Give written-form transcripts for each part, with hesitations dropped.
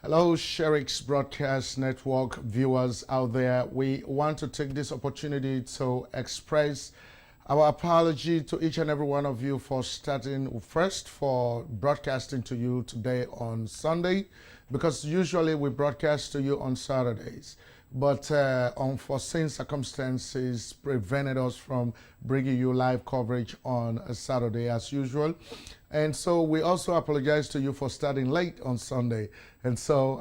Hello, Sherix Broadcast Network viewers out there. We want to take this opportunity to express our apology to each and every one of you for starting first for broadcasting to you today on Sunday, because usually we broadcast to you on Saturdays. But unforeseen circumstances prevented us from bringing you live coverage on a Saturday as usual. And so we also apologize to you for starting late on Sunday. And so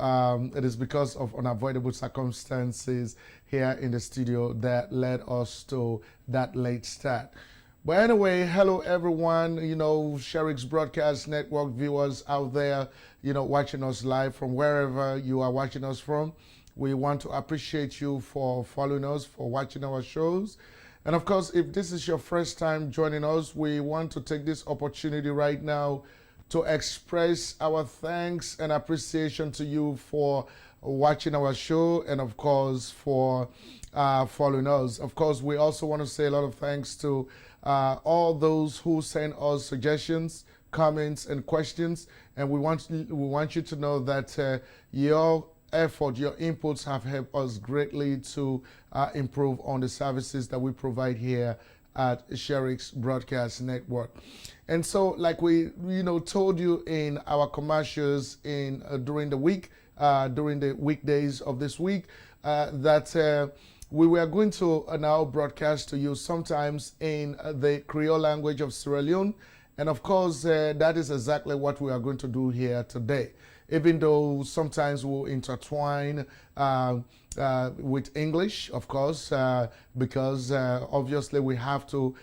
it is because of unavoidable circumstances here in the studio that led us to that late start. But anyway, hello everyone, Sherix Broadcast Network viewers out there, watching us live from wherever you are watching us from. We want to appreciate you for following us, for watching our shows. And of course, if this is your first time joining us, we want to take this opportunity right now to express our thanks and appreciation to you for watching our show and of course for following us. Of course, we also want to say a lot of thanks to all those who send us suggestions, comments, and questions. And we want you to know that your effort, your inputs have helped us greatly to improve on the services that we provide here at Sherix Broadcast Network. And so, like we told you in our commercials during the week, during the weekdays of this week, that we were going to now broadcast to you sometimes in the Creole language of Sierra Leone. And of course, that is exactly what we are going to do here today. Even though sometimes we'll intertwine with English, of course, because obviously we have to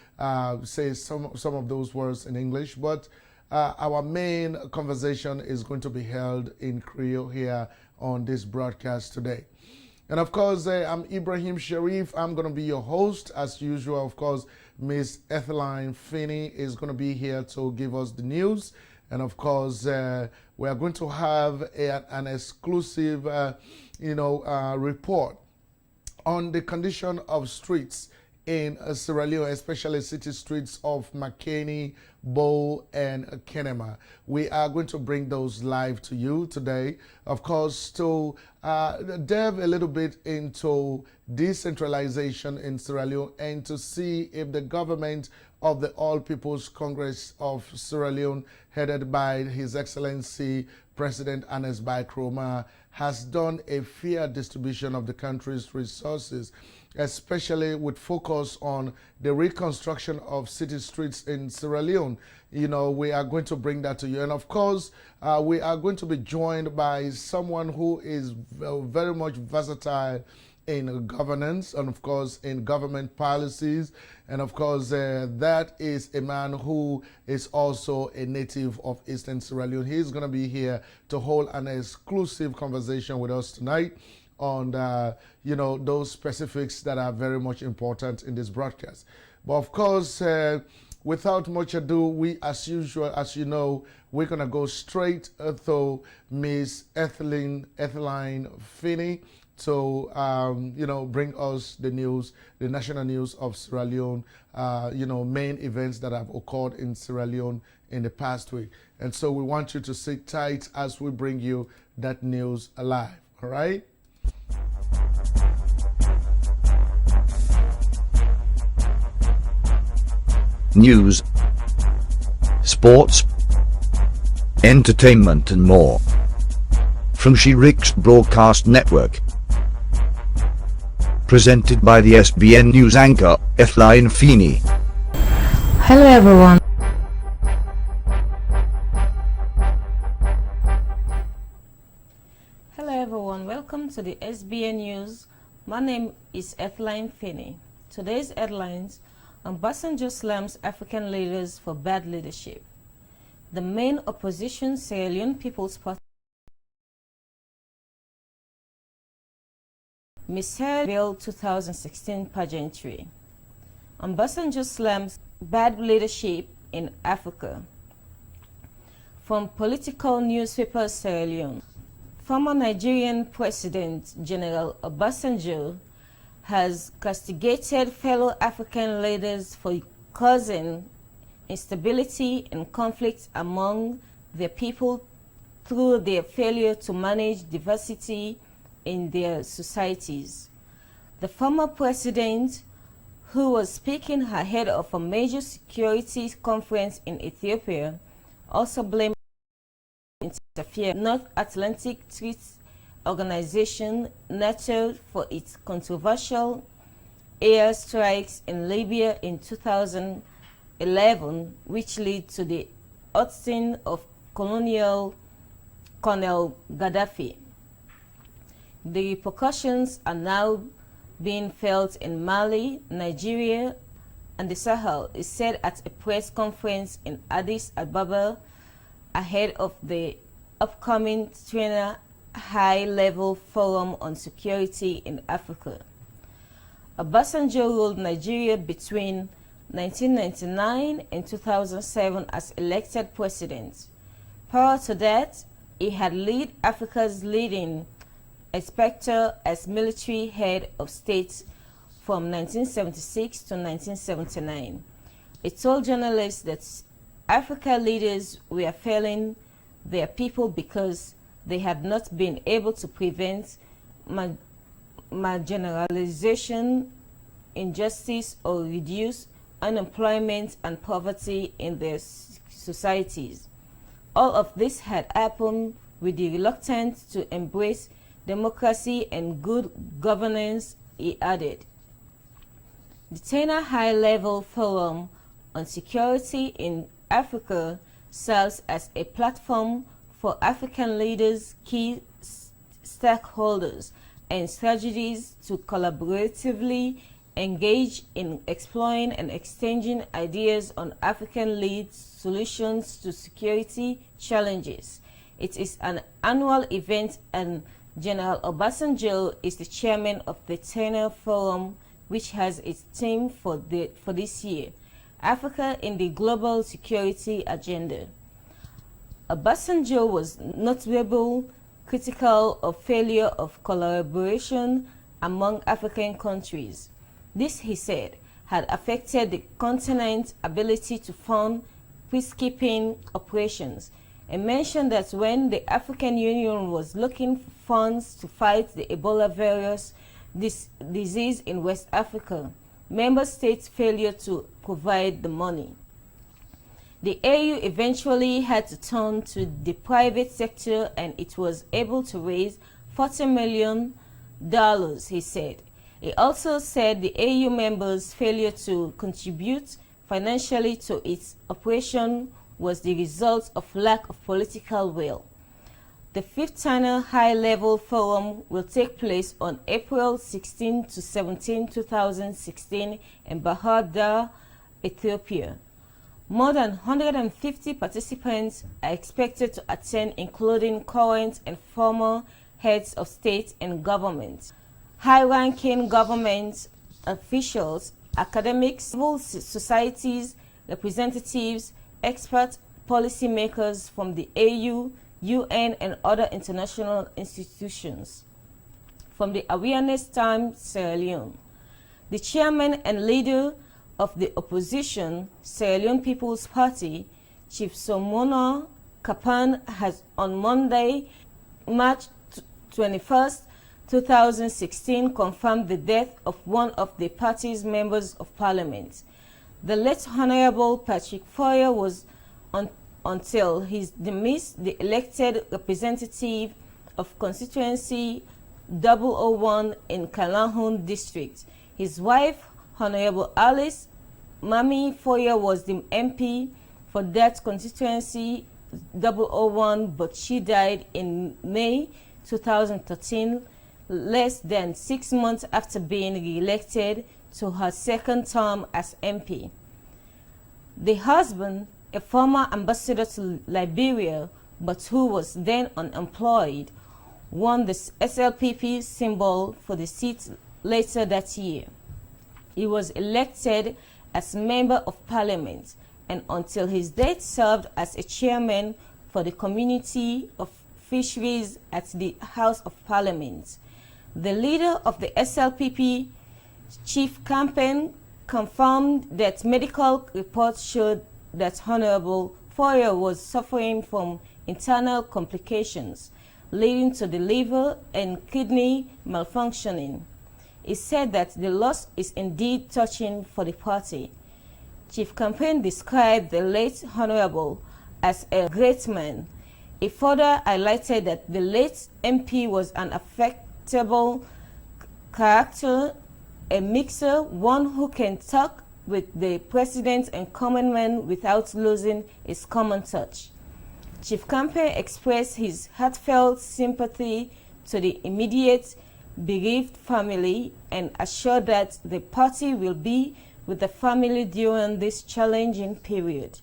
say some of those words in English. But our main conversation is going to be held in Creole here on this broadcast today. And of course, I'm Ibrahim Sharif. I'm going to be your host as usual. Of course, Miss Etheline Finney is going to be here to give us the news. And of course, we are going to have an exclusive, report on the condition of streets in Sierra Leone, especially city streets of Makeni, Bow, and Kenema. We are going to bring those live to you today, of course, to delve a little bit into decentralization in Sierra Leone and to see if the government of the All People's Congress of Sierra Leone, headed by His Excellency President Anes Bai Kroma, has done a fair distribution of the country's resources, especially with focus on the reconstruction of city streets in Sierra Leone. We are going to bring that to you. And of course, we are going to be joined by someone who is very much versatile in governance and of course in government policies, and of course that is a man who is also a native of Eastern Sierra Leone. He's going to be here to hold an exclusive conversation with us tonight on those specifics that are very much important in this broadcast. But of course, without much ado, we as usual, as you know, we're going to go straight to Miss Etheline Finney to bring us the news, the national news of Sierra Leone, main events that have occurred in Sierra Leone in the past week. And so we want you to sit tight as we bring you that news alive. All right? News, sports, entertainment and more. From Sherix Broadcast Network. Presented by the SBN News anchor, Etheline Finney. Hello everyone. Hello everyone, welcome to the SBN News. My name is Etheline Finney. Today's headlines: Obasanjo slams African leaders for bad leadership. The main opposition, Sierra Leone People's Party, misheard Bill 2016 pageantry. Obasanjo slams bad leadership in Africa. From political newspaper Sierra Leone, former Nigerian President General Obasanjo has castigated fellow African leaders for causing instability and conflict among their people through their failure to manage diversity in their societies. The former president, who was speaking ahead of a major security conference in Ethiopia, also blamed interference North Atlantic Treaty Organization NATO for its controversial air strikes in Libya in 2011, which led to the ousting of Colonel Gaddafi. The repercussions are now being felt in Mali, Nigeria, and the Sahel, is said at a press conference in Addis Ababa ahead of the upcoming China High-Level Forum on Security in Africa. Obasanjo ruled Nigeria between 1999 and 2007 as elected president. Prior to that, he had led Africa's leading inspector as military head of state from 1976 to 1979. He told journalists that Africa leaders were failing their people because they had not been able to prevent marginalization, injustice, or reduce unemployment and poverty in their societies. All of this had happened with the reluctance to embrace democracy and good governance, he added. The China High-Level Forum on Security in Africa serves as a platform for African leaders, key stakeholders, and strategies to collaboratively engage in exploring and exchanging ideas on African-led solutions to security challenges. It is an annual event, and General Obasanjo is the chairman of the China Forum, which has its theme for this year, Africa in the Global Security Agenda. Obasanjo was notably critical of failure of collaboration among African countries. This, he said, had affected the continent's ability to fund peacekeeping operations, and mentioned that when the African Union was looking for funds to fight the Ebola virus disease in West Africa, member states' failure to provide the money. The AU eventually had to turn to the private sector, and it was able to raise $40 million, he said. He also said the AU members' failure to contribute financially to its operation was the result of lack of political will. The 5th China High-Level Forum will take place on April 16 to 17, 2016 in Bahir Dar, Ethiopia. More than 150 participants are expected to attend, including current and former heads of state and government, high-ranking government officials, academics, civil societies, representatives, experts, policymakers from the AU, UN, and other international institutions. From the Awareness Time, Sierra Leone, the chairman and leader of the opposition, Sierra Leone People's Party, Chief Somona Kapan, has on Monday, March 21st, 2016, confirmed the death of one of the party's members of parliament. The late Honorable Patrick Foyer was, until his demise, the elected representative of constituency 001 in Kalahun district. His wife, Honorable Alice Mami Foyer, was the MP for that constituency 001, but she died in May 2013, less than 6 months after being re-elected to her second term as MP. The husband, a former ambassador to Liberia, but who was then unemployed, won the SLPP symbol for the seat later that year. He was elected as Member of Parliament, and until his death served as a chairman for the Committee of Fisheries at the House of Parliament. The leader of the SLPP, Chief Campaign, confirmed that medical reports showed that Honorable Foyer was suffering from internal complications leading to the liver and kidney malfunctioning. He said that the loss is indeed touching for the party. Chief Campaign described the late Honorable as a great man. He further highlighted that the late MP was an affectable character, a mixer, one who can talk with the president and common man without losing his common touch. Chief Campaign expressed his heartfelt sympathy to the immediate bereaved family and assured that the party will be with the family during this challenging period.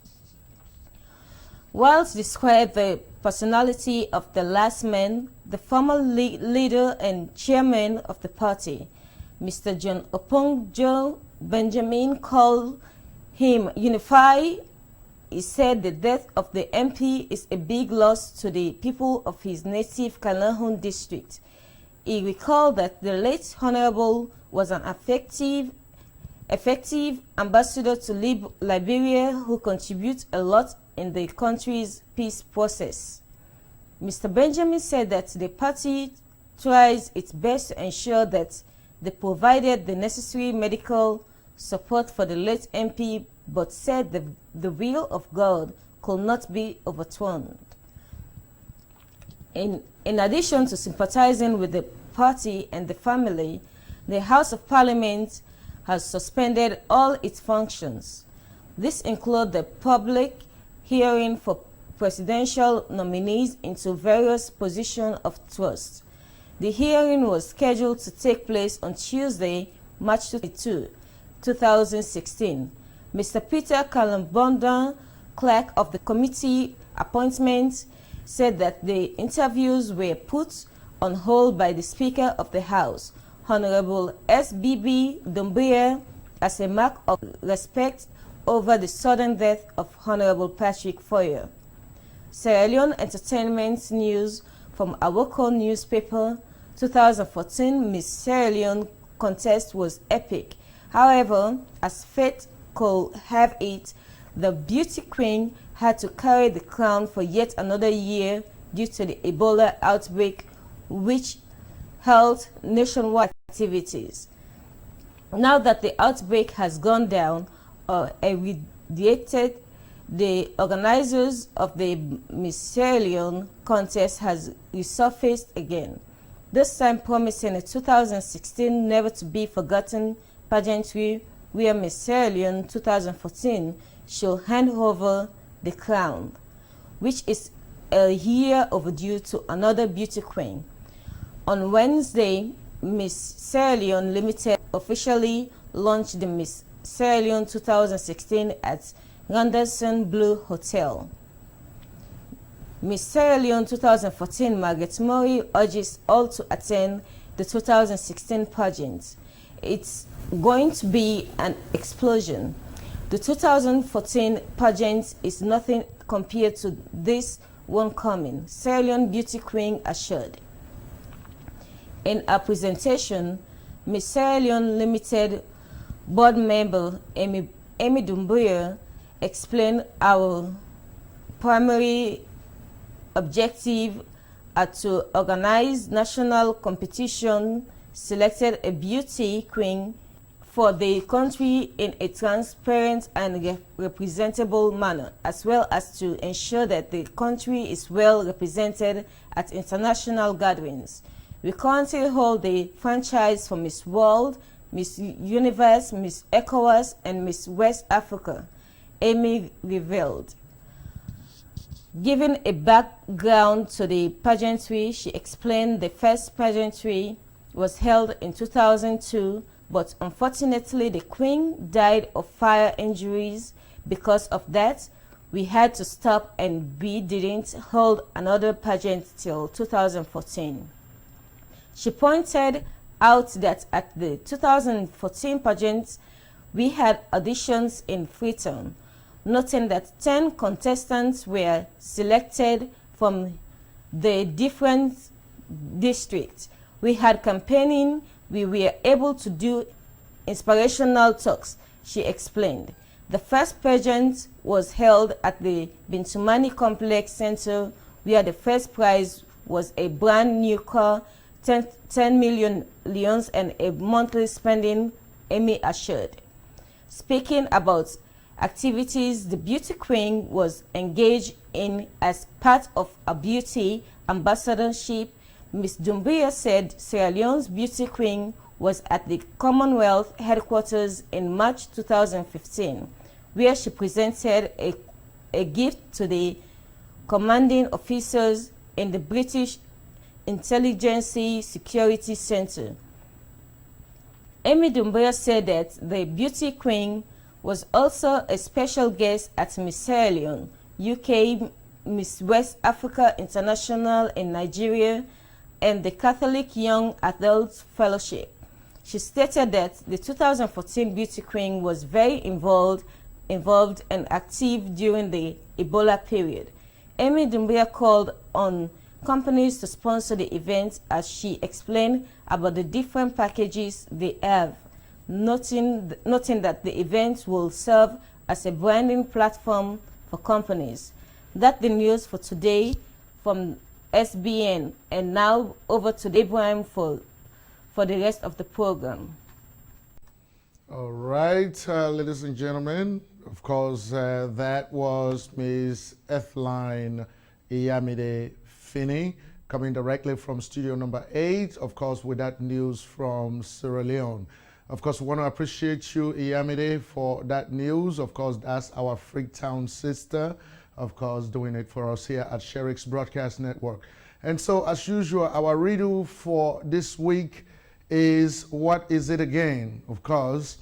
Whilst described the personality of the last man, the former leader and chairman of the party, Mr. John Opongjo Benjamin, called him unified. He said the death of the MP is a big loss to the people of his native Kalahun district. He recalled that the late Honorable was an effective ambassador to Liberia who contributes a lot in the country's peace process. Mr. Benjamin said that the party tries its best to ensure that they provided the necessary medical support for the late MP, but said the will of God could not be overturned. In addition to sympathizing with the party and the family, the House of Parliament has suspended all its functions. This includes the public hearing for presidential nominees into various positions of trust. The hearing was scheduled to take place on Tuesday, March 22, 2016. Mr. Peter Kalambonda, clerk of the committee appointment, said that the interviews were put on hold by the Speaker of the House, Honorable S.B.B. Doumbia, as a mark of respect over the sudden death of Honorable Patrick Foyer. Sierra Leone Entertainment News from Awoko newspaper, 2014 Miss Sierra Leone contest was epic. However, as fate could have it, the beauty queen had to carry the crown for yet another year due to the Ebola outbreak, which held nationwide activities. Now that the outbreak has gone down or eradicated, the organizers of the Miss Sierra Leone contest has resurfaced again, this time promising a 2016 never-to-be-forgotten pageantry where Miss Sierra Leone 2014 shall hand over the crown, which is a year overdue to another beauty queen. On Wednesday, Miss Sierra Leone Limited officially launched the Miss Sierra Leone 2016 at Randerson Blue Hotel. Miss Sierra Leone 2014 Margaret Murray urges all to attend the 2016 pageant. It's going to be an explosion. The 2014 pageant is nothing compared to this one coming, Sierra Leone Beauty Queen assured. In her presentation, Miss Sierra Leone Limited board member Amy Doumbia explained our primary objective are to organize national competition, selected a beauty queen for the country in a transparent and representable manner, as well as to ensure that the country is well represented at international gatherings. We currently hold the franchise for Miss World, Miss Universe, Miss ECOWAS, and Miss West Africa, Amy revealed. Giving a background to the pageantry, she explained the first pageantry was held in 2002, but unfortunately the queen died of fire injuries. Because of that, we had to stop and we didn't hold another pageant till 2014. She pointed out that at the 2014 pageant, we had auditions in Freetown, noting that 10 contestants were selected from the different districts. We had campaigning, we were able to do inspirational talks, she explained. The first pageant was held at the Bintumani Complex Center, where the first prize was a brand new car, 10 million leons, and a monthly spending, Amy assured. Speaking about activities the beauty queen was engaged in as part of a beauty ambassadorship, Ms. Doumbia said Sierra Leone's beauty queen was at the Commonwealth headquarters in March 2015, where she presented a gift to the commanding officers in the British Intelligence Security Center. Amy Doumbia said that the beauty queen was also a special guest at Miss Sierra Leone, UK, Miss West Africa International in Nigeria, and the Catholic Young Adults Fellowship. She stated that the 2014 beauty queen was very involved and active during the Ebola period. Amy Doumbia called on companies to sponsor the event as she explained about the different packages they have, noting that the event will serve as a branding platform for companies. That's the news for today from SBN, and now over to Abraham for the rest of the program. All right, ladies and gentlemen, of course, that was Ms. Etheline Iyamide Finney, coming directly from studio number 8, of course, with that news from Sierra Leone. Of course, we want to appreciate you, Iyamide, for that news. Of course, that's our Freetown sister, of course, doing it for us here at Sherix Broadcast Network. And so, as usual, our riddle for this week is, what is it again? Of course,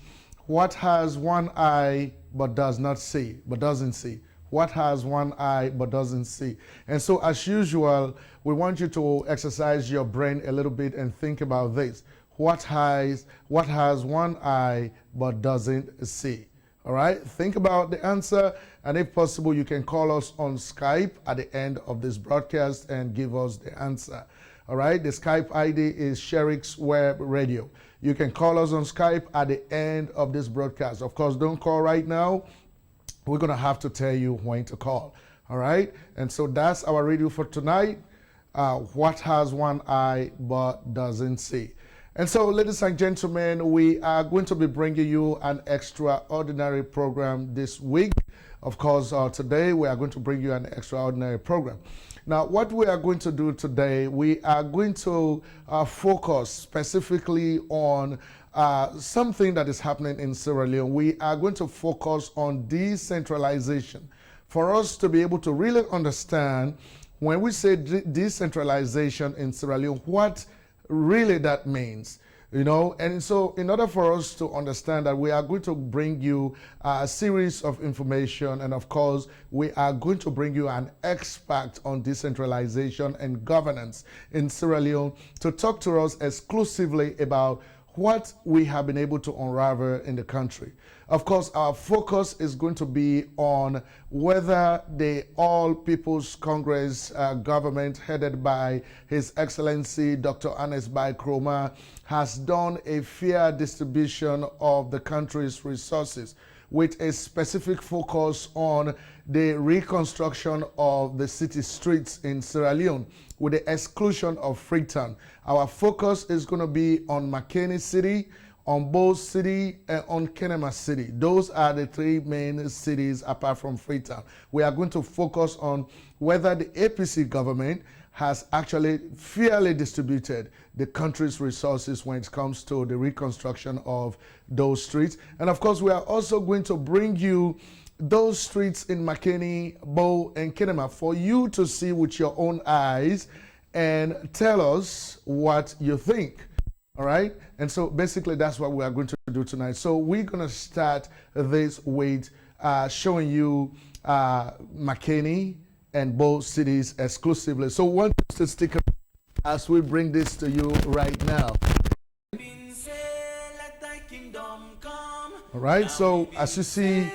what has one eye but does not see, but doesn't see? What has one eye but doesn't see? And so, as usual, we want you to exercise your brain a little bit and think about this. What has one eye but doesn't see? All right, think about the answer, and if possible, you can call us on Skype at the end of this broadcast and give us the answer. All right, the Skype ID is Sherix Web Radio. You can call us on Skype at the end of this broadcast. Of course, don't call right now. We're going to have to tell you when to call. All right, and so that's our review for tonight. What has one eye but doesn't see? And so, ladies and gentlemen, we are going to be bringing you an extraordinary program this week. Of course, today we are going to bring you an extraordinary program. Now, what we are going to do today, we are going to focus specifically on something that is happening in Sierra Leone. We are going to focus on decentralization. For us to be able to really understand, when we say decentralization in Sierra Leone, what really that means, you know. And so in order for us to understand that, we are going to bring you a series of information, and of course we are going to bring you an expert on decentralization and governance in Sierra Leone to talk to us exclusively about what we have been able to unravel in the country. Of course, our focus is going to be on whether the All People's Congress government, headed by His Excellency Dr. Ernest Bai Kromah, has done a fair distribution of the country's resources, with a specific focus on the reconstruction of the city streets in Sierra Leone, with the exclusion of Freetown. Our focus is going to be on Makeni City, on Bo City, and on Kenema City. Those are the three main cities apart from Freetown. We are going to focus on whether the APC government has actually fairly distributed the country's resources when it comes to the reconstruction of those streets. And of course, we are also going to bring you those streets in Makeni, Bo, and Kenema for you to see with your own eyes and tell us what you think. All right? And so basically that's what we are going to do tonight. So we're going to start this with showing you Makeni and both cities exclusively. So want you to stick around as we bring this to you right now. All right, so as you see,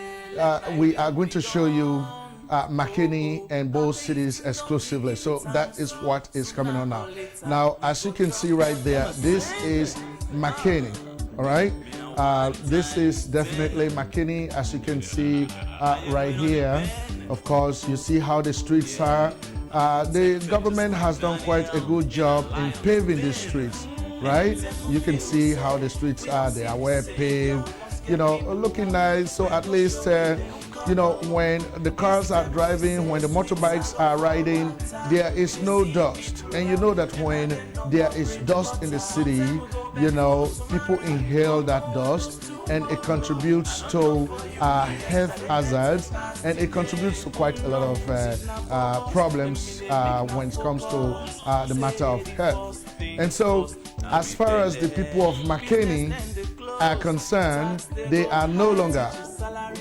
we are going to show you Makeni and both cities exclusively. So that is what is coming on now. Now, as you can see right there, this is Makeni. All right, This is definitely McKinney, as you can see right here. Of course, you see how the streets are. The government has done quite a good job in paving the streets, right? You can see how the streets are. They are well paved, you know, looking nice. So at least, you know, when the cars are driving, when the motorbikes are riding, there is no dust. And you know that when there is dust in the city, you know, people inhale that dust, and it contributes to health hazards, and it contributes to quite a lot of problems when it comes to the matter of health. And so, as far as the people of McKinney are concerned, they are no longer,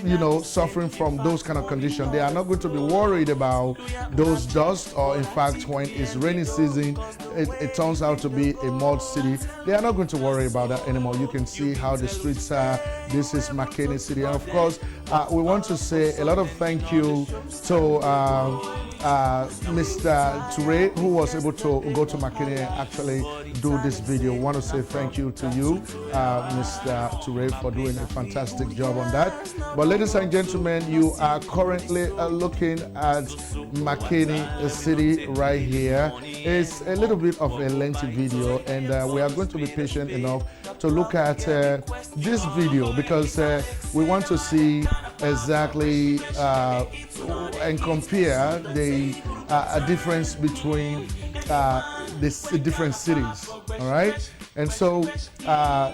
you know, suffering from those kind of conditions. They are not going to be worried about those dust, or in fact, when it's rainy season, it turns out to be a mud city. They are not going to worry about that anymore. You can see how the streets are. This is McKinney City. And of course, we want to say a lot of thank you to Mr. Ture, who was able to go to McKinney and actually do this video. We want to say thank you to you, Mr. Ture, for doing a fantastic job on that. But ladies and gentlemen, you are currently looking at McKinney City right here. It's a little bit of a lengthy video, and we are going to be patient enough to look at this video, because we want to see exactly and compare the difference between the different cities. All right, and so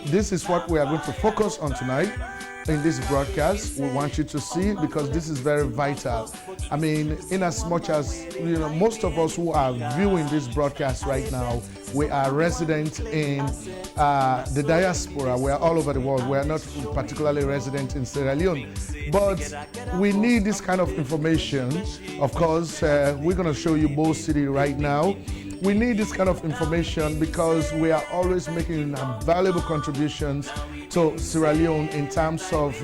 this is what we are going to focus on tonight in this broadcast. We want you to see, because this is very vital. I mean, in as much as, you know, most of us who are viewing this broadcast right now, we are resident in the diaspora. We are all over the world. We are not particularly resident in Sierra Leone, but we need this kind of information. Of course, we're going to show you Bo City right now. We need this kind of information because we are always making valuable contributions to Sierra Leone in terms of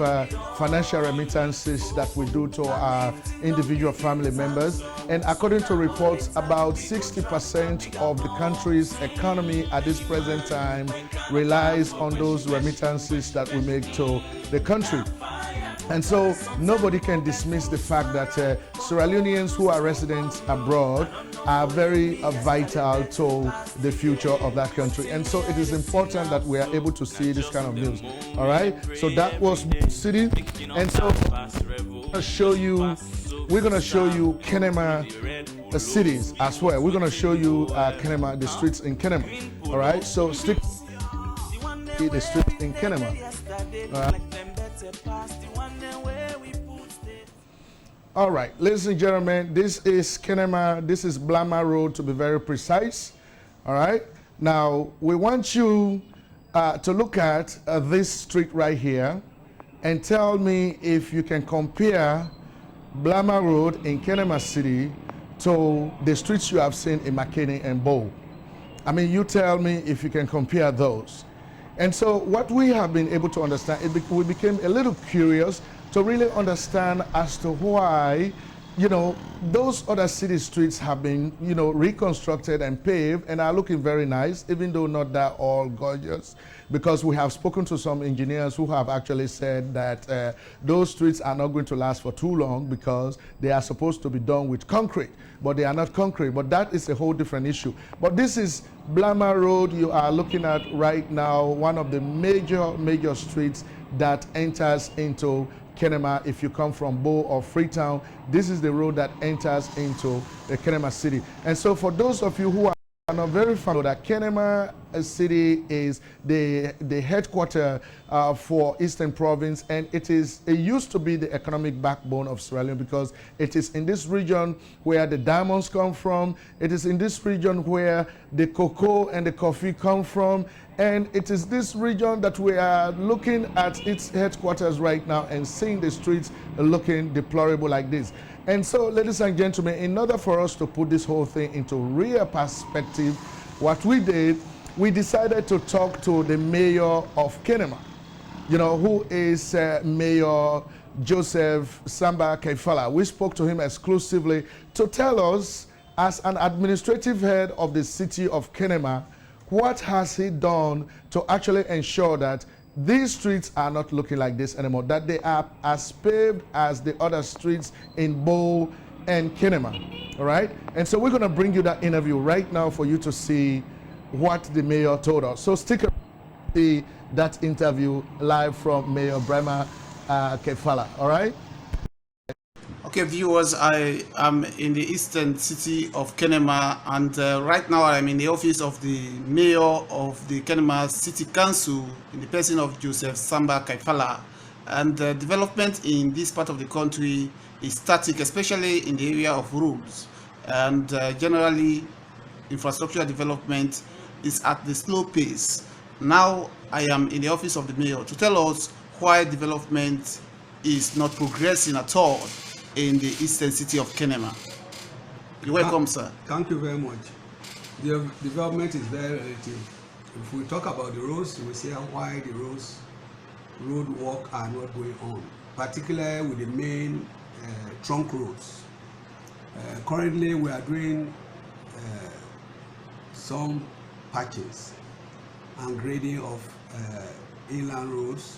financial remittances that we do to our individual family members. And according to reports, about 60% of the country's economy at this present time relies on those remittances that we make to the country. And so nobody can dismiss the fact that Sierra Leoneans who are residents abroad are very vital to the future of that country. And so it is important that we are able to see this kind of news. All right, so that was City. And so we're going to show you Kenema cities as well. We're going to show you Kenema, the streets in Kenema. All right, so stick the streets in Kenema. All right. All right, ladies and gentlemen, this is Kenema, this is Blama Road to be very precise. All right, now we want you to look at this street right here and tell me if you can compare Blama Road in Kenema City to the streets you have seen in McKinney and Bo. I mean, you tell me if you can compare those. And so what we have been able to understand, we became a little curious to really understand as to why, you know, those other city streets have been, you know, reconstructed and paved and are looking very nice, even though not that all gorgeous, because we have spoken to some engineers who have actually said that those streets are not going to last for too long because they are supposed to be done with concrete, but they are not concrete. But that is a whole different issue. But this is Blama Road you are looking at right now, one of the major streets that enters into Kenema. If you come from Bo or Freetown, this is the road that enters into the Kenema City. And so for those of you who are not very familiar, that Kenema City is the headquarters for Eastern Province, and it used to be the economic backbone of Sierra Leone because it is in this region where the diamonds come from. It is in this region where the cocoa and the coffee come from, and it is this region that we are looking at its headquarters right now and seeing the streets looking deplorable like this. And so, ladies and gentlemen, in order for us to put this whole thing into real perspective, what we did, we decided to talk to the mayor of Kenema, you know, who is Mayor Joseph Samba Kaifala. We spoke to him exclusively to tell us, as an administrative head of the city of Kenema, what has he done to actually ensure that these streets are not looking like this anymore, that they are as paved as the other streets in Bow and Kenema. All right? And so we're going to bring you that interview right now for you to see what the mayor told us. So stick around to see that interview live from Mayor Brema Kefala. All right? Okay, viewers, I am in the eastern city of Kenema, and right now I'm in the office of the mayor of the Kenema City Council in the person of Joseph Samba Kaifala. And development in this part of the country is static, especially in the area of roads. And generally, infrastructure development is at the slow pace. Now I am in the office of the mayor to tell us why development is not progressing at all in the eastern city of Kenema. You're welcome, sir. Thank you very much. The development is very relative. If we talk about the roads, we see why the road work are not going on, particularly with the main trunk roads. Currently, we are doing some patches and grading of inland roads,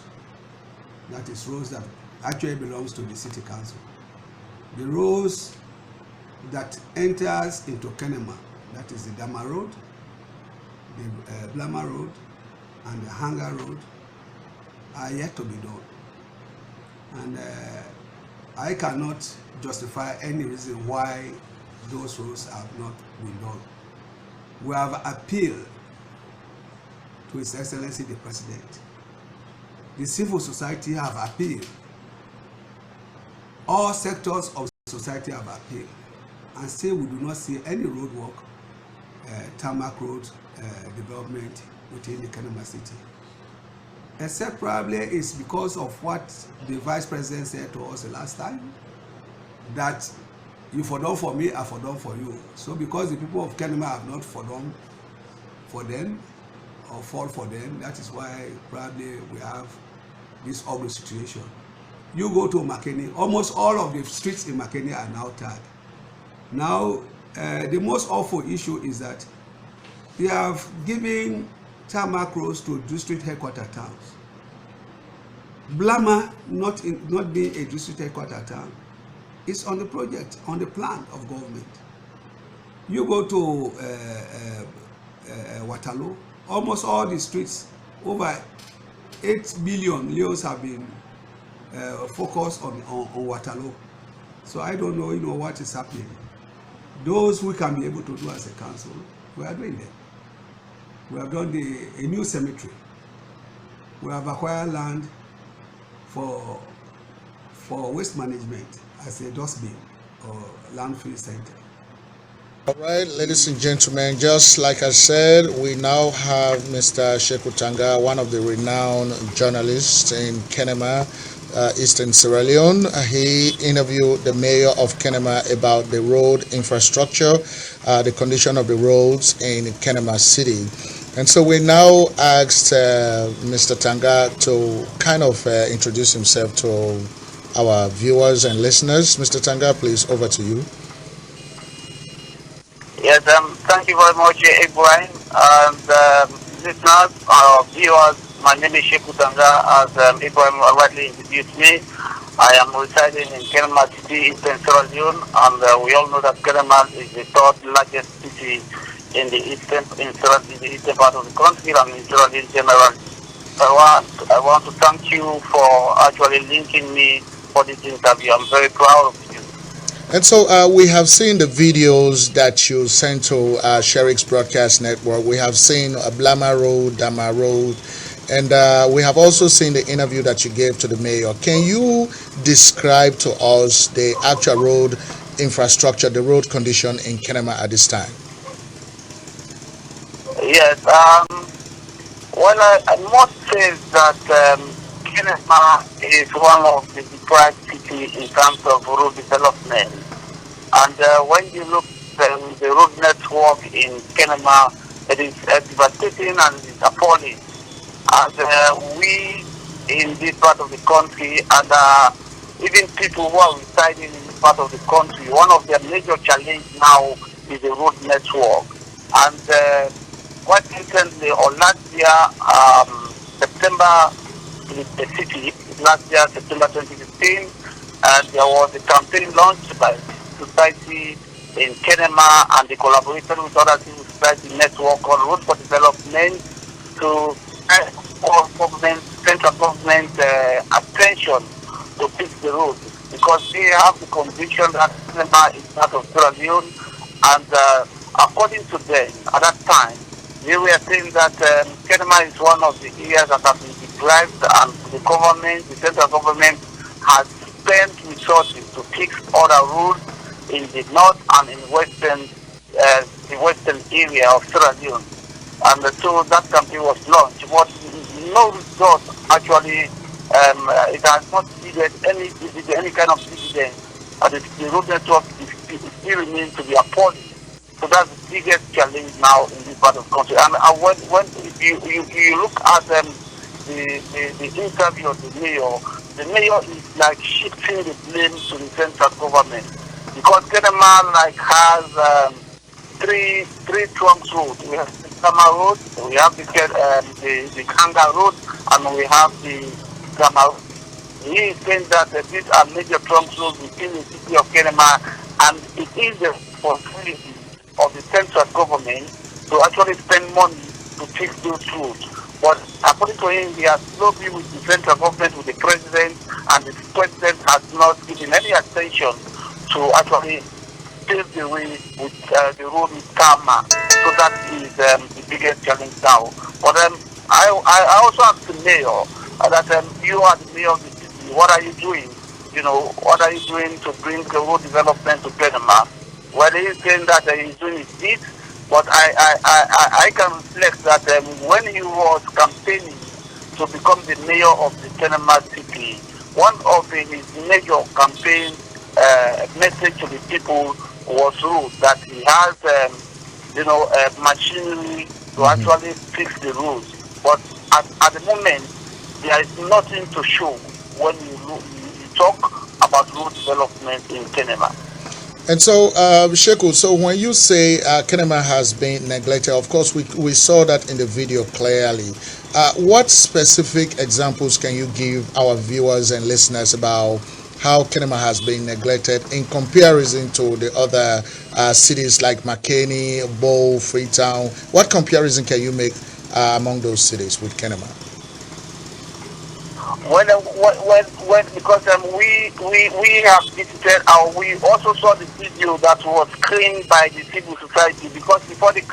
that is roads that actually belongs to the city council. The roads that enters into Kenema, that is the Dama Road, the Blama Road, and the Hanga Road, are yet to be done. And I cannot justify any reason why those roads have not been done. We have appealed to His Excellency the President. The civil society have appealed. All sectors of society have appealed, and say we do not see any road work, tarmac road development within the Kenema city. Except probably it's because of what the Vice President said to us the last time, that you for done for me, I for done for you. So because the people of Kenema have not for done for them or fall for them, that is why probably we have this ugly situation. You go to Makeni, almost all of the streets in Makeni are now tarred. Now, the most awful issue is that they have given tarmac roads to district headquarter towns. Blama, not being a district headquarter town, is on the project, on the plan of government. You go to Waterloo, almost all the streets, over 8 billion leos have been focused on Waterloo. So I don't know, what is happening. Those we can be able to do as a council, we are doing them. We have done a new cemetery. We have acquired land for waste management as a dustbin or landfill center. All right, ladies and gentlemen, just like I said, we now have Mr. Sheku Tanga, one of the renowned journalists in Kenema, Eastern Sierra Leone. He interviewed the mayor of Kenema about the road infrastructure, the condition of the roads in Kenema City. And so we now asked Mr. Tanga to kind of introduce himself to our viewers and listeners. Mr. Tanga, please, over to you. Yes, thank you very much, Ibrahim. And listeners, our viewers, my name is Sheku Tanga. As Ibrahim rightly introduced me, I am residing in Kenema City, Eastern Sierra Leone, and we all know that Kenema is the third largest city in the eastern part of the country and in Sierra Leone generally. I want to thank you for actually linking me for this interview. I'm very proud of you. And so we have seen the videos that you sent to Sherix Broadcast Network. We have seen Blama Road, Dama Road, and we have also seen the interview that you gave to the mayor. Can you describe to us the actual road infrastructure, the road condition in Kenema at this time? Yes, well, I must say that Kenema is one of the deprived cities in terms of road development. And when you look at the road network in Kenema, it is devastating and it's appalling. And we in this part of the country, and even people who are residing in this part of the country, one of their major challenges now is the road network. And quite recently, or last year, September the city last year, September 2015, and there was a campaign launched by society in Kenema and the collaboration with other civil society network on Road for Development to call government, central government attention to fix the road, because they have the conviction that Kenema is part of Sierra Leone, and according to them at that time, they were saying that Kenema is one of the areas that have been deprived, and the government, the central government, has spent resources to fix other roads in the north and in the western area of Sierra Leone. And so that campaign was launched, but no result actually. It has not yielded any kind of dividend, and the road network still remains to be appalling. So that's the biggest challenge now in this part of the country. And when if you look at the interview of the mayor is like shifting the blame to the central government, because Kenema has three trunk roads. We have the Kama Road, we have the Kanga Road, and we have the Gama Road. He is saying that these are major trunk roads within the city of Kenema, and it is the responsibility of the central government to actually spend money to fix those roads. But according to him, he has lobbied with the central government, with the president, and the president has not given any attention to actually pave the way with the road with Kama. So that is the biggest challenge now. But I also asked the mayor that you are the mayor of the city. What are you doing? What are you doing to bring the road development to Kenema? Well, he is saying that he is doing his bit, but I can reflect that when he was campaigning to become the mayor of the Kenema city, one of his major campaign message to the people was road, that he has machinery to actually fix the roads. But at the moment, there is nothing to show when you talk about road development in Kenema. And so, Sheku, so when you say Kenema has been neglected, of course, we saw that in the video clearly. What specific examples can you give our viewers and listeners about how Kenema has been neglected in comparison to the other cities like Makeni, Bo, Freetown? What comparison can you make among those cities with Kenema? Because we have visited, we also saw the video that was screened by the civil society, because before they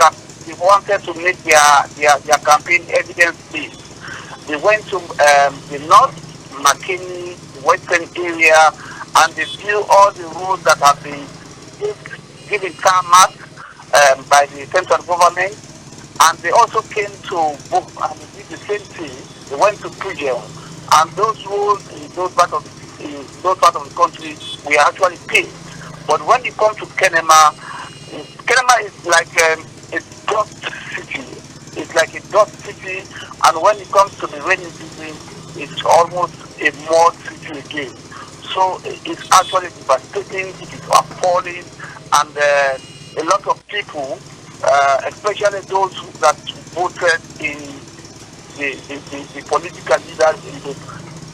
wanted to make their campaign evidence-based. They went to the north, Makeni, western area, and they view all the roads that have been given tarmac by the central government, and they also came to Book and they did the same thing. They went to Pujel, and those roads in those part of the country we are actually paved. But when you come to Kenema is like a dust city. It's like a dust city, and when it comes to the rainy season, it's almost a mud city again. So it's actually devastating, it is appalling, and a lot of people, especially those that voted in the political leaders in the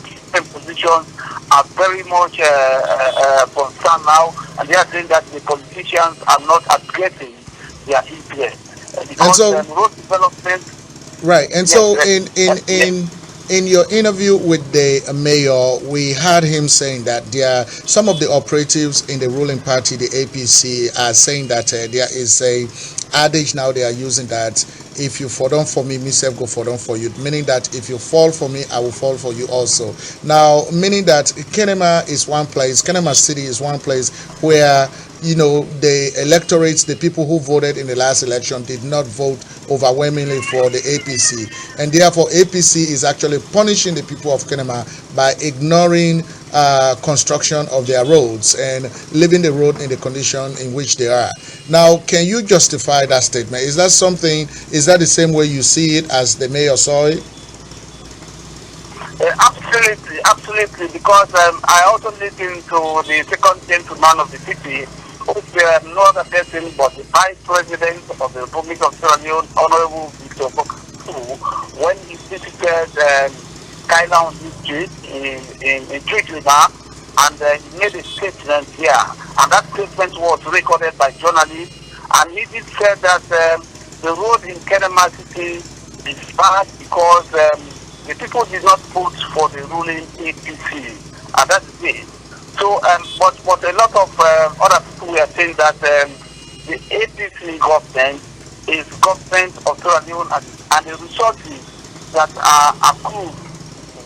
different positions, are very much concerned now, and they are saying that the politicians are not addressing their interests. Because road development. Right, and yes, so in your interview with the mayor, we heard him saying that some of the operatives in the ruling party, the APC, are saying that there is a adage now they are using that if you fall down for me, myself go fall down for you, meaning that if you fall for me, I will fall for you also. Now, meaning that Kenema is one place, Kenema City is one place where the electorates, the people who voted in the last election did not vote overwhelmingly for the APC, and therefore APC is actually punishing the people of Kenema by ignoring construction of their roads and leaving the road in the condition in which they are. Now, can you justify that statement? Is that the same way you see it as the mayor saw it? Absolutely, because I also listened to the second gentleman of the city, who is no other person but the Vice President of the Republic of Sierra Leone, Honorable Victor Boku, when he visited Kaila on in Trinidad, and he made a statement here, and that statement was recorded by journalists, and he did say that the road in Kenema City is bad because the people did not vote for the ruling APC, and that's it. So, but a lot of other people were saying that the APC government is government of Sierra Leone, and the resources that are accrued,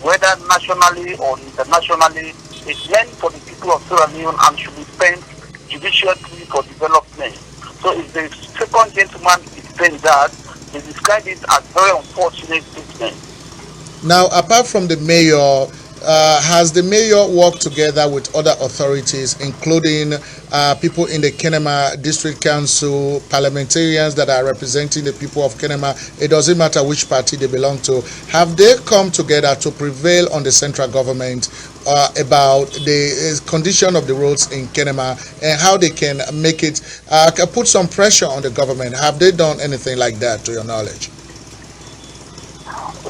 whether nationally or internationally, is meant for the people of Sierra Leone and should be spent judiciously for development. So if the second gentleman is saying that, they describe it as very unfortunate statement. Now, apart from the mayor, has the mayor worked together with other authorities, including people in the Kenema District Council, parliamentarians that are representing the people of Kenema? It doesn't matter which party they belong to. Have they come together to prevail on the central government about the condition of the roads in Kenema and how they can make it, put some pressure on the government? Have they done anything like that, to your knowledge?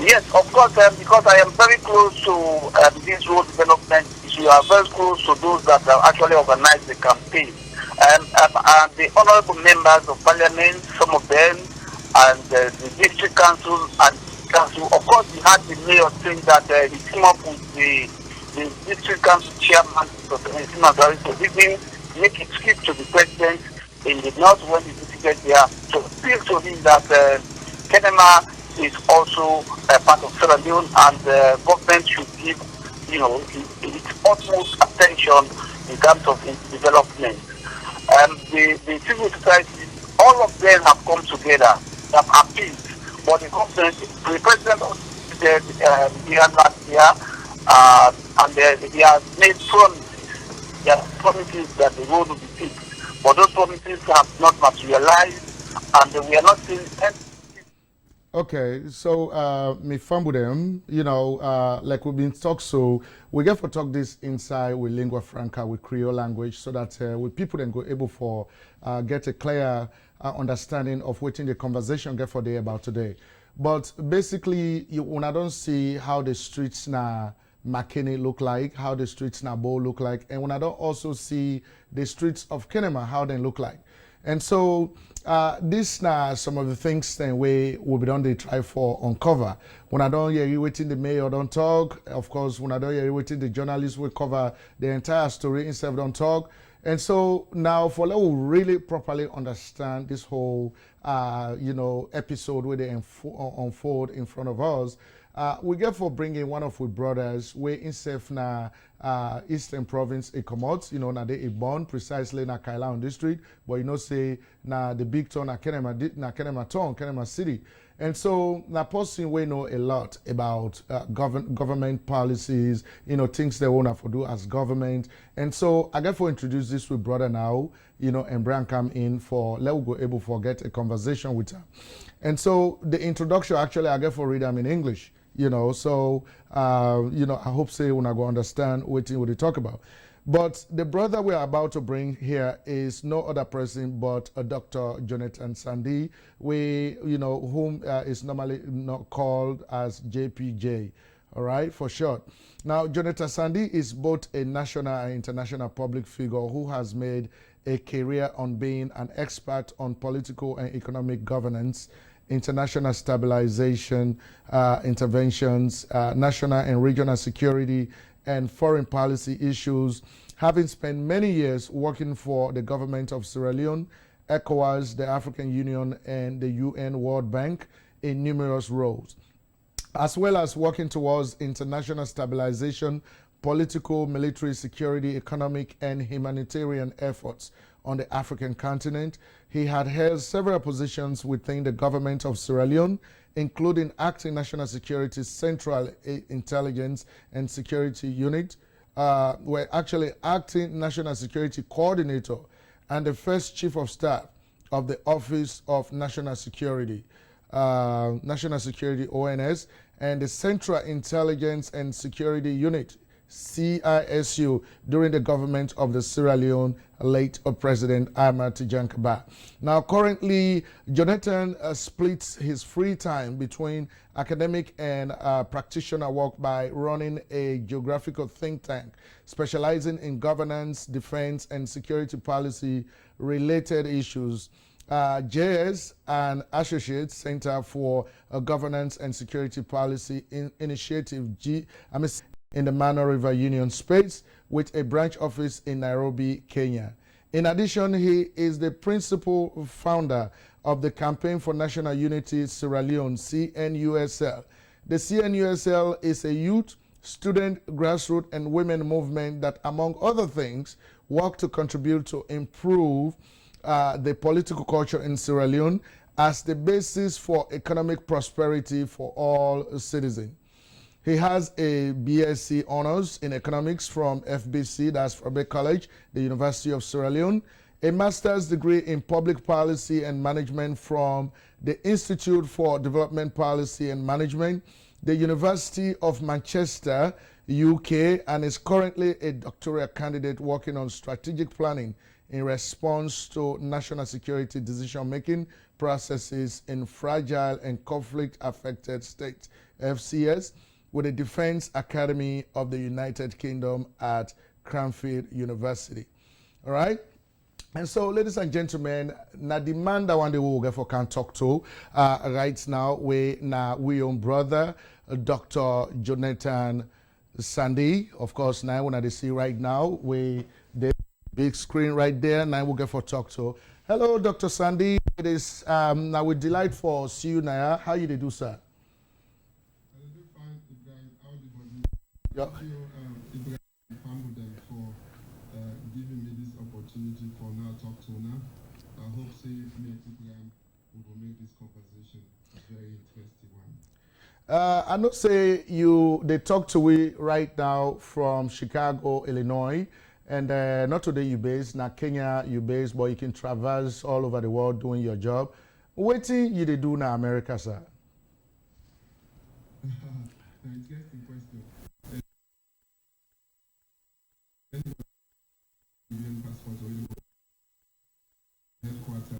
Yes, of course, because I am very close to this road development issue. I am very close to those that have actually organized the campaign. And the honorable members of parliament, some of them, and the district council and council. Of course, we had the mayor saying that he came up with the district council chairman to even make it skip to the president in the north when he visited there to appeal to him that Kenema is also a part of Sierra Leone, and the government should give, its utmost attention in terms of its development. The civil society, all of them have come together, have appealed, but the government, the president said here last year, and he has made promises. He has promises that the road will be fixed, but those promises have not materialized, and we are not seeing any. Okay, so me fun with them, like we've been talk, so we get to talk this inside with lingua franca, with Creole language, so that with people then go able for get a clear understanding of what in the conversation get for day about today. But basically, when I don't see how the streets now McKinney look like, how the streets now Bo look like, and when I don't also see the streets of Kenema, how they look like. And so this now some of the things then we will be done they try for uncover. When I don't hear you waiting the mayor don't talk, of course when I don't hear you waiting the journalists will cover the entire story instead of don't talk. And so now for let we really properly understand this whole episode where they unfold in front of us, we get for bringing one of our brothers we in safe na Eastern Province a comot, na they born precisely na Kailaon district, but say na the big town na Kenema town, Kenema city. And so na person we know a lot about government policies, things they want to do as government. And so I get to introduce this with brother now, and Brian come in for let we go able to get a conversation with her. And so the introduction actually I get to read them in English. So I hope say when I go understand what we talk about. But the brother we are about to bring here is no other person but a Dr. Jonathan Sandy, whom is normally not called as JPJ, all right, for short. Now, Jonathan Sandy is both a national and international public figure who has made a career on being an expert on political and economic governance, international stabilization interventions, national and regional security, and foreign policy issues, having spent many years working for the government of Sierra Leone, ECOWAS, the African Union, and the UN World Bank in numerous roles, as well as working towards international stabilization, political, military, security, economic, and humanitarian efforts on the African continent. He had held several positions within the government of Sierra Leone, including Acting National Security Central Intelligence and Security Unit, were actually Acting National Security Coordinator and the first Chief of Staff of the Office of National Security, ONS, and the Central Intelligence and Security Unit, CISU during the government of the Sierra Leone late President Ahmad Jankaba. Now, currently, Jonathan splits his free time between academic and practitioner work by running a geographical think tank specializing in governance, defense, and security policy related issues. JS and Associates Center for Governance and Security Policy Initiative in the Mano River Union space with a branch office in Nairobi, Kenya. In addition, he is the principal founder of the Campaign for National Unity Sierra Leone, CNUSL. The CNUSL is a youth, student, grassroots, and women movement that, among other things, work to contribute to improve the political culture in Sierra Leone as the basis for economic prosperity for all citizens. He has a BSc Honors in Economics from FBC, that's Forbes College, the University of Sierra Leone, a master's degree in Public Policy and Management from the Institute for Development Policy and Management, the University of Manchester, UK, and is currently a doctoral candidate working on strategic planning in response to national security decision-making processes in fragile and conflict-affected states, FCS, with the Defense Academy of the United Kingdom at Cranfield University. All right? And so, ladies and gentlemen, na the man that one day we will get for can talk to right now, we own brother, Dr. Jonathan Sandy. Of course, now when I see right now, the big screen right there, now we'll get for talk to. Hello, Dr. Sandy. It is now with delight for see you now. How you do, sir? Yeah. For giving me this opportunity for now talk to now. I hope say me Ibrahim will make this conversation a very interesting one. I know say they talk to we right now from Chicago, Illinois, and not today you based, now Kenya you based, but you can traverse all over the world doing your job. What you they do now America, sir? Interesting question. Passport or headquarters.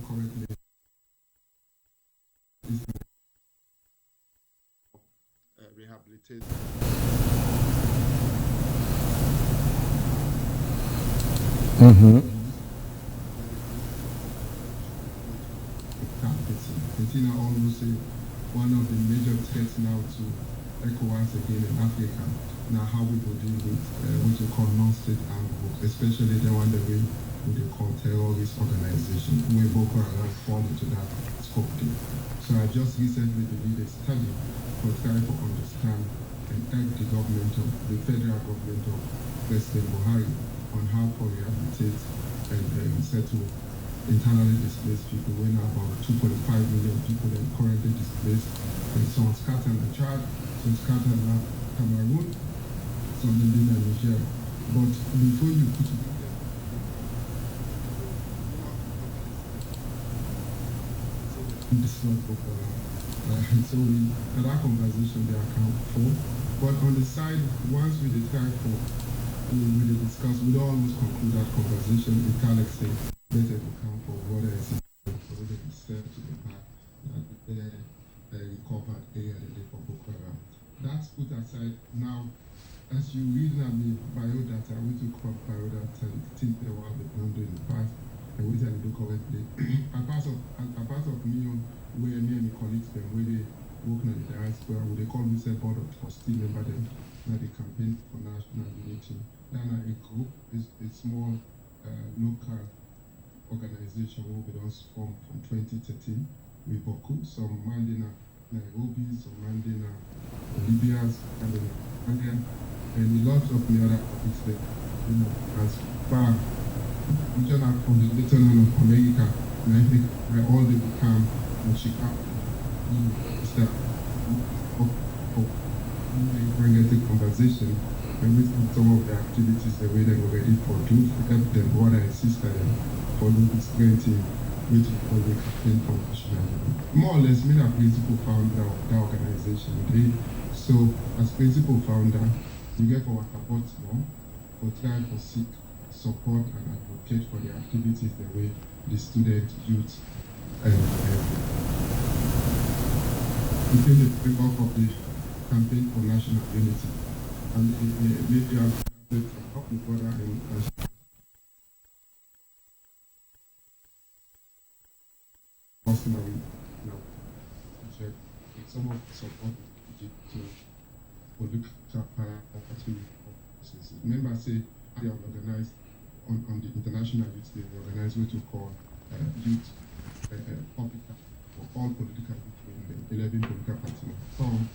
Correctly. Rehabilitate. Argentina almost one of the major threats now to ECOWAS again in Africa. Now how we will deal with what we call non-state armed groups, especially the one that we call terrorist organization, where Boko Haram fall into that scope. So I just recently did a study for trying to understand and help the government of the federal government of President Buhari on how to rehabilitate and settle internally displaced people. We're now about 2.5 million people that are currently displaced, and some scattered in Chad, some scattered in Cameroon, some in Nigeria. But before you put it together, this is not Boko Haram. So in that conversation they account for. But on the side, once we decide for, we discuss, we don't always conclude that conversation. We can't say, let it account for what is already said to the fact that they recovered area for Boko Haram. That's put aside. Now, as you read me biodata, we took from biodata and think they were done in the past, and we can do correctly. a part of me, where me and my colleagues, where they work in the diaspora, they call themselves board of trustee member, them, the Campaign for National Unity. Then a group is a small local organization where we don't form from 2013 with Boku, some Mandina Nairobi, some Mandina Libya, and lots of the other topics that, as far regional from the little of America, and I think where all they become in Chicago is that can get a conversation and with some of the activities the way they already produced, help them, what I insist that them follow this granting which is called the campaign professional. More or less, me a principal founder of the organization. Okay? So as principal founder, you get for what about more, for try to seek support and advocate for the activities the way the student, youth, and within the framework of the campaign for national unity. And maybe I'll help the brother and personally now check some of the support to look to opportunities. Remember, say they have organized on the International Youth Day, they organized what we call youth public for all political youth in 11 political parties.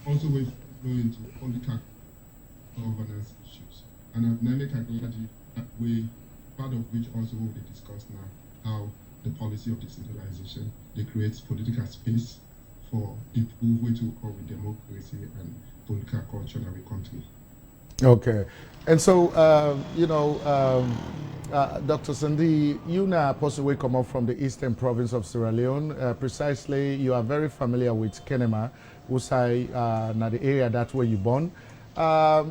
Also we flow into political governance issues. And I've never calculated that way, part of which also we will discuss now, how the policy of decentralization, they create political space for improve what we call with democracy and political culture in our country. Okay. And so, Dr. Sandi, you now possibly come up from the eastern province of Sierra Leone. Precisely, you are very familiar with Kenema, Usai, na the area that's where you're born.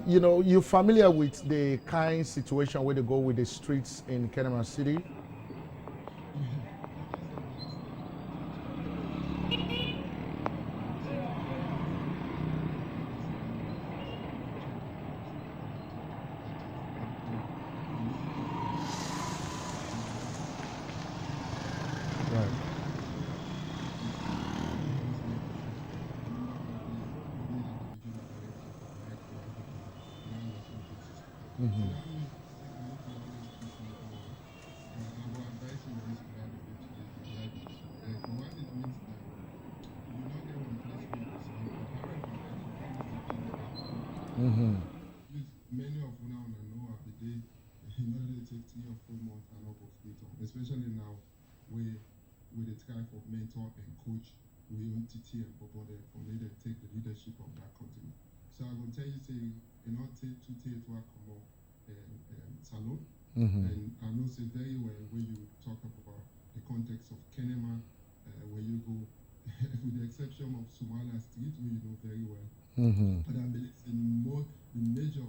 You're familiar with the kind situation where they go with the streets in Kenema City? Many of you now know of the day, they take 3 or 4 months and not hospital, especially now where the type of mentor and coach we own TT and Bobo there for me to take the leadership of that country. So I will tell you, say, not take 2 days to come up salon. And I know say very well when you talk about the context of Kenema, where you go, with the exception of Somalia Street, where you know very well. But I believe the major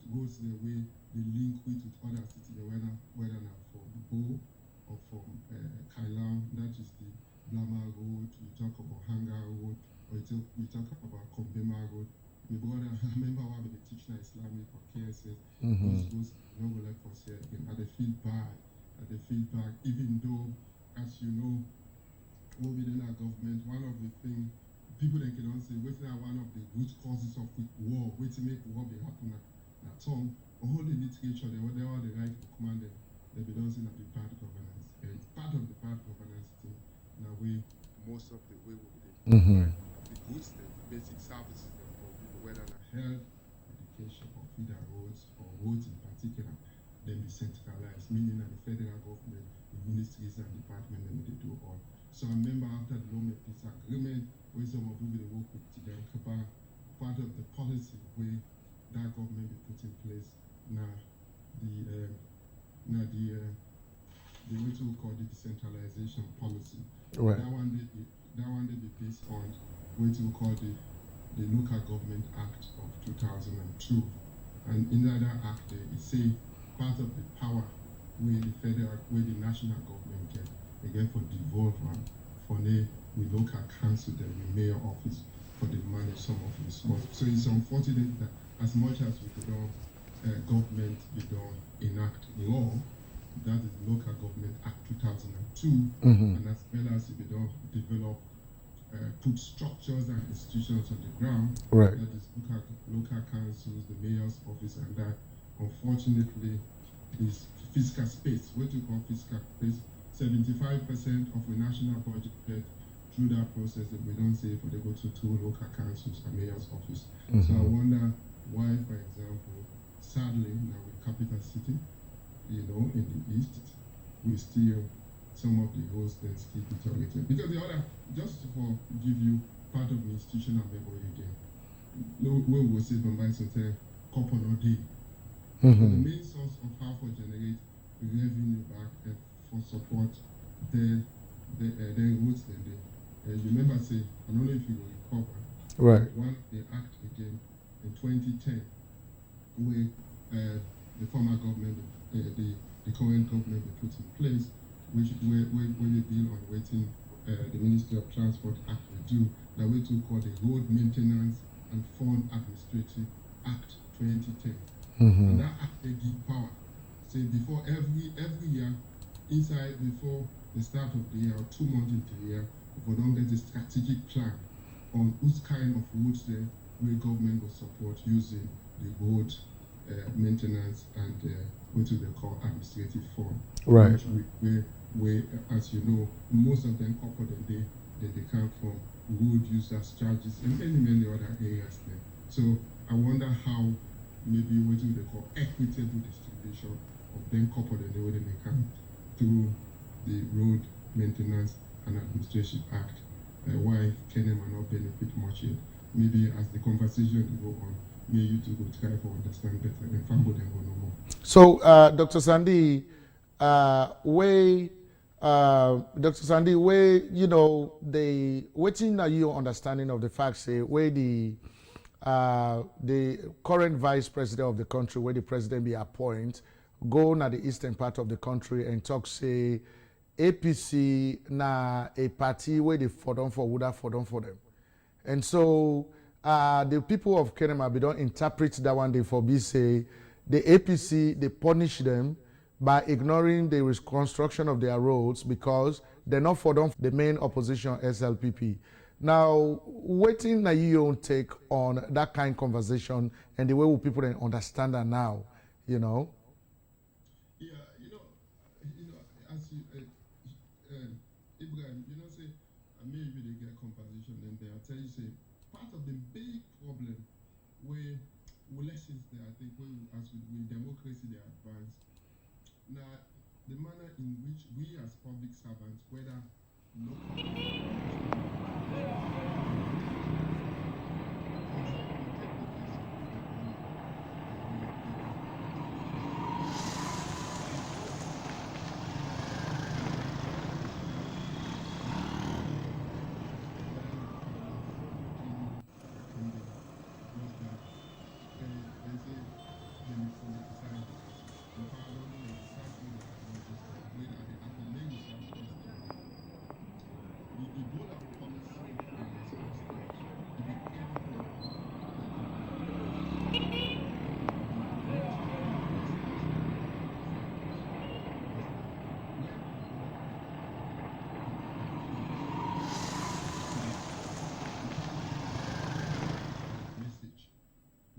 goes the way they link with other cities, whether now from Bo or from Kailan, that is the Blama Road, you talk about Hanga Road, or you talk about Kombema Road. My brother, I remember when we teach Islamic or KSS, those no go like us here again, and they feel bad, even though, as you know, when within our government, one of the things people then cannot say, what's now one of the root causes of war, which make war be happen at home, all the literature, they were the right to command them, they be done saying that the bad governance. And part of the bad governance thing, now we, most of the way we the goods, the basic services for people, whether they're health, education, or feeder roads, or roads in particular, then be centralized, meaning that the federal government, the ministries and departments, they do all. So I remember after the Lome Peace Agreement, where some of you will work with Tigan Kaba, part of the policy where that government will put in place now the way to call the decentralization policy. Right. That one they be based on what we call the Local Government Act of 2002. And in that act, it say part of the power where the national government get, again for devolvement, for the local council, the mayor office, for the manage some of the small. So it's unfortunate that as much as we could government we don't enact law, that is Local Government Act 2002, and as well as we don't develop, put structures and institutions on the ground, right. That is local councils, the mayor's office, and that unfortunately is fiscal space, what we call fiscal space. 75% of the national budget paid through that process that we don't say for they go to 2 local councils and mayor's office. So I wonder why, for example, sadly now with capital city, in the east, we still some of the hosts and still deteriorated. Because the other, just for give you part of the institutional memory again, no we will say from my sort couple of day. The main source of how to generate revenue back for support the roads then they you remember say I don't know if you will recover one they act again in 2010 where the former government the current government they put in place which where the bill on waiting the Ministry of Transport Act will do that we to call the Road Maintenance and Fund Administrative Act 2010. And that act they give power. Say before every year, before the start of the year or 2 months into the year, we don't get a strategic plan on which kind of roads there where government will support using the road maintenance and what they call administrative fund. Right. Where as you know, most of them couple they come from road users charges and many other areas there. So I wonder how maybe what they call equitable distribution of them coupled the way they come through the Road Maintenance and Administration Act. Why Kenema not benefit much yet? Maybe as the conversation will go on, maybe you two will try to understand better and Fambo then go no more. So Dr. Sandy, Dr. Sandy, you know, the waiting are your understanding of the facts say where the current vice president of the country, where the president be appoint, go na the eastern part of the country and talk say APC na a party where they for them for them. And so the people of Kenema they don't interpret that one day for be say the APC they punish them by ignoring the reconstruction of their roads because they're not for them the main opposition SLPP. Now, waiting na you take on that kind of conversation and the way people understand that now, you know. Yeah, you know, as you, Ibrahim, you know, say maybe they get conversation and they tell you say part of the big problem where lessons there, I think, as we democracy they advance. Now, the manner in which we as public servants, whether local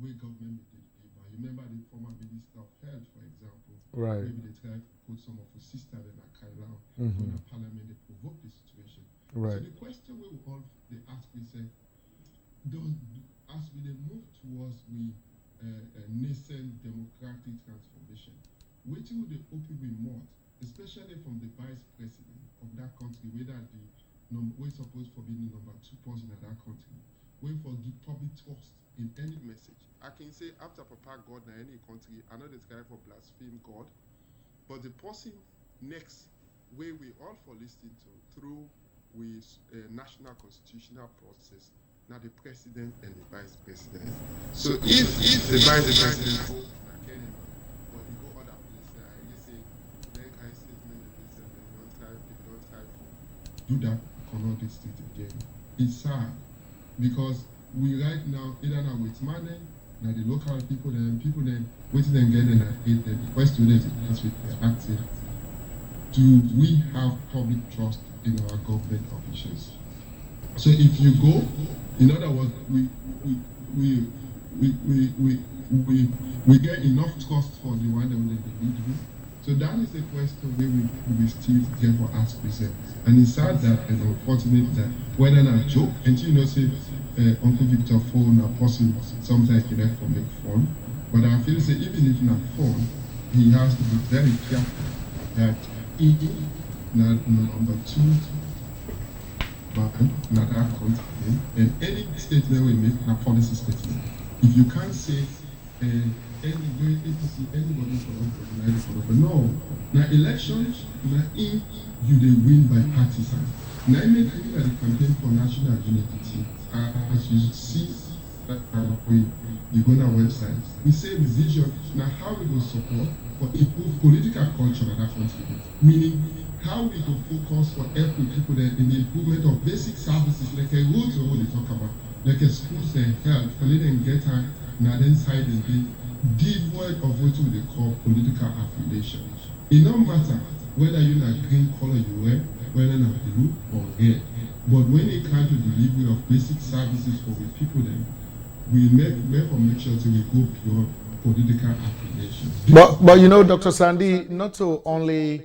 government did deliver. You remember the former Minister of Health, for example, right. Maybe they tried to put some of his sister in a Kaila when the parliament they provoked the situation. Right. So the question we will all they ask we say, as we they move towards a nascent democratic transformation, which will they open with more, especially from the vice president of that country, whether we're supposed to be the number 2 person in that country, we forgive public trust in any message. I can say after Papa God in any country, I know this guy for blaspheme God, but the person next way we all for listening to through with national constitutional process, now the president and the vice president. So if the vice president go Kenema or he go other places, you say make I statement and this and don't try to do that cannot do it again. It's sad because we right now either now with money, now the local people then waiting and getting at it. The question is with perspective, do we have public trust in our government officials? So if you go, in other words, we get enough trust for the one that we need to do. So that is the question we still get for ask ourselves. And it's sad that and unfortunate that whether not joke and you know say Uncle Victor phone or person sometimes he like for make fun. But I feel say even if not fun, he has to be very careful that he not number 2 ban na that country, and any statement we make na policy statement. If you can't say anybody for no. Now elections, now in you they win by partisan. Now I make the campaign for national unity. As you see that you go on our website, we say the vision now how we will support for improve political culture in that country. Meaning how we will focus for helping people there in the improvement of basic services like a roads or what they talk about, like a schools and health, for letting get her now then side and devoid of what they call political affiliation. It don't matter whether you're not green color you wear, whether not blue or red. But when it comes to delivery of basic services for the people then, we make sure to we go beyond political affiliation. But you know, Dr. Sandy, not to only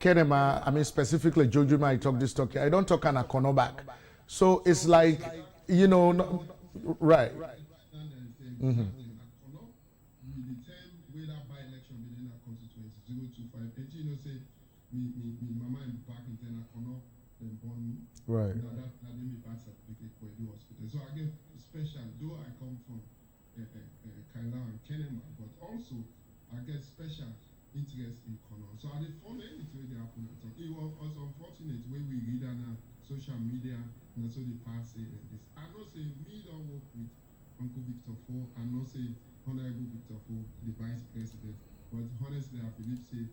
Kenema, I mean specifically Jojuma, I talk this talk. I don't talk an Akono back. So it's like, you know, right. Mm-hmm. Right. So I get special, though I come from Kaila and Kenema, but also I get special interest in Kono. So I did follow anything that happened. It was unfortunate when we read on social media and so the past say this. I know say me don't work with Uncle Victor Fo, I know say Honorable Victor Fo, the Vice President, but honestly I believe say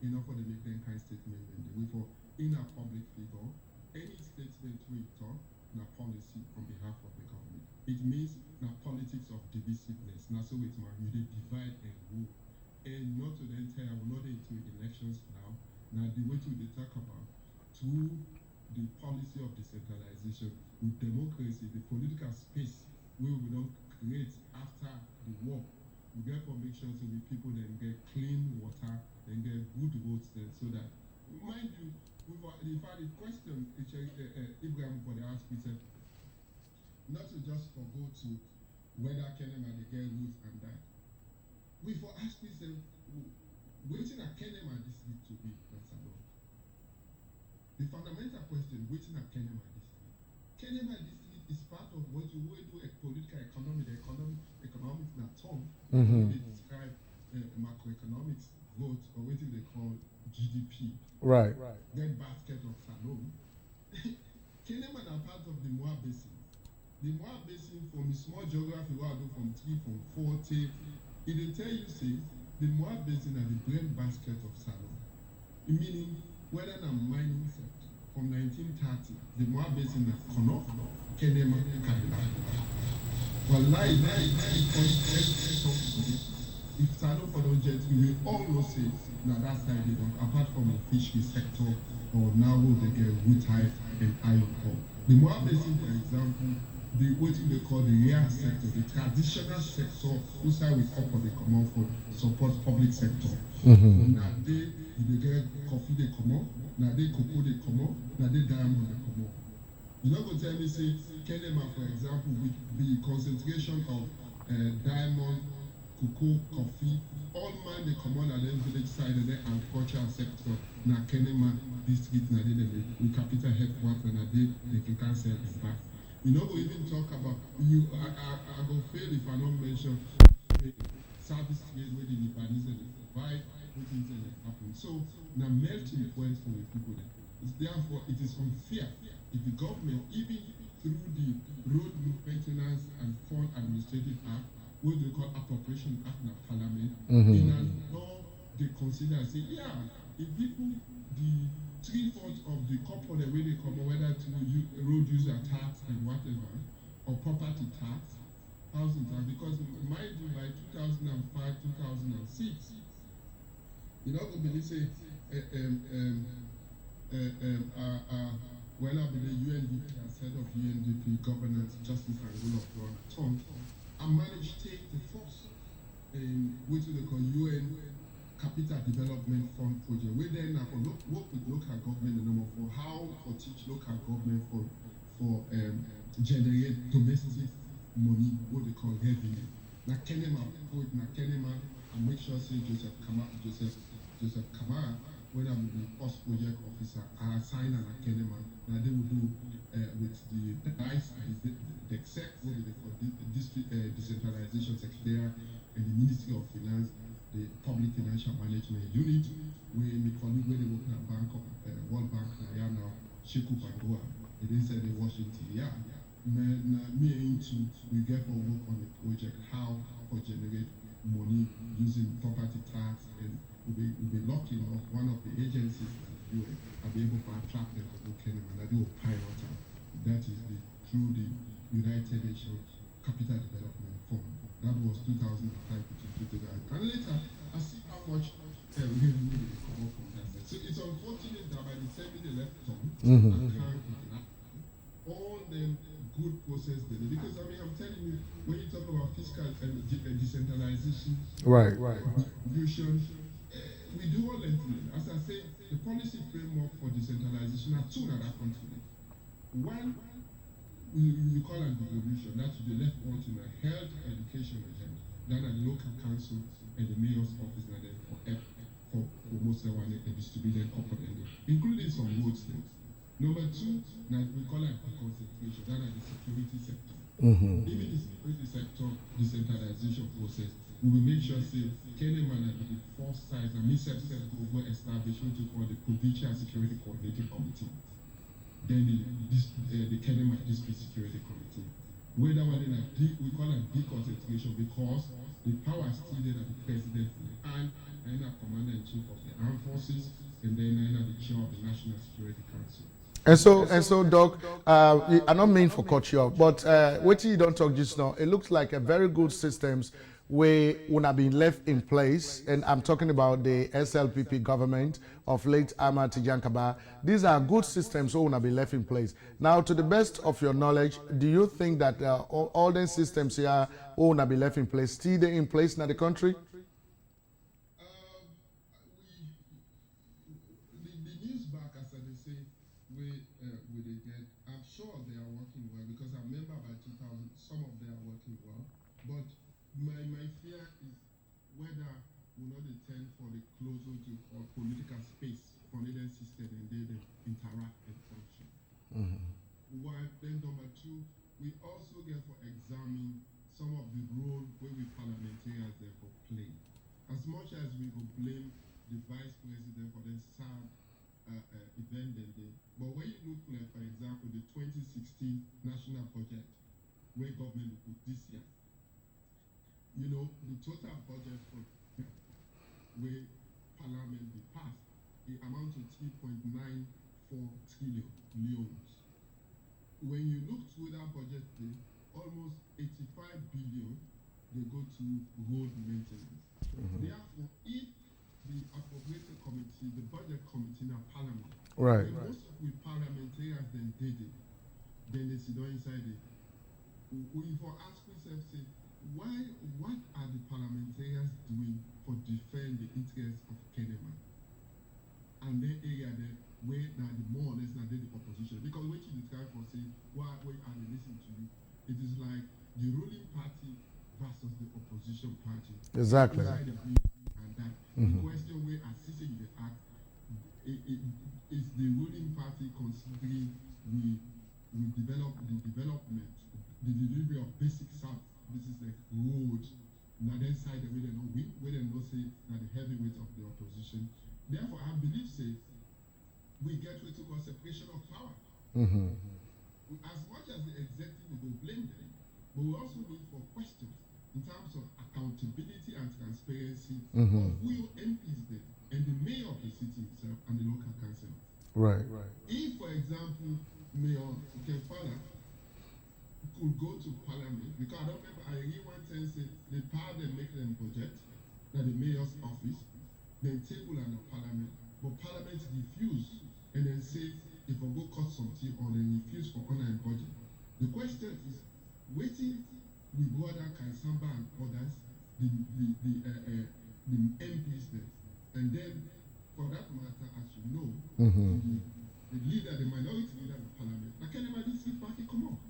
enough for the make them kind of statement and the way for in a public figure, any statement we talk na policy on behalf of the government. It means na politics of divisiveness. Na so it's you they divide and rule. And not to the entire, we're not into elections now. Now the way to they talk about through the policy of decentralization with democracy, the political space where we don't create after the war. We therefore make sure so the people then get clean water and get good roads then so that mind you, we've had a question which Ibrahim for the ask me said, not to just forgo to whether Kenema they get roads and that. We for ask me say, waiting at Kenema district to be that's alone. The fundamental question, waiting at Kenema district. Kenema district is part of what you will do a political economy, the economics in a term. They describe macroeconomics growth or what they call GDP. Right. Then basket of salon. Kenema are part of the Moab Basin. The Moab Basin from small geography, what I do from 3 from 40. It will tell you say the Moab Basin are the bread basket of salon. Meaning whether a mining sector from 1930, the Moab Basin are Kono, Kenema, Kaila. Well, if Salon for don't get we all know say now that side they don't apart from the fishery sector or now they get wood type and iron ore. The Moab Basin, for example, the what they call the real sector, the traditional sector, whose side we couple they come out for support public sector. Now they get coffee they come out, now they cocoa they come out, now they diamond they come out. You know go tell me say Kenema, for example, with the concentration of diamond, cocoa, coffee, all mine they come on at the village side and the agricultural sector. Now Kenema district now we capital headquarters and they can sell them back. You know we even talk about you I go fail if I don't mention service trade where the Lebanese they provide what things that happen. So now melting point for the people there. Therefore it is unfair if the government even through the road maintenance and fund administrative act what they call appropriation act in parliament, in a law they consider say, yeah, if people the 3/4 of the couple the way they come whether to road user tax and whatever or property tax, housing tax, because mind you by 2005, 2006, you know to believe say when I believe UNDP as head of UNDP governance, justice and rule of law Tom, I managed to take the first which they call UN Capital Development Fund project. We then work with local government and for how to teach local government for generate domestic money, what they call revenue. Now Kenema put now Kenema and make sure say Joseph Kamara, when I'm the post project officer, I assign a Kenema. Now they will do with the DICE, the exec, what they call district decentralization secretariat, and the Ministry of Finance, the Public Financial Management Unit, where my colleague where they work at Bank of World Bank now, Sheku Bangoa, it is in Washington, yeah. Me into we get for work on a project how to generate money using property tax, and we'll be lucky enough one of the agencies in the US will be able to attract them to Kenema and do a pilot. That is through the United Nations Capital Development Fund. That was 2005 to 2009. And later, I see how much we really come up from that. So it's unfortunate that by the time they left town, all them good process there. Because I mean, I'm telling you, when you talk about fiscal decentralization, distribution, we do all them things. As I say, the policy framework for decentralization are two in that country. One, we call it devolution. That's the left one to the health, education, and health. Then at the local council and the mayor's office, and then for most of one and distributed corporate, including some roads things. Number two, now we call it concentration. That are the security sector. Even the security sector decentralization process, we will make sure say Kenema and the fourth size and MISEP will establish what we call the Provincial Security Coordinating Committee. Then the Kenema District Security Committee. Where that one we call it deconcentration because the power is still there at the president and the commander-in-chief of the armed forces, and then the chair of the National Security Council. And so, Doc, I don't mean for cut you off, but what you don't talk just now, it looks like a very good systems where would have been left in place, and I'm talking about the SLPP government of late Ahmad Tijankaba. These are good systems who would have been left in place. Now, to the best of your knowledge, do you think that all the systems here who would have been left in place, still in place in the country? I'm sure they are working well because I remember by 2000 some of them are working well, but my fear is whether we not tend for the closer to political space for the system and they interact and function. While then number two, we also get to examine some of the role where we parliamentarians therefore play. As much as we will blame the vice president for the sad event that day. But when you look like, for example, the 2016 national budget, where government will put this year, you know, the total budget for where parliament be passed, it amounts to 3.94 trillion loans. When you look through that budget, almost 85 billion they go to road maintenance. Therefore, if the appropriation committee, the budget committee in our parliament, most of the parliamentarians then did it, then they sit down inside it. We for ask ourselves, say, what are the parliamentarians doing for defend the interests of Kenema? And then area there where now the more or less now the opposition. Because when you describe for say, why are they listening to you? It is like the ruling party versus the opposition party. Exactly. The question where assisting the act is the ruling party considering we develop the development, the delivery of basic service. This is like roads. Now then side the way they don't win, where they don't say that the heavyweight of the opposition. Therefore, I believe say we get to a separation of power. As much as the executive will blame them, but we also need for questions in terms of accountability and transparency of who your MPs there and the mayor of the city itself and the local council. If, for example, Mayor Kefala could go to parliament, because I don't remember, I hear one time say the power they make them budget, that the mayor's office, then table and the parliament, but parliament refuse and then say if I go cut something or then refuse for online budget. The question is, waiting with brother Kaisamba and others, the MPs there, and then for that matter, as you know, the leader, the minority leader of the parliament, I can't imagine see party come up.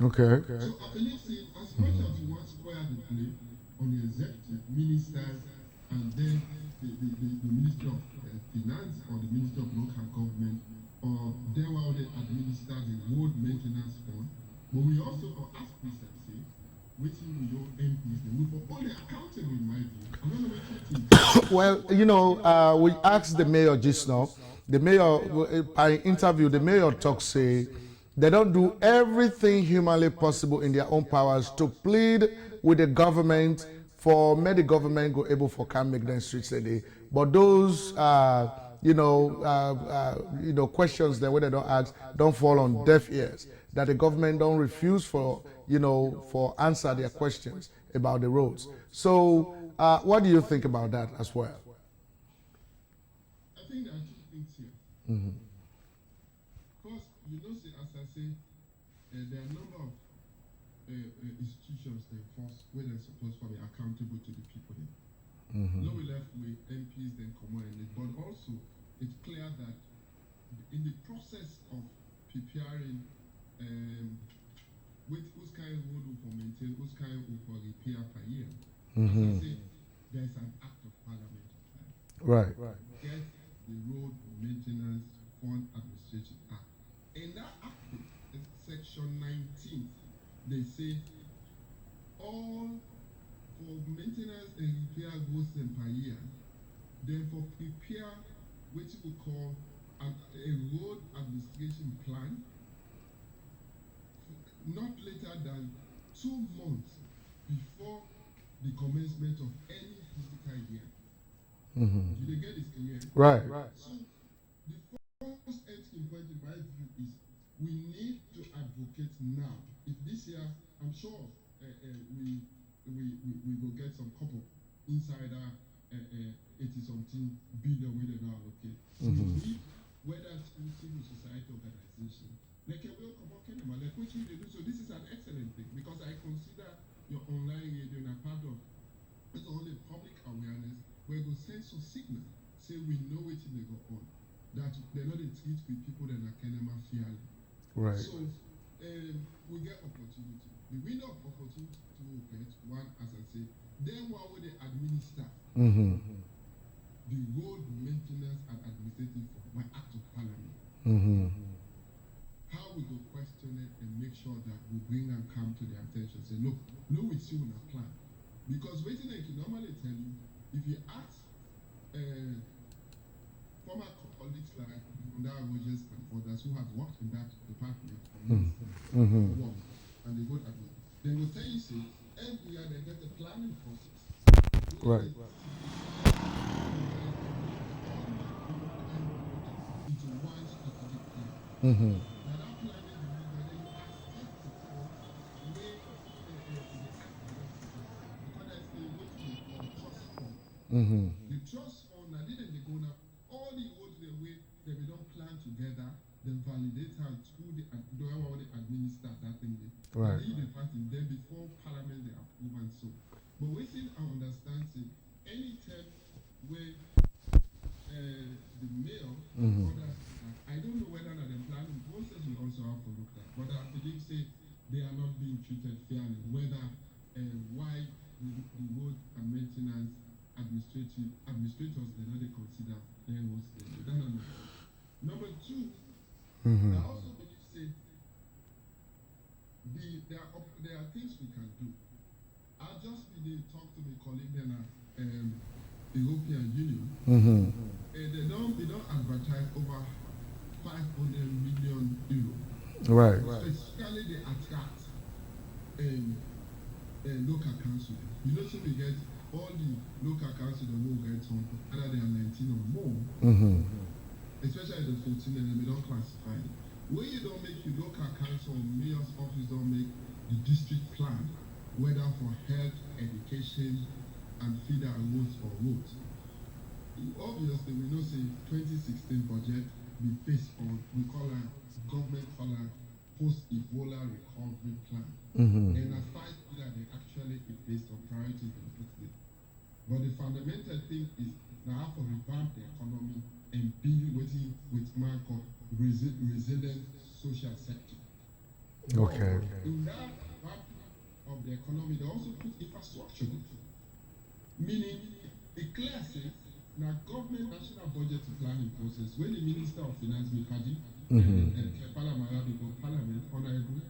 Okay. So I believe say, as much as you want to square the play on the executive ministers and then the Ministry of Finance or the Ministry of Local Government, then while they administer the road maintenance fund, but we also ask precepts say, waiting with your MPs, we for all the accountable in my view. I don't know what you think. Well, we asked the mayor just now. The mayor, by interview, the mayor talks say they don't do everything humanly possible in their own powers to plead with the government for make the government go able for can make them streets today. But those, questions that when they don't ask don't fall on deaf ears. That the government don't refuse for answer their questions about the roads. So, what do you think about that as well? I think there are two things here. First, say, as I say, there are a number of institutions they enforce where they're supposed to be accountable to the people. No, we left with MPs then come on it, but also it's clear that in the process of preparing whose kind of road will maintain, whose kind will repair per year. As I say, there's an act of parliament. Right. Get the road maintenance fund administration act. In that act, section 19, they say all for maintenance and repair goes in per year. Then for prepare what we call a road administration plan, not later than 2 months before the commencement of any fiscal year. Did you get this clear? Right. So the first entry point in my view is we need to advocate now. If this year, I'm sure we will get some couple insider 80-something billion we don't allocate. So we need whether through civil society organization, like a welcome about Kenema, like what you do. So this is an excellent thing because I consider your online radio and a part of not only public awareness, where we send some signal, say we know what they go on, that they're not in treat with people that are Kenema fairly. Right. So we get opportunity. The window of opportunity to get one, as I said, then while we administer the road maintenance and administrative by act of parliament. How we go question it and make sure that we bring and come to their attention. Say, look, we see on a plan. Because waiting I can normally tell you, if you ask former colleagues like Munda Rogers and others who have worked in that department for months, and they go at it, they will tell you, say, every year they get the planning process. Right. Into one strategic plan. Now that plan is whether you access the fund, where because there's a way to trust fund. The trust fund, now didn't they go now? All the roads the way that we don't plan together, then validate how through the how they administer that thing. Right. The party then before parliament they approve and so. But within our understanding, any time where the mayor others, I don't know whether the planning process we also have to look at, but I believe say they are not being treated fairly, whether why the road and maintenance administrators they not consider their roads. Number two, I also believe say there are things we can do. I'll just talk to my colleague then European Union. They don't advertise over 500 million euro. Right. Specifically, they attract local council. So we get all the local council that will get some either they are 19 or more. Especially the 14 and they don't classify it. When you don't make your local council or mayor's office don't make the district plan, whether for health, education, and feeder roads or roads. Obviously, we know say 2016 budget be based on we call a government post-Ebola recovery plan, and a 5 pillar they actually is based on priorities and put it. But the fundamental thing is now how to revamp the economy and build with Marco resilient social sector. Okay. In that part of the economy, they also put infrastructure, meaning it clears now government national budget planning process, when the Minister of Finance, Mikadi, Parliament, Honorable,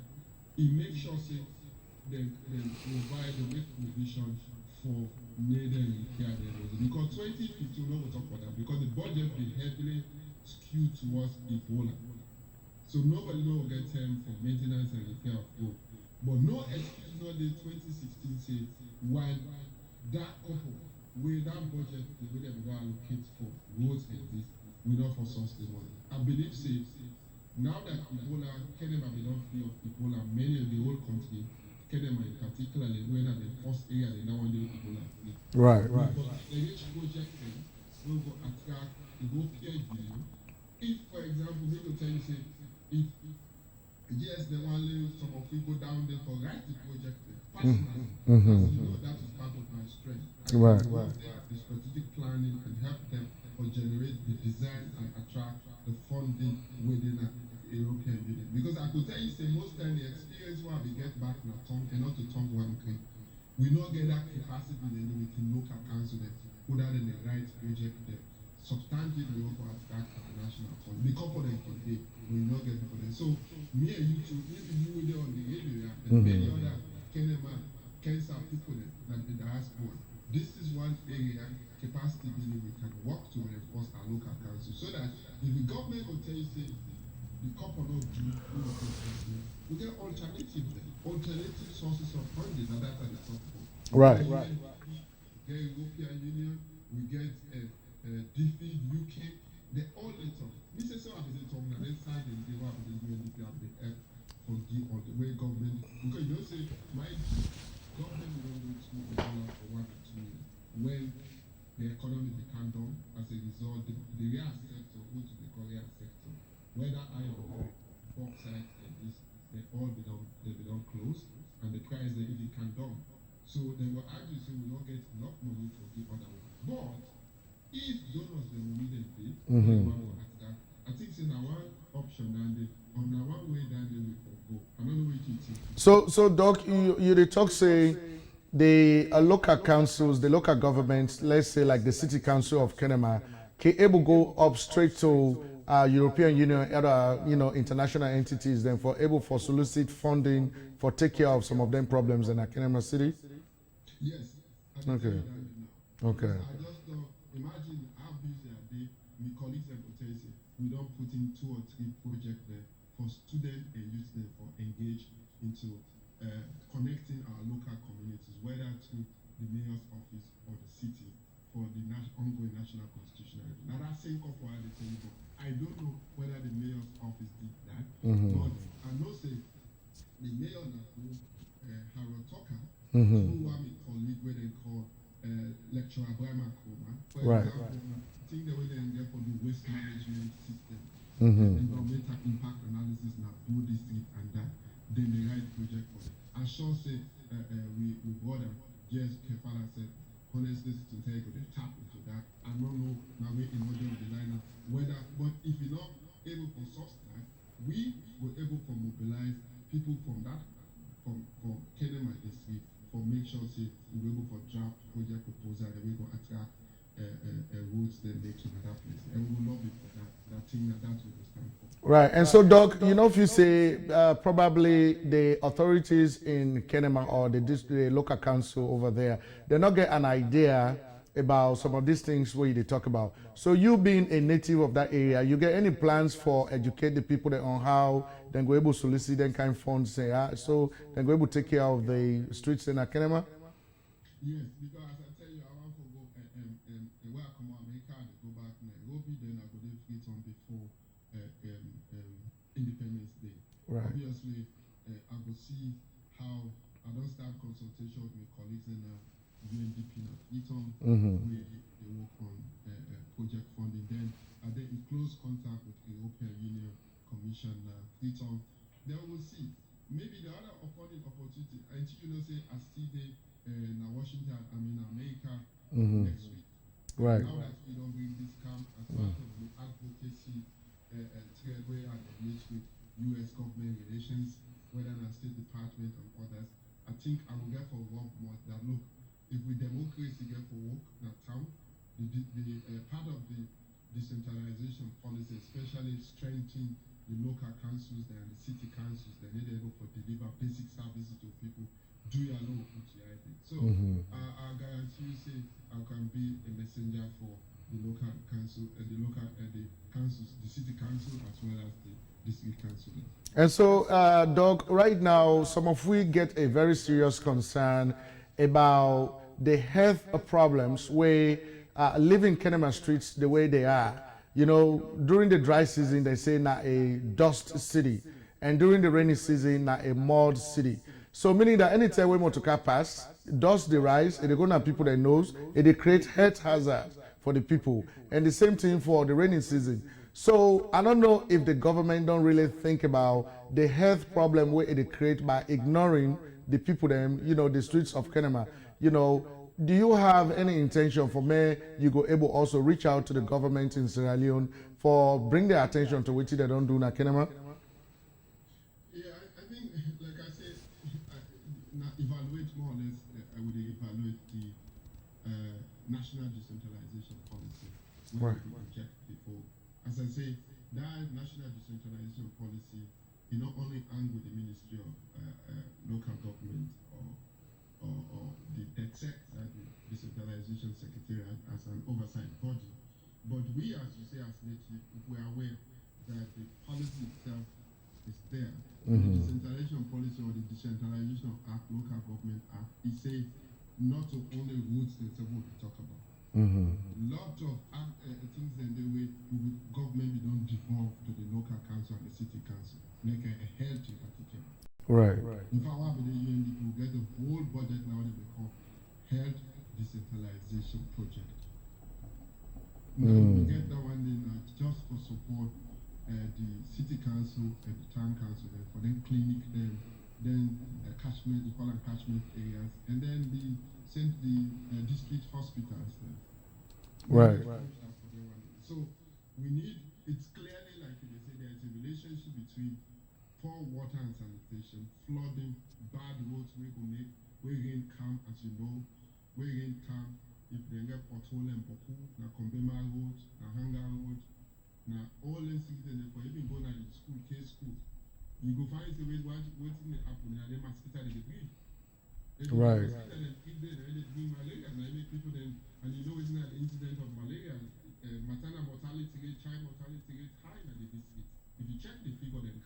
he makes sure say they provide, they make provision for needed repair because 2015, no, we'll talk about that, because the budget been heavily skewed towards Ebola. So nobody will get time for maintenance and repair of road. But no excuse, no day 2016 say why that couple where that budget the way they will allocate for roads and this, we not for source the money. I believe say now that Ebola, Kenema be not free of Ebola, many of the whole country, Kenema in particular, when at the first area they now want the Ebola free. Right. The rich project then will go attract, it will peer billion. If, for example, we will tell you say if yes, they want some of you go down there for write the project personally. You know that is part of my strength. Right. The strategic planning and help them or generate the design and attract the funding within the European Union. Because I could tell you say most time the experience where we get back in a tongue and not to tongue one thing. We not get that capacity within local council that put out in the right project there. Substantively over attract international fund. The component for day we not get for them. So me and you two, maybe you there on the area and many other Kenema, Kensa people that the diaspora. This is one area capacity building we can work to reinforce our local council so that if the government will tell you say the couple of you we get alternative sources of funding and that's what they talk about. Right. We get European Union, we get defeat UK, they all little. This is so I'm talking about let's sign the deal with the UNDP and the F for the way government because you know say my government will go through the dollar for 1 or 2 years when the economy become down as a result the real sector go to the Korean sector whether iron ore, bauxite and this they all belong closed and the price they if it can down. So they will argue say we not get enough money for the other one. But if donors they will immediately I think it's one option and on one way that they will go. I don't know what you think. So Doc, you the talk say the local councils, the local governments, let's say like the city council of Kenema, can able go up straight to European Union, other international entities, then for able for solicit funding for take care of some of them problems in Kenema City. Yes. Okay. I just imagine how busy are they. My colleagues and hotels, we don't put in 2 or 3 projects there for students and youth there for engage into connecting our local communities, whether through the mayor's office or the city for the ongoing national constitutional review. Now that's same for the table. I don't know whether the mayor's office did that, but I know say the mayor Harold Tucker, who are my colleague where they call lecturer Brahma Koma, for example, I think the way they get for the waste management system, environmental impact analysis now do this thing and that, then the right project for it. And Sean said we brother Jess Kefala said honestly to tell you they tap into that. I don't know now we in order of the line whether but if you're not able to source that, we were able to mobilize people from that from Kenema District for make sure say we were able to draft project proposal and we go attract roads then making other place. And we will love it for that thing that we will stand for. Right, and so Doc, if you say probably the authorities in Kenema or the local council over there, they not get an idea about some of these things where they talk about. So you being a native of that area, you get any plans for educate the people there on how then go able to solicit them kind of funds, so then go able to take care of the streets in Kenema? Yes, because as I tell you, I want to go where I come America, I go back Nairobi, then I go there free on before Independence Day. Right. Obviously, I will see how I don't start consultation with my colleagues in UNDP now. Freetown, we they work on project funding. Then I then in close contact with the European Union Commission Freetown. Then we'll see. Maybe the other funding opportunity, until say I see the in Washington, America next week. Right. Now that we don't bring this camp as part of the advocacy trade and engage with U.S. government relations, whether in the State Department and others, I think I will get for work more that look, if we democracy get for work in a town, part of the decentralization policy, especially strengthening the local councils and the city councils, they need able to deliver basic services to people. Do you know I think? So I guarantee you, say I can be a messenger for the local council, the councils, the city council as well as the district council. And so, Doc, right now, some of we get a very serious concern about the health problems where living Kenema streets the way they are. You know, during the dry season, they say not a dust city, and during the rainy season, not a mud city. So meaning that anytime we motor pass, dust they rise, and they go to people that knows, and they create health hazard for the people. And the same thing for the rainy season. So I don't know if the government don't really think about the health problem where it create by ignoring the people them, you know, the streets of Kenema. You know, do you have any intention for me you go able also reach out to the government in Sierra Leone for bring their attention to what they don't do in Kenema? Yeah, I think, like I said, evaluate more or less, I would evaluate the national decentralization policy. Right. We reject before. As I say, that national decentralization policy, it not only hang with the Ministry of Local Government or the DECSEC, the Decentralization Secretariat, as an oversight body, but we, as you say, as native, we are aware that the policy itself is there. The decentralization policy or the Decentralization Act, Local Government Act, is say not to only roots themselves we talk about. Lot of things in the way government don't devolve to the local council and the city council, make a health in particular. Right. In fact, what we UNDP will get the whole budget now what they call health decentralization project. Now we get that one in just for support the city council and the town council, for them clinic, then catchment, we call them catchment areas, and then the district hospitals. Right. So we need, it's clearly like they say, there's a relationship between poor water and sanitation, flooding, bad roads, where rain come, as you know, where rain come, if they get pothole and boku, na Kombema road, na Hanga road, na all these things, and for even going to school, K-school, you go find the way waiting the happen, and they mosquito the degree. Right. Malaria, and I make people then, and you know, isn't that incident of malaria, maternal mortality rate, child mortality rate high in the district. If you check the figure, then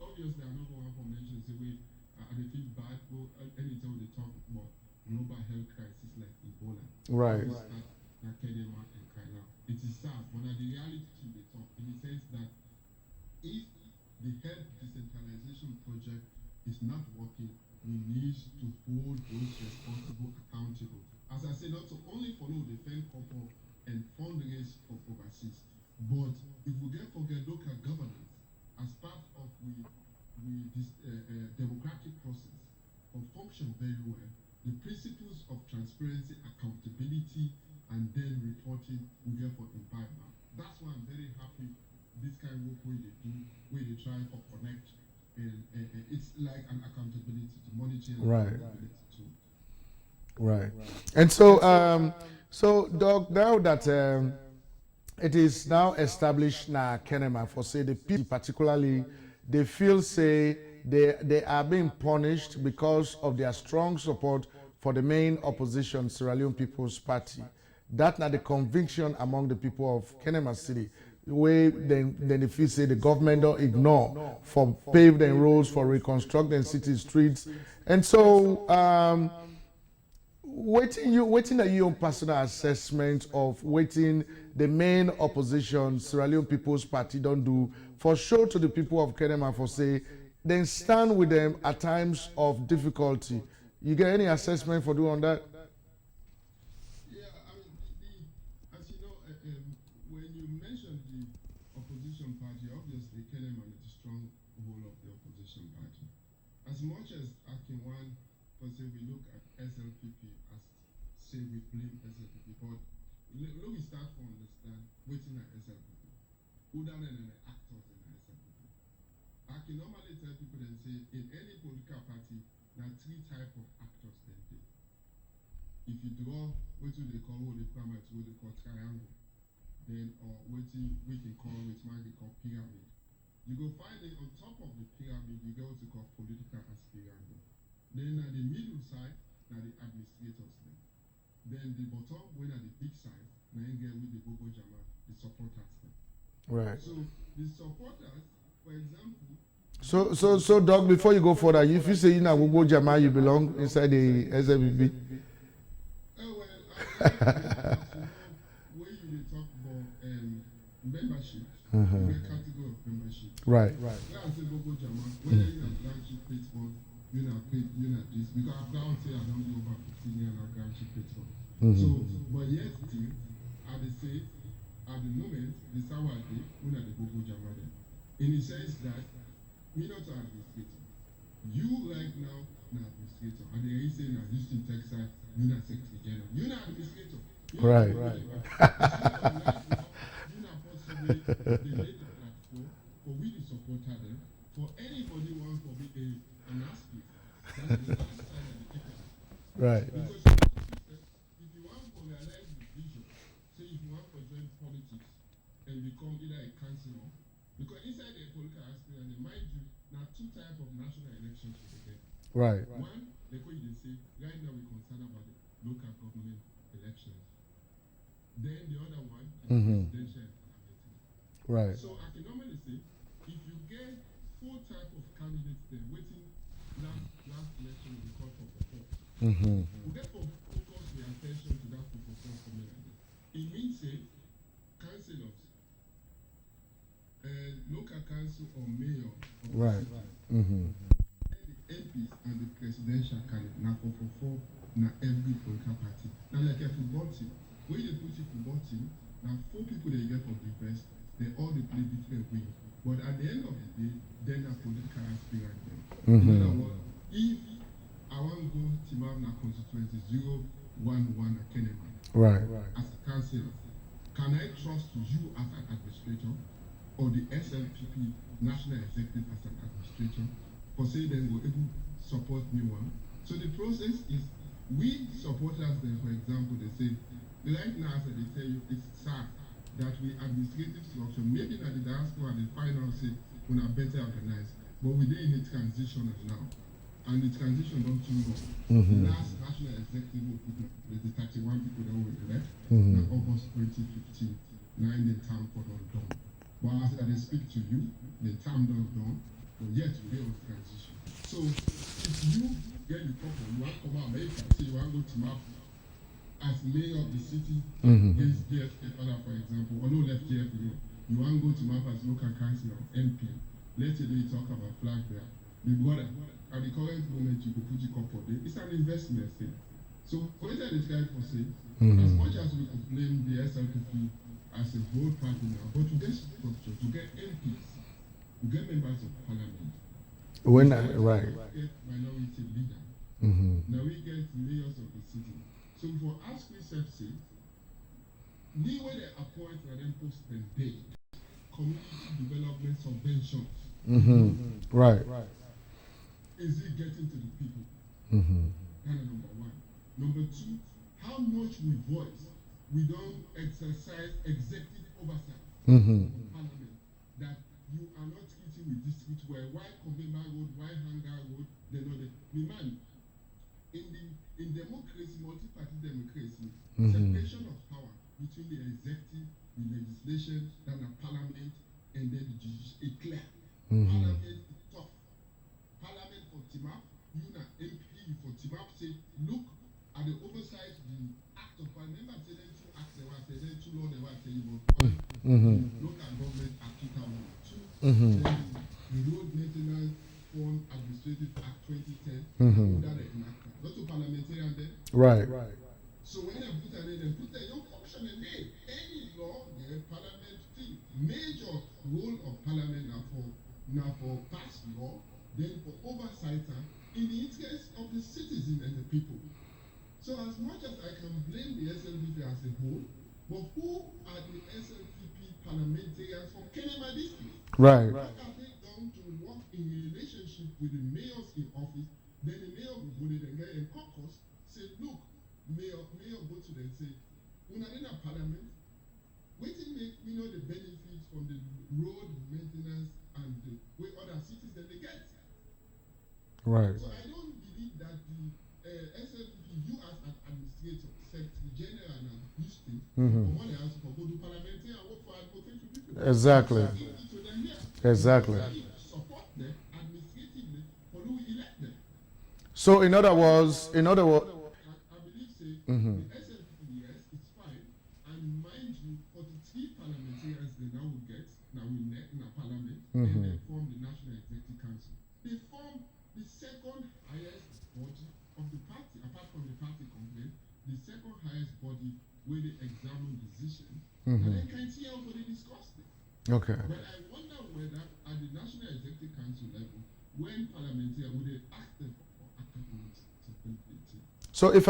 obviously I'm not going to mention the way they feel bad, go anytime they talk about global health crisis like Ebola. Right. Like Kenema and Kaila. It is sad, but the reality they talk in the sense that if the health decentralization project is not working, we need to hold those responsible accountable. As I said, not to only follow the FEN couple and fundraise for overseas, but if we forget local governance as part of this democratic process will function very well, the principles of transparency, accountability, and then reporting will get for environment. That's why I'm very happy this kind of work where they try to connect. And it's like an accountability to monitor and accountability too. Right. And so, so Doc, now that it is now established now Kenema for say the people particularly, they feel say they are being punished because of their strong support for the main opposition Sierra Leone People's Party. That's not the conviction among the people of Kenema City. Way then if you say the government don't ignore for paving roads, for reconstructing city streets, and so waiting at your personal assessment of waiting the main opposition Sierra Leone People's Party don't do for show to the people of Kenema for say then stand with them at times of difficulty. You get any assessment for doing on that? Yeah, I mean, as you know, when you mention the opposition party, obviously Kenema is a strong hold of the opposition party. As much as Akinwan, for say we look at SLPP as say we blame SLPP, but let we start to understand waiting at SLPP. Who done and the actors in the SLPP? I can normally tell people and say in any political party there are three types of actors then there. if you draw what they call what they call triangle, then or what we can call which might be called pyramid. You go find it on top of the pyramid, you go to call political aspirant. Then at the middle side, now the administrators then. Then the bottom, when at the big side, now you get with the Bobo Jama, the supporters then. Right. So the supporters, for example. So, Doc, before you go further, if you say you know Bobo Jama, you belong inside the SLBB. Oh well, I when you talk about membership, the category of membership. Right. When I say Bobo Jama, whether you have grantship platform, you know this, because I've now say I don't know about 15 years of grantship platform. So, but yet still, at the moment, the Sawade, we are the Bobo Jama then. In the sense that we not administrator. You right now, not administrator. And they say now Houston, Texas, you're not secretary general. You're not administrator. Right. You're not possibly the later platform for we the supporter them. For anybody who wants to be an aspirant, that's the last side of the ticket. Right. Because if you want to realize the vision, say if you want to join politics and become either a councillor, because inside the political aspirant, they mind you, now two types of national elections you get. Right. One, they say, right now we're concerned about the local government elections. Then the other one is presidential and parliamentary. Right. So I can normally say, if you get 4 types of candidates there waiting last election we call for perform. We get to focus the attention to that for perform formula. It means say councillors, local council or mayor of Right. the MPs and the presidential candidate now for now every political party. Now like a football team, when you put a football team, now 4 people they get from defense, they all they play different ways. But at the end of the day, then a political aspirant them. In other words, if I want to go to my constituency 011 at Kenema, Right. as a councillor, can I trust you as an administrator or the SLPP national executive as an administrator for say they will able support me one? So the process is we supporters then, for example, they say right now as they tell you it's sad that we administrative structure maybe that the diaspora the final say we are better organized, but we're in a transition now. And the transition don't too long. The last national executive with the 31 people that were elect in August 2015, 9 the term for done. But as I speak to you, the term done, but yet we are on transition. So if you get the couple, you want to come out America, say you want to go to map as mayor of the city, against JFK, for example, or no left JFK, you want to go to map as local council or MP. Let's say they talk about flag there. The brother, at the current moment, you could put it up for day. It's an investment thing. So, what I describe for say, as much as we could blame the SLPP as a whole party now, but to get structure, to get MPs, to get members of parliament, Right. get minority leader. Now we get mayors of the city. So for us, we say, we were the appoint and then post the day community development subventions. Right. Is it getting to the people? Kind of number one. Number two, how much we voice, we don't exercise executive oversight of parliament. That you are not eating with district where why Convemer Road, why Hangar Road, they know that. Man, in democracy, multi-party democracy, separation of power between the executive, the legislation, then the parliament, and then the judiciary is clear. Parliament is tough. Parliament for Timap, you na MP for Timap say, look at the oversight, the act of parliament. Remember, say then 2 acts, they were saying, then 2 laws, they were saying, but one, local government act 2002, then the road maintenance fund administrative act 2010, that they enacted. Not to parliamentarian then. Right. So when they put an they put a young option in there. Any law, the parliament thing. Major role of parliament now for passed law, then for oversight in the interest of the citizen and the people. So as much as I can blame the SLPP as a whole, but who are the SLPP parliamentarians from Kenema district? Right. What have they done to work in relationship with the mayors in office? Then the mayor will then get a caucus, say, look, Mayor and say, when in a parliament, waiting make we know the benefits from the road maintenance and the way other cities that they get. Right. So I don't believe that the SLP, you as an administrator, secretary general and Houston, Mhm. what else for go to parliamentary and work for advocate to people. Exactly. So give it to them here. Exactly. Support them administratively for who we elect them. So in other words, I believe say Mhm. the SLP, yes, it's fine. And mind you, 43 parliamentarians they now will get, now we elect in a parliament, and they form the National Executive Council. They form the second highest body of the party, apart from the party complaint, the second highest body where they examine decisions, and then can see how they discuss it. Okay. But I wonder whether at the National Executive Council level, when parliamentarians would they ask them for accountability. So if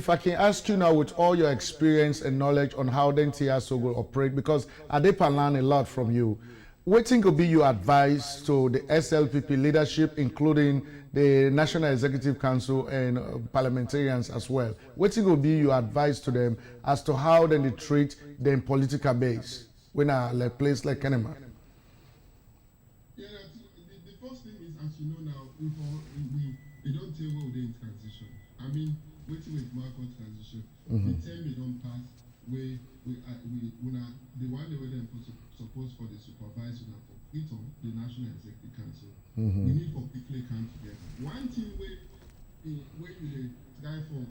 I can ask you now, with all your experience and knowledge on how the NTSO will operate, because I did learn a lot from you, what think could be your advice to the SLPP leadership, including the National Executive Council and parliamentarians as well? What think would be your advice to them as to how then they treat them political base when a place like Kenema? Yeah, the first thing is, as you know now, we don't tell what we're in transition. I mean, waiting with market transition, the term we don't pass, the one they were then supposed for the supervisor now for freedom, the National Executive Council, we need for quickly come together. One thing where you try for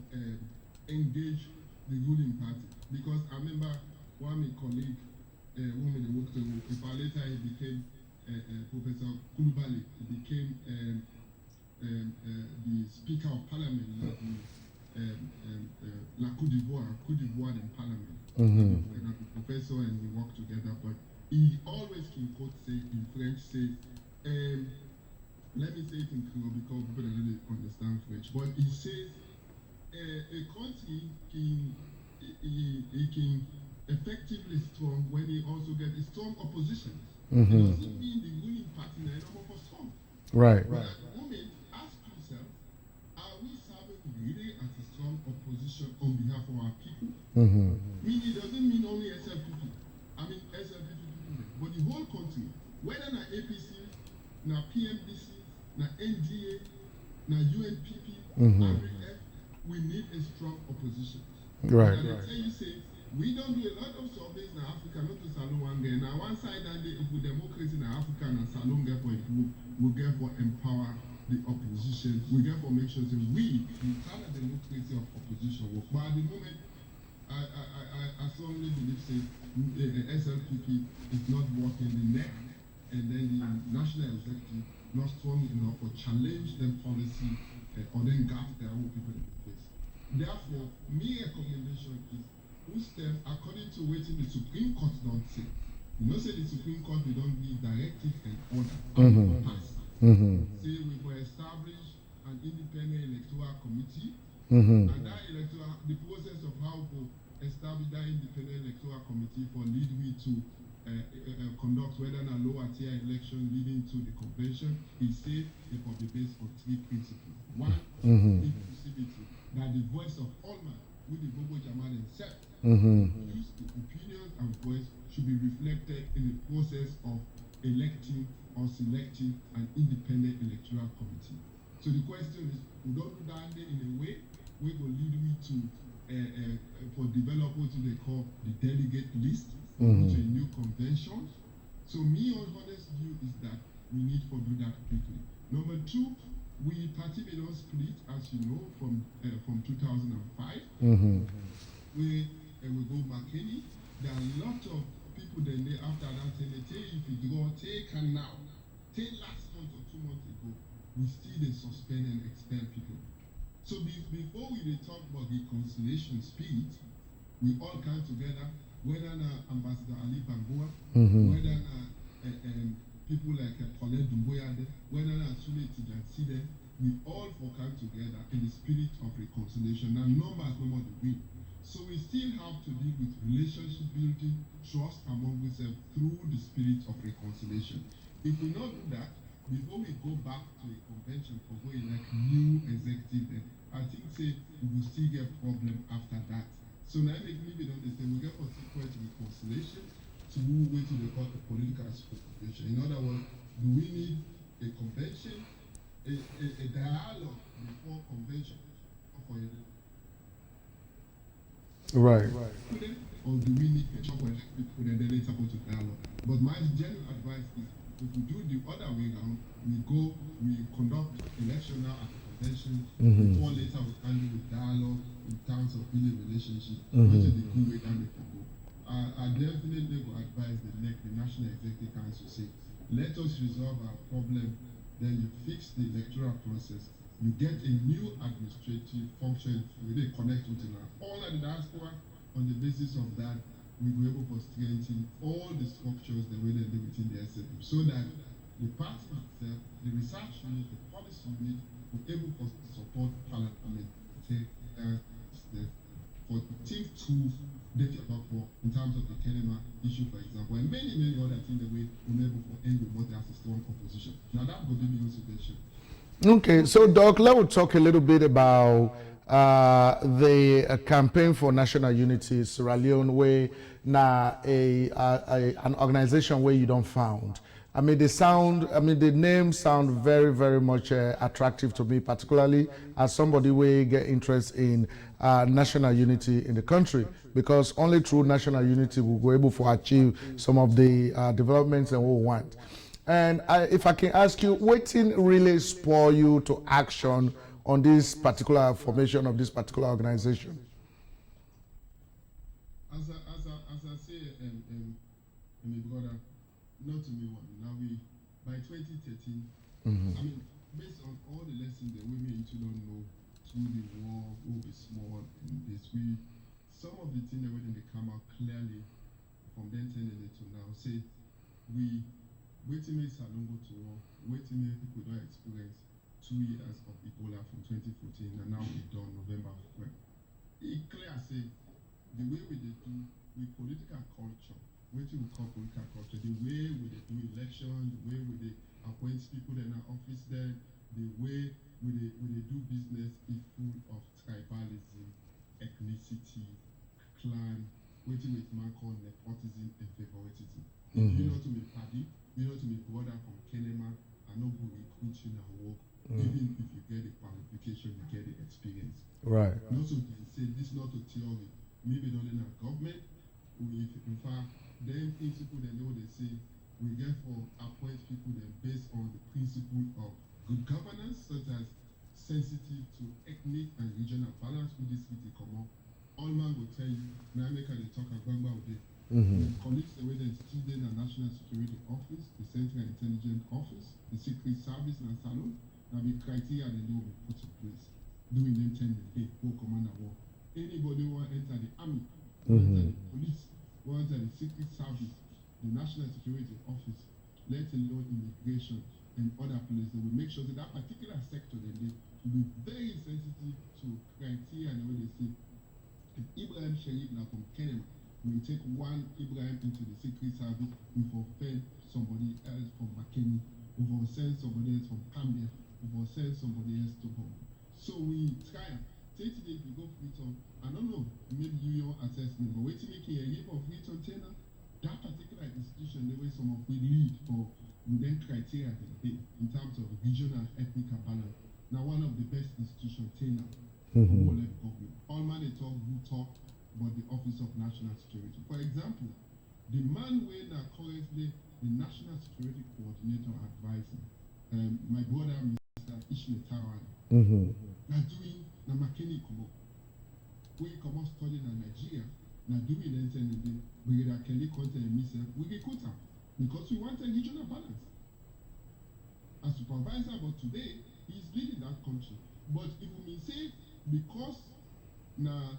engage the ruling party, because I remember one my colleague, one of the work to, if later he became Professor Kulubali, he became the Speaker of Parliament in La Côte d'Ivoire in Parliament. And a professor and we work together, but he always can quote say in French, say, let me say it in Creole because people don't really understand French, but he says a country can effectively strong when he also get a strong opposition. It doesn't mean the ruling party is no more for strong. Right. But at the moment, ask yourself, are we serving really as a strong opposition on behalf of our people? Meaning it doesn't mean only SLPP. I mean SLPP people, but the whole country, whether na APC, na PMDC, na NDA, na UNPP, RF, we need a strong opposition. Right. And I tell you, say, we don't do a lot of surveys in Africa, not to Salon one day. Now, one side, and with democracy in Africa and Salon, therefore, we get for empower the opposition. We get for make sure that we kind of democracy of opposition work. But at the moment, I strongly believe, say, the SLPP is not working the neck, and then the national executive not strong enough to challenge them policy or then gap their own people in the face. Therefore, my recommendation is who step according to what the Supreme Court don't say. You know, say the Supreme Court we don't give directive and order and pass. Say we will establish an independent electoral committee, and that the process of how to establish that independent electoral committee for lead me to conduct whether a lower tier election leading to the convention is safe it will be based on three principles. One, inclusivity, that the voice of all men with the Bobo Jamal himself, use the opinions and voice should be reflected in the process of electing or selecting an independent electoral committee. So the question is, we don't do that in a way we will lead me to for developers what they call the delegate list to a new convention. So my honest view is that we need to do that quickly. Number two, we party don't split, as you know, from 2005. We go McKinney. There are a lot of people then they after that say they tell you if you draw, take and now. Take last month or 2 months ago, we still they suspend and expel people. So before we talk about reconciliation spirit, we all come together, whether Ambassador Ali Bangboa, whether people like Paulette Dumboyade, whether Sule Tijanside, we all come together in the spirit of reconciliation. Now, numbers no more the win. So we still have to deal with relationship building, trust among ourselves through the spirit of reconciliation. If we not do that, before we go back to a convention for going like new executive, I think say we will still get problem after that. So now maybe don't understand we get for sequence reconciliation to move way to the court of political association. In other words, do we need a convention, a dialogue before convention for it? Right. Or do we need a chop people and then later go to dialogue? But my general advice is if we do the other way around, we conduct election now at the convention, before later we handle with dialogue in terms of building relationship, which is the good way down they can go. I definitely will advise the National Executive Council say, let us resolve our problem, then you fix the electoral process, you get a new administrative function, we they connect with it now. All of the diaspora, on the basis of that, we will be able to strengthen all the structures that we do within the SFM, so that the party itself, the research unit, the policy unit, will be able to support parliament, for things to develop for in terms of the Kenema issue, for example, and many other things that we will be able to end with what has a strong opposition. Now that would be my suggestion. Okay, so Doc, let's talk a little bit about the campaign for national unity, Sierra Leone, where now an organization where you don't found. I mean, the name sound very, very much attractive to me, particularly as somebody who get interest in national unity in the country, because only through national unity we will be able to achieve some of the developments that we want. And if I can ask you, what really spur you to action on this particular formation of this particular organization? As I say, my brother, not to me one. Now by 2013, I mean, based on all the lessons that we may don't know through the war, will be small in this, some of the things that when they come out clearly from then to now, say waiting makes Salongo to war, waiting make people don't experience 2 years of Ebola from 2014 and now we done November 12. It clear say the way we do with political culture, what we call political culture, the way we do elections, the way we appoint people in our office there, the way we do business is full of tribalism, ethnicity, clan, waiting with man called nepotism and favoritism. You know to be party, you know to be brother from Kenema, and not go recruit you and work. Even if you get the qualification, you get the experience. Right. And also can say this not a theory. Maybe not in our government. In fact, then principle then they say we get for appoint people that based on the principle of good governance, such as sensitive to ethnic and regional balance with this city come up. All man will tell you, now make they talk about with colleagues the way the Student and National Security Office, the Central Intelligence Office, the Secret Service and Salon, now the criteria they know we put in place. Doing them 10 day, go commander war. Anybody who want to enter the army, enter the police, want to enter the Secret Service, the National Security Office, let alone immigration and other places, we make sure that that particular sector they will be very sensitive to criteria and what they say. If Ibrahim Sherif now from Kenema, we take one Ibrahim into the Secret Service, we fulfill somebody else from McKinney, we will send somebody else from Cambia, we will send somebody else to home. So we try say today if we go free on, I don't know, maybe you your assessment, but wait to make a heap of free on tenor, that particular institution, the way some of we lead for within criteria in terms of regional ethnic balance. Now one of the best institutions tenor for government. All man they talk, who talk about the Office of National Security. For example, the man when currently the National Security Coordinator advising, my brother Mr. Ishmael Taran, now doing the McKinney Kumo. We come out studying in Nigeria, now doing anything, we get a Kelly content and myself, we get cut out because we want a regional balance. As supervisor, but today he's leading that country. But if we say because now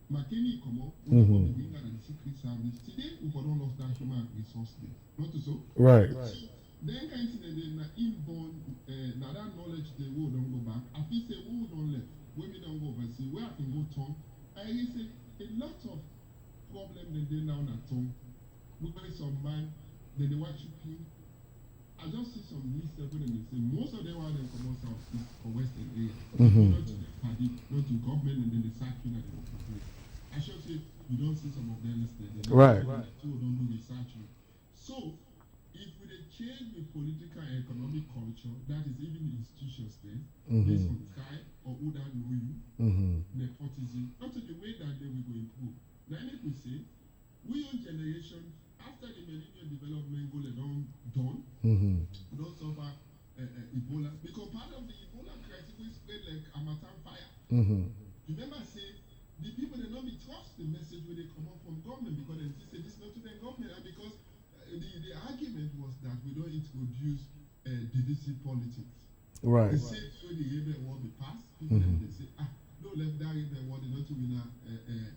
McKinney come up, we have been the Secret Service, today we don't lost that human resource there. Not so? Right. Then kind of thing na inborn now that knowledge the world don't go back. I feel say we don't left, women don't go overseas, where I can go tongue. I say a lot of problem they now at tongue. We buy some man, then they watch you. I just see some list of them Not to the party, not to government, and then they sack you like they. I should say you don't see some of them listed. Right. Two don't do research. So if we change the political and economic culture, that is even institutions then, based on tribe or who that know you, nepotism, not to the way that they will go improve. Now if we say, we young generation, after the Millennium Development Goal is done, we don't suffer Ebola, because part of the Ebola crisis we spread like Amatan fire. Remember say, the people they not be trust the message when they come up from government, because they say this not to the government, and because the argument was that we don't introduce divisive politics. Right. The same way the Rebel War be passed, people they say, no, let that Rebel War, they not to win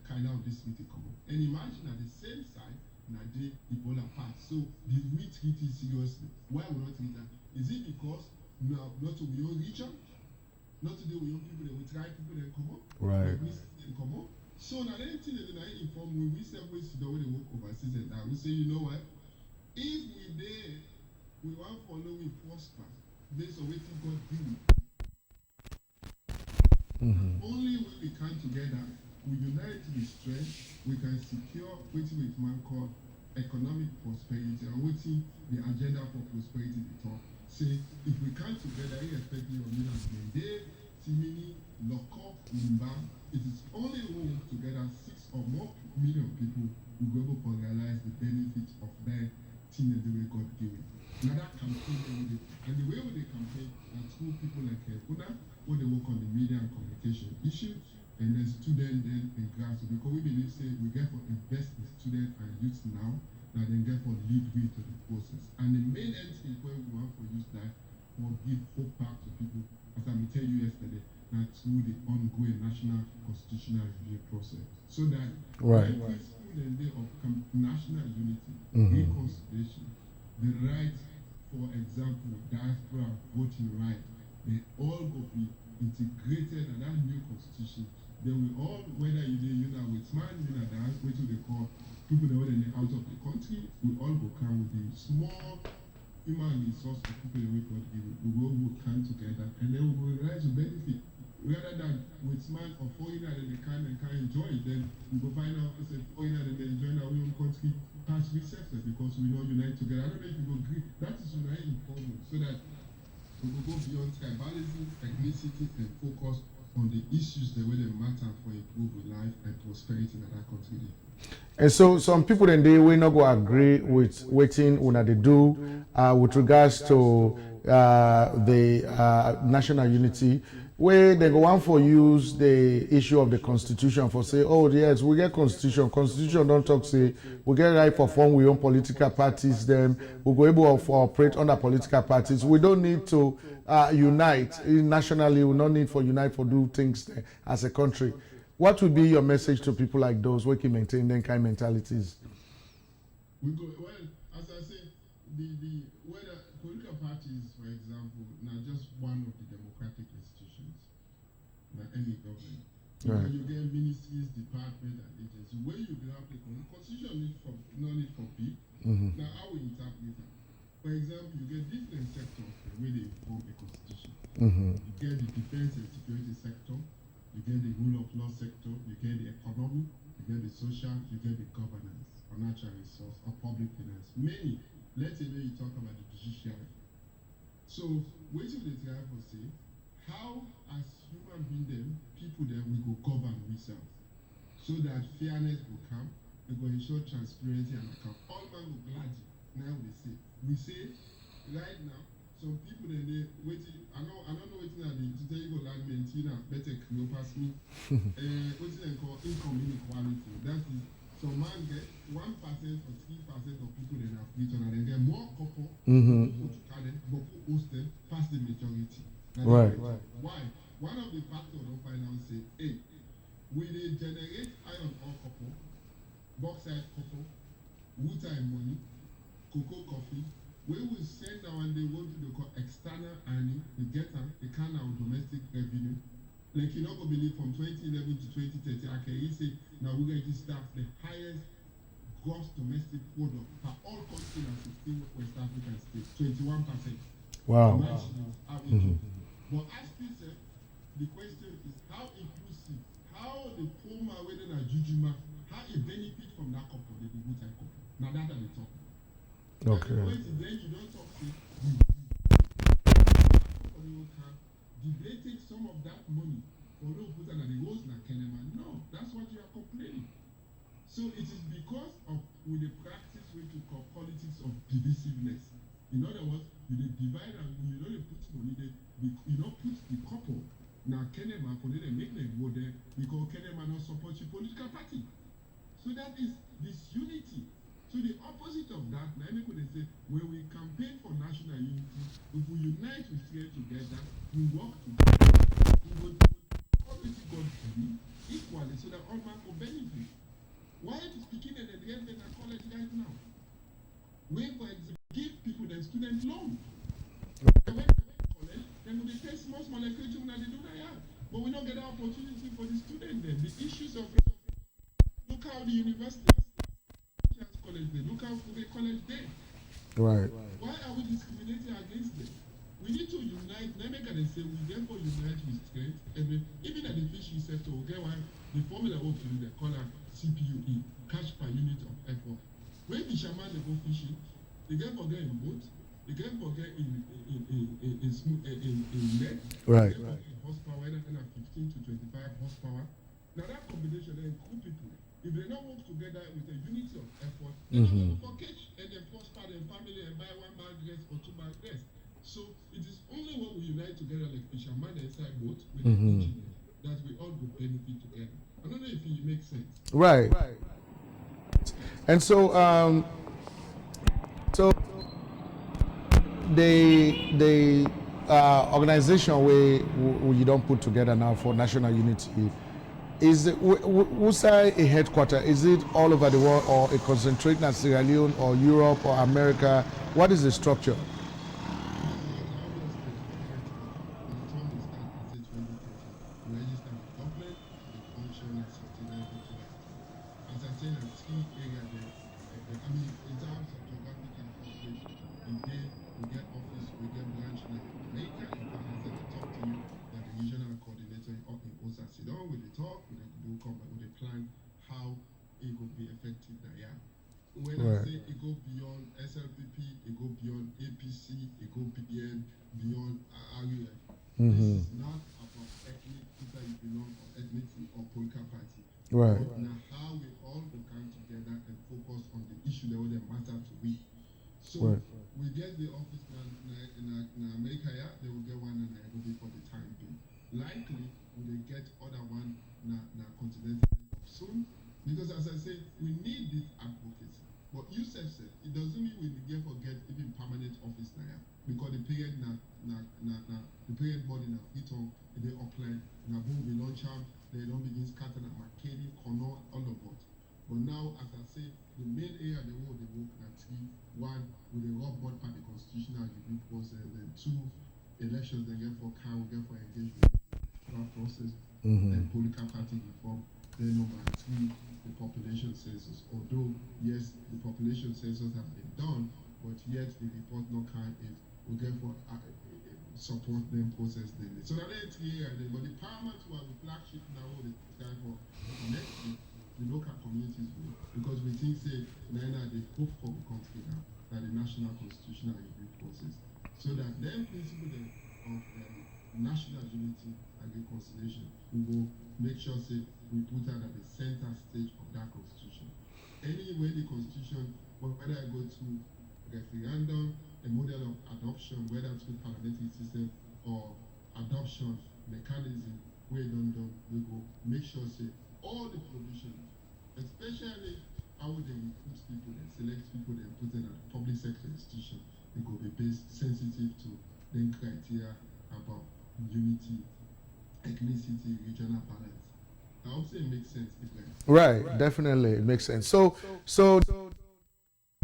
kind of this meeting come up. And imagine at the same side, now the Ebola passed. So did we treat it seriously? Why we not treat that? Is it because now not to we own region? Not to do with young people that we try people that come up? Right. We come up. So now anything that I inform we say we see the way they work overseas and that we say, you know what? If we there, we want to follow we prosper based on what God do. Only when we come together, we unite the strength, we can secure what man called economic prosperity and what the agenda for prosperity they talk. Say if we come together, irrespective of leaders, they Timini, Loko, Limba, it is only when we work together 6 or more million people will be able to realize the benefits of their thing that they God given. Now that campaign, and the way they campaign are through people like Una, when they work on the media and communication issues, and then students then in grassroots, because we believe say we get for invest in students and youth now, that then get for lead way to the process. And the main end is where we want to use that or give hope back to people, as I tell you yesterday, that through the ongoing national constitutional review process. So that the principle and day of national unity, reconciliation, the right, for example, diaspora voting right, they all will be integrated in that new constitution. They will all, whether you know with man, you know that, what they call people that are out of the country, we all will come with the small human resource of people that we got given. We will come together and then we will realize the benefit. Rather than with man or foreigner that they can enjoy it, then we will find out as a foreigner that they enjoy our own country past receptors because we don't unite together. I don't know if you agree. That is uniting problem so that we will go beyond tribalism, ethnicity, and focus on the issues that really matter for improving life and prosperity in that country. And so some people then they will not go agree with waiting when they do with regards to the national unity, where they go on for use the issue of the constitution for say, oh yes, we get constitution don't talk say we get right for form we own political parties, then we go able to operate under political parties. We don't need to unite nationally. We don't need for unite for do things as a country. What would be your message to people like those who can maintain them kind of mentalities? We go, well, as I say, the whether political parties, for example, not just one of the democratic institutions, like any government. Right. You get ministries, departments, and agencies. Where you have the constitution need for no need for people. Now how we interpret it? For example, you get different sectors where they form a constitution. You get the defense and security sector. You get the rule of law sector, you get the economy, you get the social, you get the governance, or natural resource, or public finance. Many, let's say you talk about the judiciary. So, what you try to say, how as human beings, people that we go govern ourselves, so that fairness will come, we go ensure transparency and account. All man will glad you. Now we say, right now, some people that they waiting. I don't know waiting at the to tell you go land maintain better no pass me. Waiting and call income inequality. That is some man get 1% or 3% of people that are rich and then get more couple but host them past the majority. Right. Why? One of the factors of finance say, hey, we they generate iron ore couple, bauxite couple, water and money, cocoa coffee. We will send our and they want to call external earning, we get a kind of domestic revenue. Like you not gonna believe from 2011 to 2030, okay, you say now we're going to start the highest gross domestic product for all countries and 16 West African states, 21%. Wow. But as we said, the question is how inclusive, how the poor man whether na jujuma, how he benefit from that couple, the good type couple. Now that are the talk. Okay. And the point is then you don't talk say you can debate some of that money for no put on the roads na Kenema. No, that's what you are complaining. So it is because of with the practice which we call politics of divisiveness. In other words, you divide and you don't put money there, you don't put the couple. Now Kenema for them make them go there because Kenema not support your political party. So that is disunity. So the opposite of that, now they say, when we campaign for national unity, if we unite, we stay together, we work together, we will always God equally so that all man will benefit. Why are you speaking at the end of the college right now? When, for example, give people the student loan. When they college, then they pay small education and they do that. But we don't get the opportunity for the student then. The issues of look how the university college day, look how the college day. Right. Why are we discriminating against them? We need to unite. Let me can say we therefore unite with strength. And even at the fishing sector, okay, one the formula of they call it CPUE, catch per unit of effort. When the fishermen they go fishing, they get forget in boat, they get forget in net, Right. they get forget in horsepower, either 15 to 25 horsepower. Now that combination then cool people. If they don't work together with a unity of effort, they don't go for catch and then prosper their family and buy one bag dress or two bag dress. So it is only when we unite together like fisherman inside boat with the engineer that we all will benefit together. I don't know if it makes sense. Right. And so the organization we don't put together now for national unity is who's a headquarter? Is it all over the world or a concentrate in Sierra Leone or Europe or America? What is the structure? As I said, a key area there, I mean, in terms of geographical coverage, we get office, we get branch now in Jamaica. In fact, as I talk to you, that the regional coordinator up in Osa sit down with the talk, with the come back with a plan how it will be effective there. When I say it go beyond SLPP, it go beyond APC, it go beyond RUF. This is not about ethnic, either you belong or ethnicity or political party. Right. But now how we all will come together and focus on the issue that will matter to we. So we get the office now in America, yeah, they will get one in Nairobi for the time being. Likely we will get other one na continental soon. Because as I said, we need this advocacy. But you said it doesn't mean we get forget even permanent office now. Because the period the period body na fit on they apply na boom we launch out, they don't begin scatter na McKinney, Connor, all of that. But now as I say, the main area they work na three. One with the raw board by the constitutional review process, then two elections they get for we get for engagement process and political party reform. Then number three, the population census. Although yes, the population census have been done, but yet the report not kind is we get for support them process them. So that is here, but the paramount one, the flagship now the time for next week, the local communities will, because we think say neither the hope for the country now that the national constitutional review process. So that then principle of national unity and reconciliation, we will make sure say we put that at the center stage of that constitution. Anyway, the constitution, whether I go to referendum, a model of adoption, whether through parliamentary system or adoption mechanism, we will make sure say all the provisions, especially how they recruit people and select people and put in a public sector institution, it will be based sensitive to the criteria about unity, ethnicity, regional balance. I would say it makes sense. Right, definitely it makes sense. So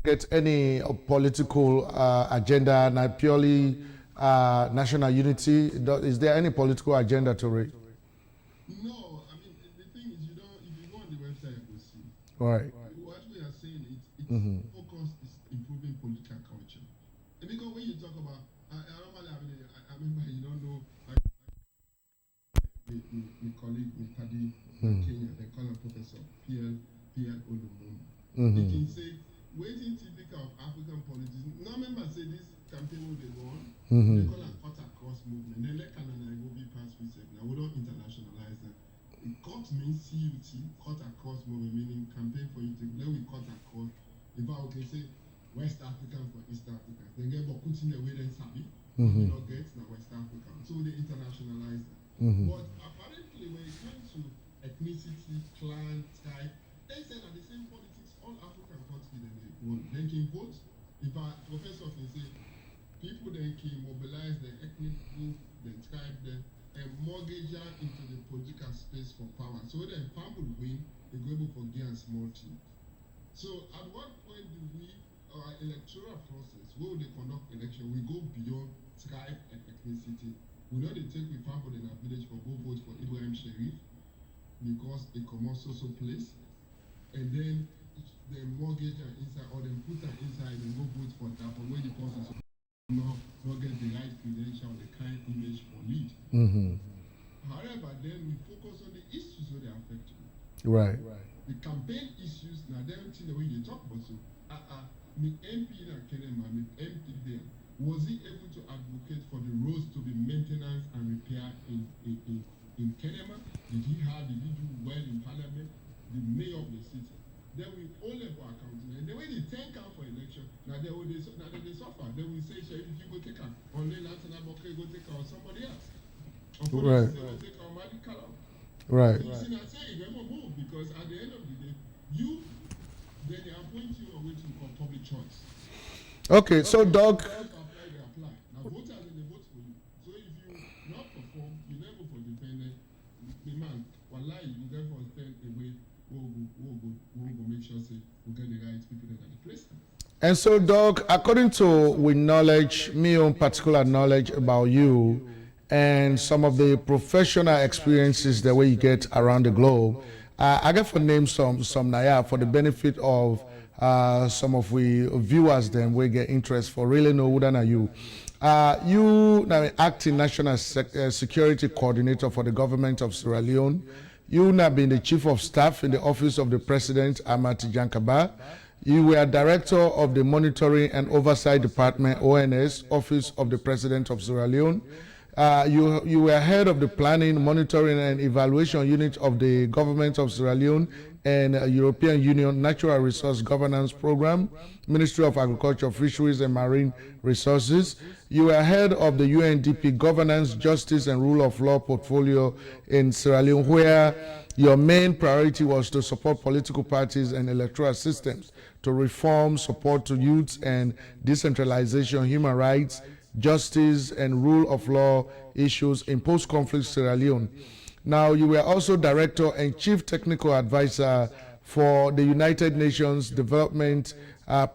get any political agenda, not purely national unity. Is there any political agenda to it? No, I mean the thing is, you don't. If you go on the website, you will see. Right. What we are saying is, its focus is improving political culture. And because when you talk about, I remember you don't know. colleague in Paddy Kenya, they call him Professor P.L. Olumuni. He can say, waiting typical of African politics. No member say this campaign will be won. They call it cut across movement. Then let Canada go be past reset. Now we don't internationalize that. Cut means CUT, cut across movement, meaning campaign for unity. Then we cut across. If I can say West African for East Africa, then get Bokutin away then Sabi. You don't get now West African. So they internationalize that. But apparently when it comes to ethnicity, clan, tribe, they say that the same politics all African countries they can vote. If a professor can say people then can mobilize the ethnic group, the tribe, and mortgage into the political space for power. So then farm will win, they go able for gain small team. So at what point do we, our electoral process, where they conduct election, we go beyond tribe and ethnicity. We know they take the farm in our village for go vote for Ibrahim Sherif because it come also place, and then they mortgage inside or they put her inside and go vote for that for where the person not get the right credential, the kind image for lead. However, then we focus on the issues where they affect you. Right. The campaign issues, now they don't see the way they talk about so. The MP in Kenema, the MP there, was he able to advocate for the roads to be maintenance and repair in Kenema? Did he do well in Parliament? The mayor of the city. Then we all level accounting. And the way they take out for election, now they suffer. They will say, if you go take out, only Latin America go take out somebody else. Or Right. take out medical. Right. You see, I say, remember move, because at the end of the day, then they appoint you on what you call public choice. Okay, so Doc. Apply, they apply. Now voters, they vote for you. So if you not perform, you never for dependent, the man, wallahi, you therefore stand away. We'll go make sure say we get the right people that are the place. And so, Doc, according to with knowledge, me own particular knowledge about you and some of the professional experiences the way you get around the globe, I get for name some Naya for the benefit of some of we viewers then we get interest for really know who than are you. You now acting national security coordinator for the government of Sierra Leone. You now been the chief of staff in the office of the president, Amati Jankaba. You were director of the monitoring and oversight department, ONS, office of the president of Sierra Leone. You were head of the planning, monitoring and evaluation unit of the government of Sierra Leone and European Union Natural Resource Governance Program, Ministry of Agriculture, Fisheries and Marine Resources. You were head of the UNDP Governance, Justice and Rule of Law portfolio in Sierra Leone, where your main priority was to support political parties and electoral systems, to reform, support to youth and decentralization, human rights, justice and rule of law issues in post-conflict Sierra Leone. Now, you were also director and chief technical advisor for the United Nations Development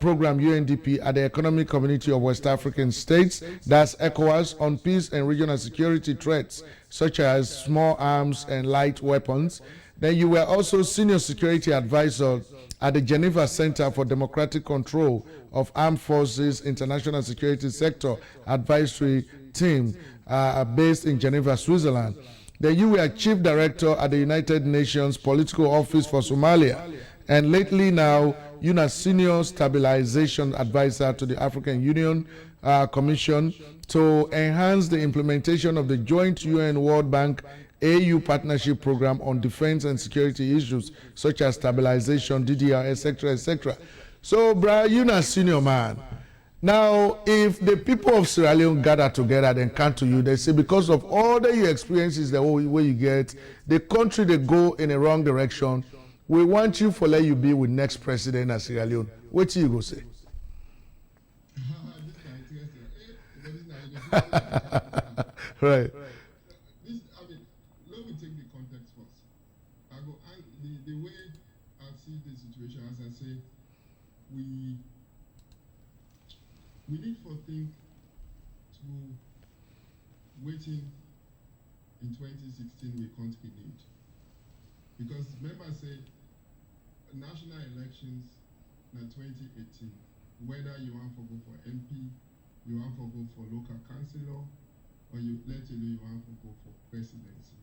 Program, UNDP, at the Economic Community of West African States, that's ECOWAS, on peace and regional security threats, such as small arms and light weapons. Then you were also senior security advisor at the Geneva Center for Democratic Control of Armed Forces International Security Sector Advisory Team based in Geneva, Switzerland. Then you were chief director at the United Nations Political Office for Somalia. And lately now, you're a senior stabilization advisor to the African Union Commission to enhance the implementation of the joint UN World Bank AU partnership program on defense and security issues such as stabilization, DDR, etc., etc. So, Brian, you're a senior man. Now, if the people of Sierra Leone gather together and come to you, they say because of all the experiences, the way you get, the country they go in a wrong direction, we want you for let you be with next president of Sierra Leone. What do you go say? Right. Let me take the context first. The way I see the situation, as I say, we need for things to waiting in 2016 we can't be named. Because remember I say national elections in 2018, whether you want to go for MP, you want to go for local councillor, or you want to go for presidency.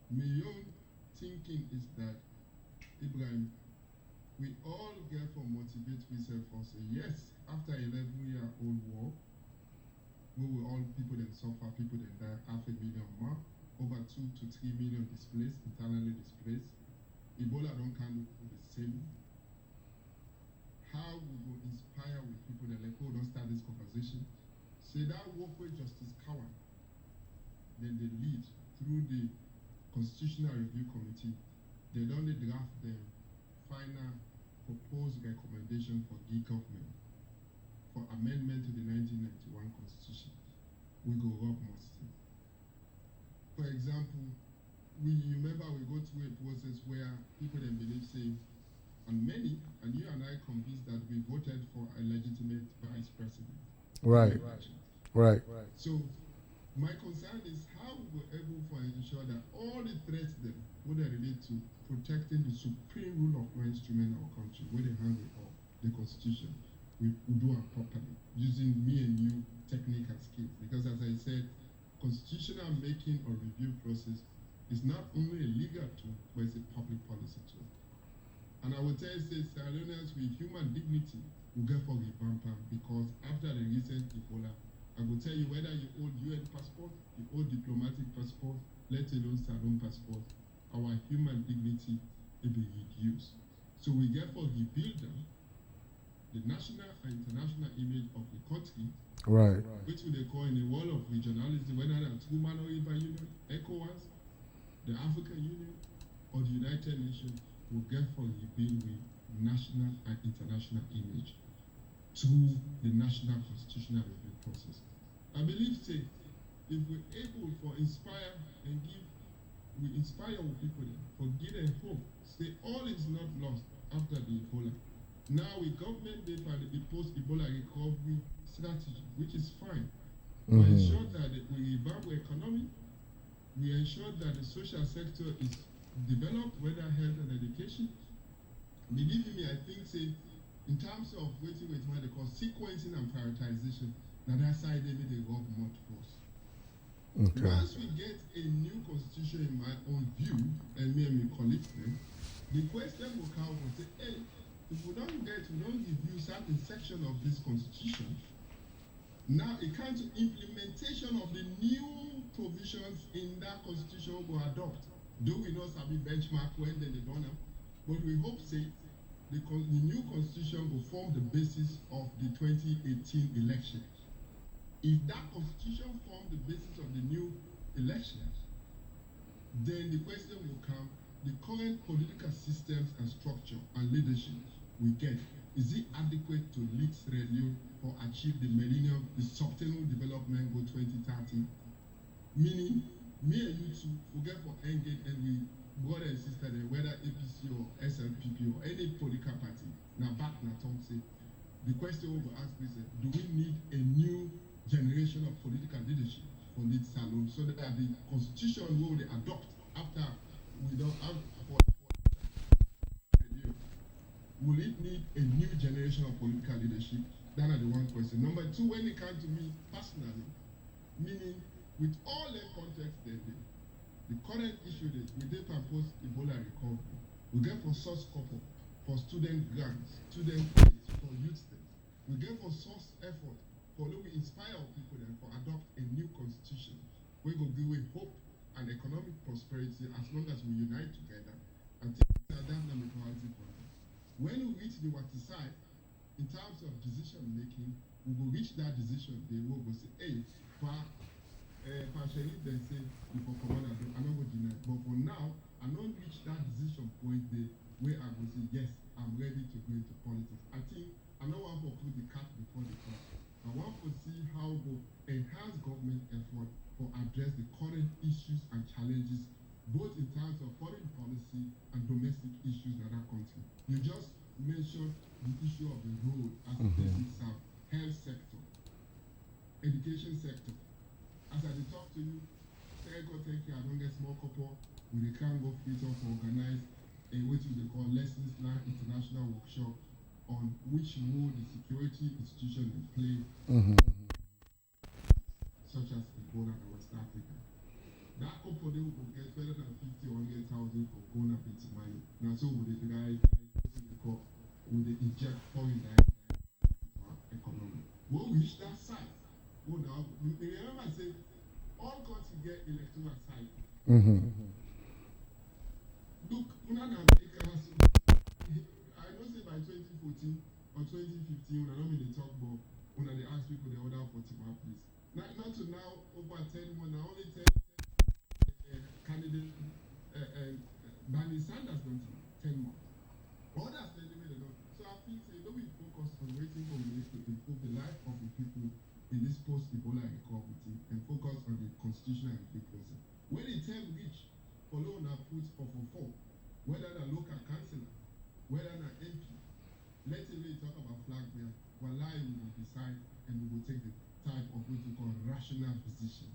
My own thinking is that, Ibrahim, we all get for motivate ourselves for say, yes, after 11-year-old war, we will all people that suffer, people that die, 500,000 more, over 2 to 3 million displaced, internally displaced. Ebola don't kind of the same. How we will inspire with people that like, oh, don't start this conversation. Say that work with Justice Cowan, then they lead through the Constitutional Review Committee. They only draft the final proposed recommendation for the government for amendment to the 1991 Constitution. We go up most. For example, we remember we go through a process where people then believe say, and many, and you and I convinced that we voted for a legitimate vice president. Right. Right. So my concern is how we were able to ensure that all the threats then would relate to protecting the supreme rule of law instrument in our country, where they hang it all, the Constitution. We do it properly, using me and you technical skills. Because as I said, constitutional making or review process is not only a legal tool, but it's a public policy tool. And I will tell you, say, Sierra Leoneans with human dignity will get for the bumper, because after the recent Ebola, I will tell you whether you hold UN passport, you hold diplomatic passport, let alone Salon passport, our human dignity will be reduced. So we get for rebuild the national and international image of the country, Right. which they call in the world of regionalism, whether that's Women or Union, ECOWAS, the African Union, or the United Nations, will get for rebuild with national and international image through the national constitutional review process. I believe, say, if we're able to inspire and give, we inspire our people then, for give them hope, say all is not lost after the Ebola. Now we government they for the post-Ebola recovery strategy, which is fine. We ensure that we revamp our economy, we ensure that the social sector is developed, whether health and education. Believe me, I think say in terms of what they call sequencing and prioritization, that side they need to work much first. Okay. Once we get a new constitution in my own view, and me and my colleagues then, the question will come and say, hey, if we don't review certain section of this constitution, now it comes to implementation of the new provisions in that constitution will adopt. Do we not have a benchmark when they don't know? But we hope say the new constitution will form the basis of the 2018 election. If that constitution forms the basis of the new election, then the question will come, the current political systems and structure and leadership we get, is it adequate to lead Sierra Leone or achieve the millennium, the sustainable development goal 2030? Meaning, me and you two will get for engage and we brother and sister there, whether APC or SLPP or any political party. Now back now talk say, the question we will ask is, do we need a new generation of political leadership for lead salon so that the constitution will they adopt after we don't have for will it need a new generation of political leadership? That are the one question. Number two, when it comes to me personally, meaning with all the context there, the current issue is we did propose Ebola recovery. We get for source couple, for student grants, student aid, for youth things. We get for source effort, for we inspire our people then for adopt a new constitution. We go give away hope and economic prosperity as long as we unite together and take that mentality for them. When we reach the water side, in terms of decision making, we will reach that decision. They will say, hey, partially they say, before Corona, I'm not going to deny. But for now, I don't reach that decision point there where I will say, yes, I'm ready to go into politics. I think I don't want to put the cat before the horse. I want to see how we enhance government effort for address the current issues and challenges, both in terms of foreign policy and domestic issues in our country. You just mentioned the issue of the road as a basic south, health sector, education sector. As I talk to you, thank you, I don't get small couple, we can't go fit up organize a what they call lessons learned international workshop on which role the security institution will play, such as Ebola and West Africa. that company will get better than 50 or 100,000 for going up into money. Now, so with the guy, with the inject foreign direct economy. When we reach that side, now, remember I say, all countries get electoral side. Look, America has, I know say by 2014 or 2015, when I don't mean they talk about, when they ask people the order for Timor, please. Not to now, over 10 months, now only 10 candidates, Bernie Sanders don't 10 months. Others, they don't. So I think say, don't be focused on waiting for me to improve the life of the people in this post-Ebola recovery and focus on the constitutional process. When the term reach, follow now put for whether the local councillor, whether the MP, let's say we talk about flag bearer, we will decide and we will take the type of what we call rational decision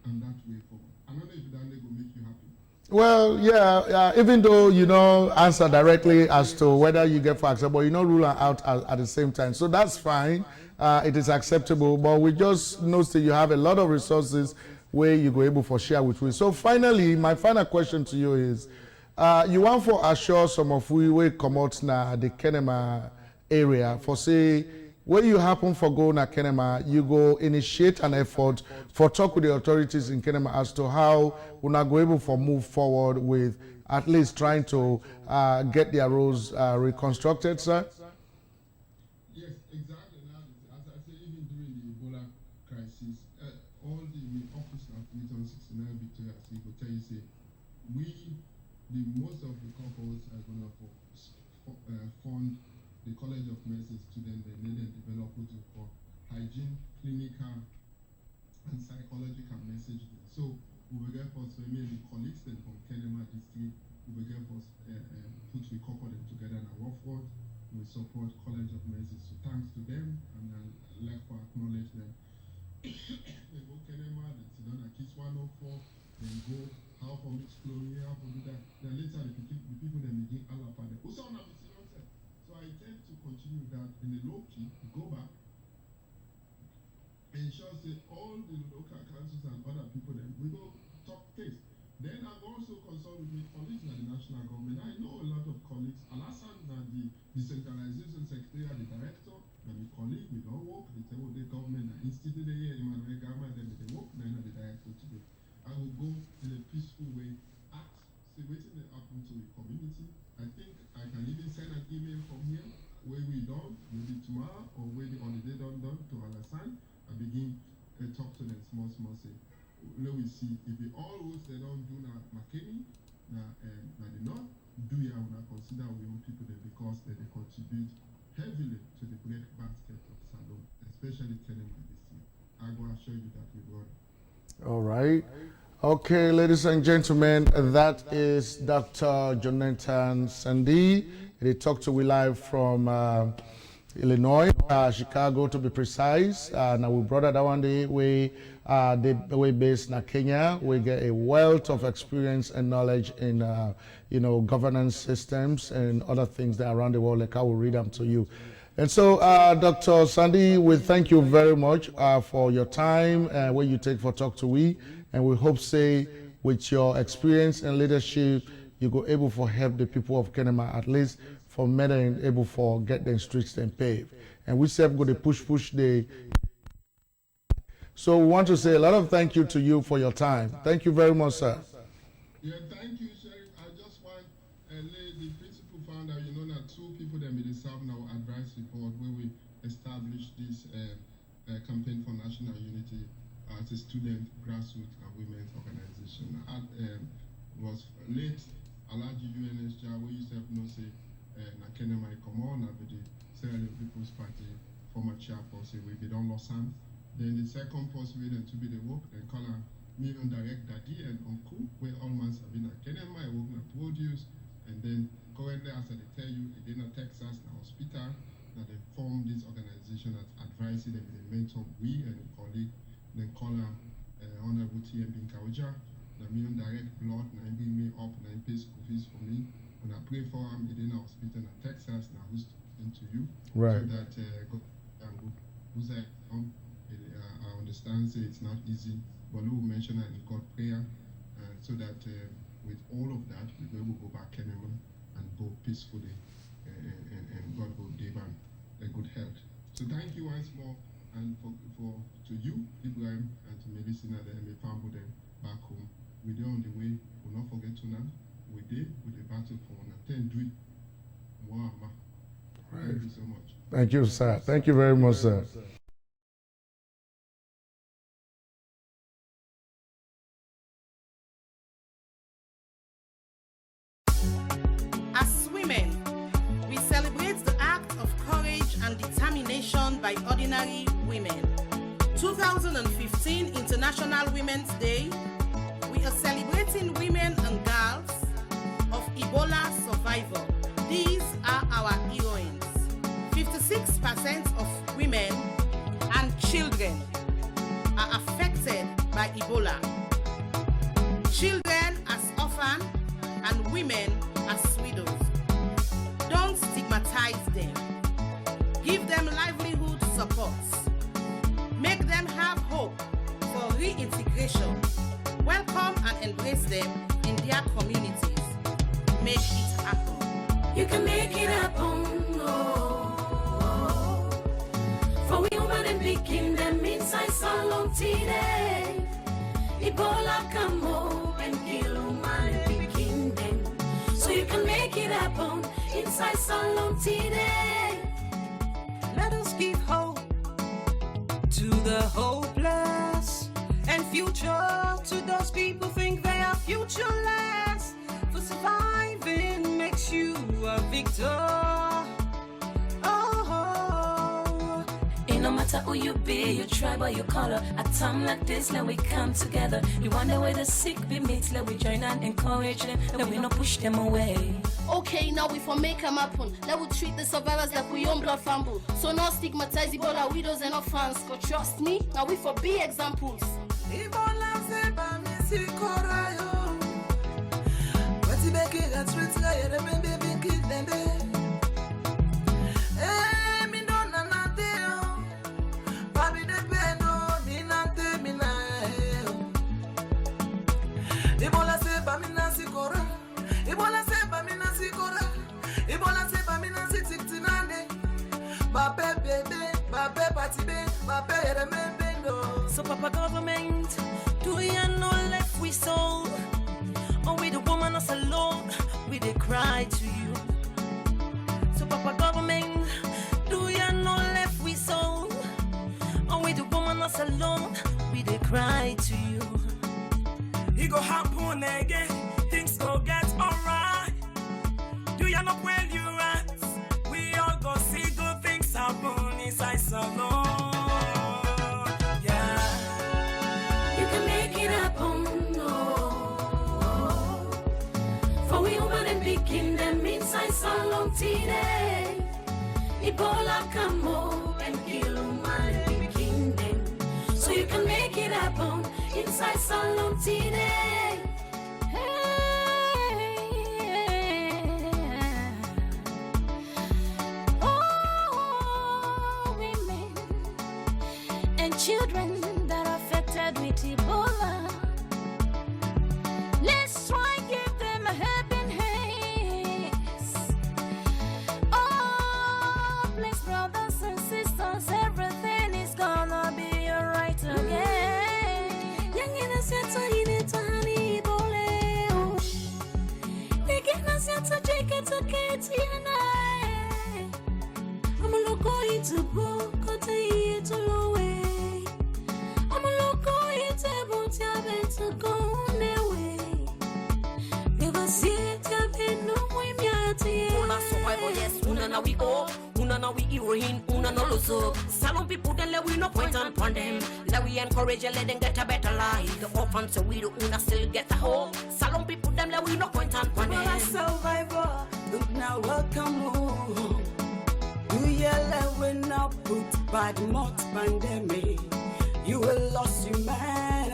and that way forward. I don't know if that will make you happy. Well, yeah, even though you know answer directly as to whether you get for acceptable, you know rule out at the same time. So that's fine. It is acceptable, but we just know that you have a lot of resources where you go able for share with we. So finally, my final question to you is, you want for assure some of we will come out now the Kenema area for say when you happen for go na Kenema, you go initiate an effort for talk with the authorities in Kenema as to how we're not go able for move forward with at least trying to get their roads reconstructed, sir. Yes, exactly. Now, as I say, even during the Ebola crisis, all the office of on 69 Victoria City will tell you say most of the couples are going to fund the College of Medicine students and then develop what we call hygiene, clinical, and psychological message. So we will get first, maybe the colleagues then from Kenema district, we will get first put we couple them together in our work. We support College of Medicine. So thanks to them and like for acknowledgement. They go Kenema, they sit down at Kiss 104, then go how for mix chlorine, how for do that. Then later the people then begin all up on them. So I intend to continue that in the low key, go back, ensure say all the local councils and other people then we go talk case. Then I've also consulted with colleagues in the national government. I know a lot of colleagues. Alassane that the decentralization secretary, the director, and the colleague we don't work, they tell the government that instituted here, Emmanuel Gama, then they work, then the director today. I will go in a peaceful way, ask, see what's going to happen to the community. I think I can even send an email from here where we done, maybe tomorrow or where the holiday done to Alassane. I begin to talk to them small, say, let we see if the all roads they don't do now McKinney, now they not do ya when I consider we own people there because they contribute heavily to the bread basket of Salon, especially Kenema this year. I will assure you that we will. All right. Okay, ladies and gentlemen, that is Dr. Jonathan Sandy. They talked to we live from Illinois, Chicago to be precise. Now we brought that one day we based in Kenya. We get a wealth of experience and knowledge in governance systems and other things that are around the world. Like I will read them to you. And so, Dr. Sandy, we thank you very much for your time where you take for talk to we, and we hope say with your experience and leadership, you go able for help the people of Kenema at least for matter able for get them streets and paved. And we self go to push the. So we want to say a lot of thank you to you for your time. Thank you very much, sir. Yeah, thank you, Sherix. I just want the principal founder, that two people that made serve our advice report where we established this campaign for national unity as a student, grassroots, and women's organization. Was late, Alaji UNSJ, where you self know say, Kenema come on, with the Sierra Leone People's Party, former chairperson, we don't lost hand. Then the second post made them to be the work, then call her me on direct daddy and uncle, where all months have been at Kenema, I work in produce, and then currently, as I tell you, again at Texas, now hospital, that they formed this organization that advising them, they mentor we and a colleague, then call her Honorable TM Binkawaja, the me on direct blood, now bring me up, now pay school fees for me, and I pray for him, in a hospital in Texas, now who's into you, right? So that who's I understand say it's not easy, but we mention it in God prayer, so that with all of that, we will go back Kenema and go peacefully, and God will give them a good health. So thank you once more, and for to you, Ibrahim, and to Medicine and the Pambo back home. We're on the way. We'll not forget to now. We're there with the battle for Thank you so much. Thank you, sir. Thank you very much, sir. As women, we celebrate the act of courage and determination by ordinary women. 2015 International Women's Day, we are celebrating women and girls of Ebola survivor. These are our heroines. 56% of women and children are affected by Ebola. Children as orphans and women as widows. Don't stigmatize them. Give them livelihood supports. Make them have hope for reintegration. Welcome and embrace them in their communities. Make it happen. You can make it happen. Oh. For we women and begin them inside so long today. Ebola come home and kill woman and begin them. So you can make it happen inside so long today. Let us give hope to the hopeless and future to those people think they are futureless. For surviving makes you a victor. Oh, no matter who you be, your tribe or your color, at time like this, let we come together. You wonder where the sick be meet, let we join and encourage them, let we not push them away. Okay, now we for make them happen. Let we treat the survivors like we own blood family. So not stigmatize Ebola widows and orphans. Cause trust me, now we for be examples. Ebola seba misi korayo. Wati beke that's with the baby kid them. Eh, mi dona nateo. Baby de peno, mi nate mi na. Ebola seba mi nasi kora. Ebola seba mi nasi kora. Ebola seba mi nasi tiktinane. Bape bebe, bape patibe, bape remember. So Papa government, do you know left we soul? Or we the woman us alone, we they cry to you. So Papa government, do you know left we soul? Or we the woman us alone, we they cry to you. It go happen again, things go get alright. Do you know where you at? We all go see good things happen inside salon. So long today, Ebola come home and kill human and kingdom. So you can make it happen inside so long today. Oh, women and children that are affected with Ebola. Let's try and give them a helping hand. Brothers and sisters, everything is gonna be alright again. Young in a set to eat it to honey bole. Again, I said to take it to Katie and I. I'm a loco into book, to eat to low way. I'm a loco into boot, to go away. You can see it, you've been no way, Una survival, yes, una na we go. Una na we heroine, una no loso. Salon people then let we no point on them. Let we encourage and let them get a better life. The orphans so we do una still get a home. Salon people then let we no point on them. Una survivor, look now welcome home. You yell we not put bad mouth pandemic. You will lost you man,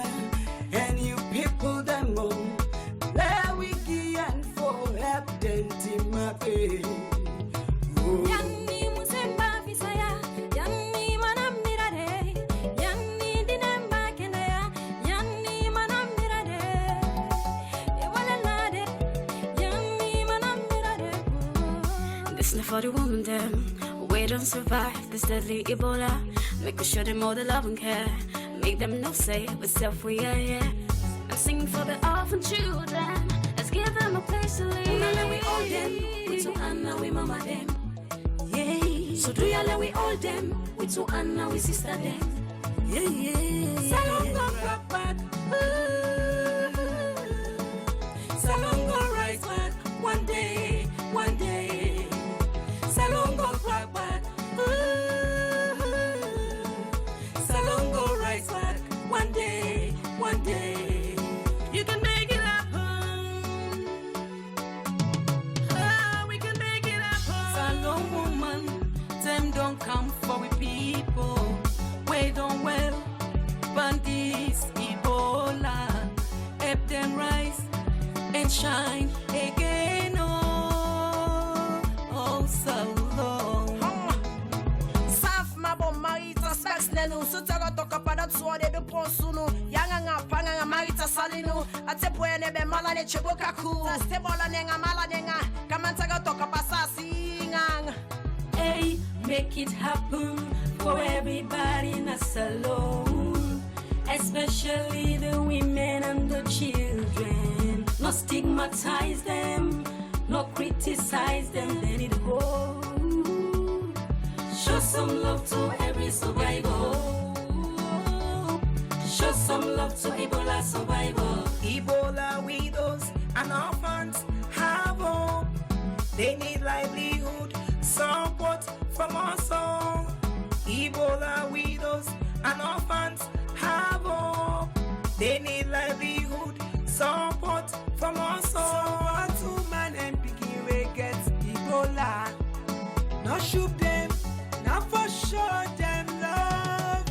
and you people them home. Let we give and for help them to my face. This not for the woman them. We don't survive this deadly Ebola. Make sure them all the love and care. Make them know say we're self we are here. I'm singing for the orphan children. Let's give them a place to live. Let we all them. We to Anna, we mama them. Yeah. So do ya let we all them. We to Anna, we sister them. Yeah, yeah. Salon go back back. Salon go right back. One day, one day. Salon go back back. Salon go right back. One day, one day. You can make it happen. Oh, we can make it happen. Salon woman, them don't come for we people. We don't well, bandits, Ebola, help them rise and shine again. Oh, oh, so long. Saf mabo marita specs nenu sutara toka pada tuode do ponsunu yanga nga panga nga marita salinu ate puene be mala ne cheboka ku stebola nenga mala nenga kamantaka toka pasasi ngang. Hey, make it happen for everybody in a salon, especially the women and the children. Not stigmatize them, not criticize them, let it go. Show some love to every survivor. Show some love to Ebola survivor. Ebola widows and orphans have hope. They need livelihood, support from us all. Ebola widows and orphans have hope. They need livelihood, support from us all. So two man and picking we get Ebola. Not shoot them, not for sure them love.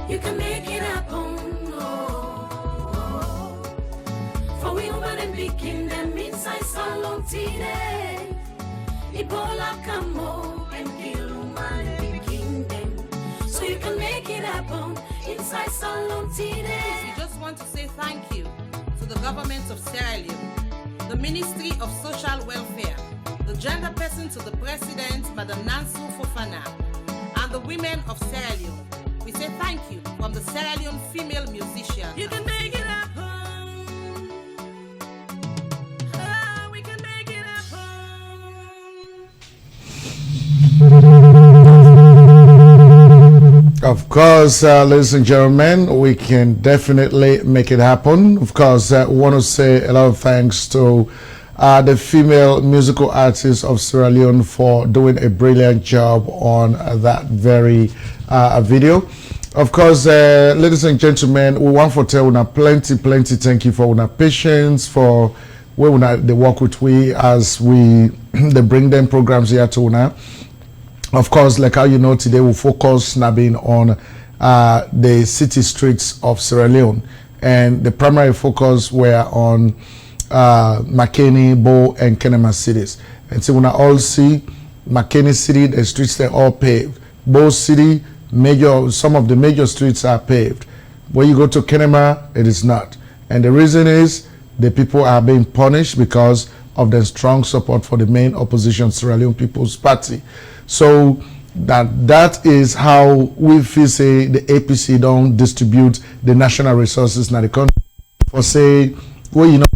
You can make it happen. Oh. For we woman and picking them inside salon today. Ebola come home and kill woman and picking them. So you can make it happen inside salon today. We just want to say thank you to the government of Sierra Leone, the Ministry of Social Welfare, the gender person to the President, Madam Nancy Fofana, and the women of Sierra Leone. We say thank you from the Sierra Leone female musicians. You can make it happen. Oh, we can make it happen. Of course, ladies and gentlemen, we can definitely make it happen. Of course, I want to say a lot of thanks to the female musical artists of Sierra Leone for doing a brilliant job on that very video. Of course, ladies and gentlemen, we want to tell una plenty thank you for una patience, for where una they work with we as we they bring them programs here to una. Of course, like how you know, today we focus nabbing on the city streets of Sierra Leone, and the primary focus were on Makeni, Bo, and Kenema cities. And so when I all see Makeni city, the streets they're all paved. Bo city, some of the major streets are paved. When you go to Kenema, it is not. And the reason is the people are being punished because of the strong support for the main opposition Sierra Leone People's Party. So that is how we feel say the APC don't distribute the national resources in the country. For say, well, you know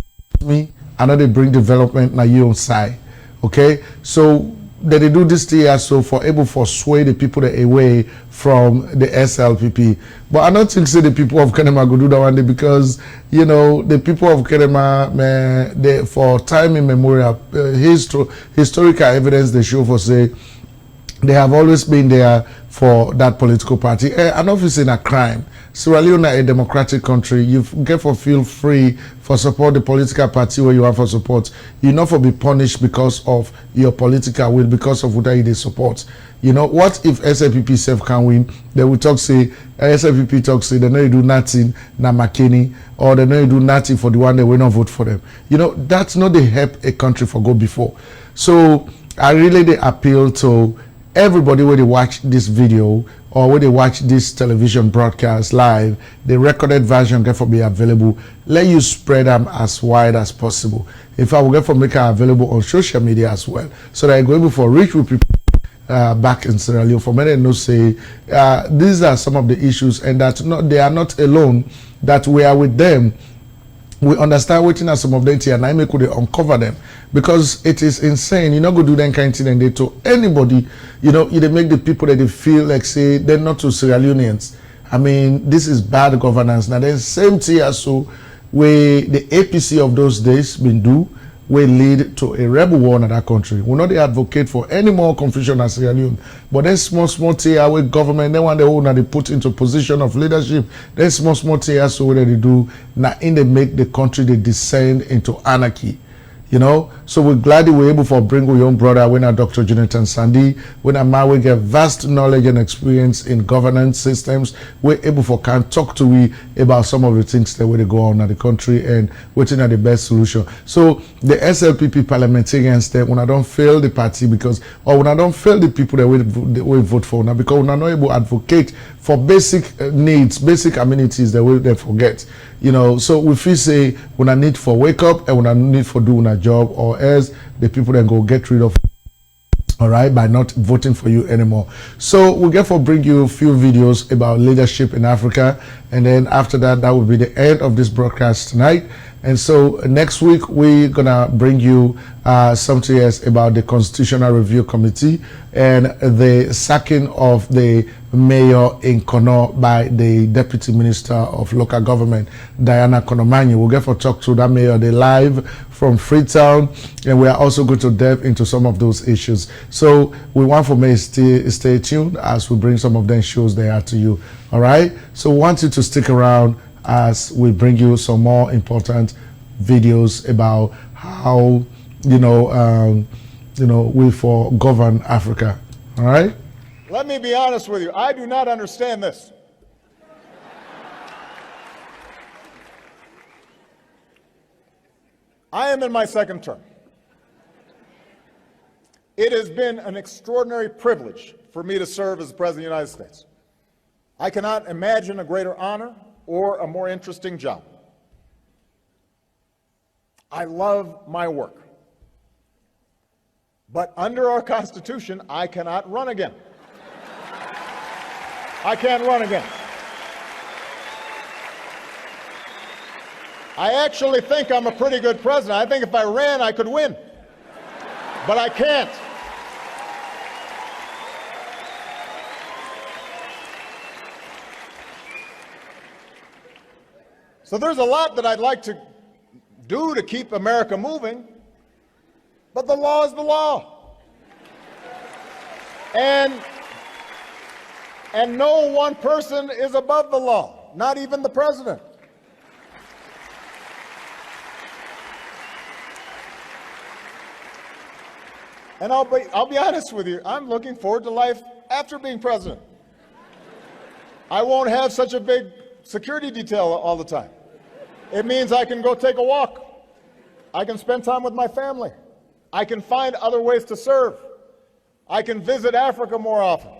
me, I know they bring development na you on side. Okay, so that they do this year so for able to sway the people that away from the SLPP. But I don't think say the people of Kenema go do that one day, because you know the people of Kenema, man, they for time immemorial historical evidence they show for say they have always been there for that political party. And obviously in a crime. Sierra Leone, a democratic country, you get for feel free for support the political party where you have for support. You not for be punished because of your political will, because of what they support. You know, what if SLPP self can win? They will talk say, SLPP talk say, they know you do nothing, na Makeni, or they know you do nothing for the one they will not vote for them. You know, that's not the help a country for go before. So I really appeal to everybody when they watch this video or when they watch this television broadcast live, the recorded version get for be available. Let you spread them as wide as possible. If I will get for make it available on social media as well, so that I go able for reach with people back in Sierra Leone. For many no say these are some of the issues, and that they are not alone. That we are with them. We understand waiting at some of them here, and I make could uncover them, because it is insane. You not go do that kind of thing and they to anybody. You know, they make the people that they feel like say they're not to Sierra Leoneans. I mean, this is bad governance. Now the same thing as so where the APC of those days been do will lead to a rebel war in that country. We not advocate for any more confusion as Sierra Leone, but then small thing our government, they want the whole they put into position of leadership. Then small thing so what they do now in they make the country they descend into anarchy. You know, so we're glad that we're able to bring our young brother, when our Dr. Jonathan Sandy, when our man we get vast knowledge and experience in governance systems, we're able to can talk to we about some of the things that will go on in the country and waiting at the best solution. So the SLPP parliamentarians that when I don't fail the party because, or when I don't fail the people that we vote for now, because we're not able to advocate for basic needs, basic amenities that we forget. You know, so if we say when I need for wake up and when I need for doing a job, or else the people then go get rid of, all right, by not voting for you anymore. So we'll get for bring you a few videos about leadership in Africa, and then after that, that will be the end of this broadcast tonight. And so next week we're gonna bring you something else about the Constitutional Review Committee and the sacking of the mayor in Kono by the Deputy Minister of Local Government, Diana Konomanyi. We'll get for talk to that mayor they live from Freetown, and we are also going to delve into some of those issues. So we want for me stay tuned as we bring some of them shows there to you. All right. So we want you to stick around as we bring you some more important videos about how we for govern Africa. All right. Let me be honest with you. I do not understand this. I am in my second term. It has been an extraordinary privilege for me to serve as the President of the United States. I cannot imagine a greater honor or a more interesting job. I love my work. But under our Constitution, I cannot run again. I can't run again. I actually think I'm a pretty good president. I think if I ran, I could win. But I can't. So there's a lot that I'd like to do to keep America moving, but the law is the law. And no one person is above the law, not even the president. And I'll be honest with you, I'm looking forward to life after being president. I won't have such a big security detail all the time. It means I can go take a walk. I can spend time with my family. I can find other ways to serve. I can visit Africa more often.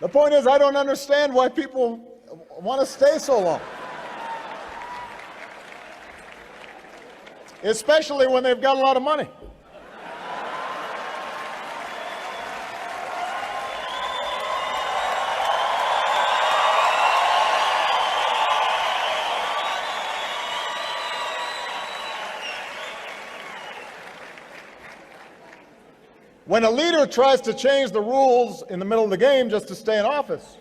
The point is, I don't understand why people want to stay so long. Especially when they've got a lot of money. When a leader tries to change the rules in the middle of the game just to stay in office,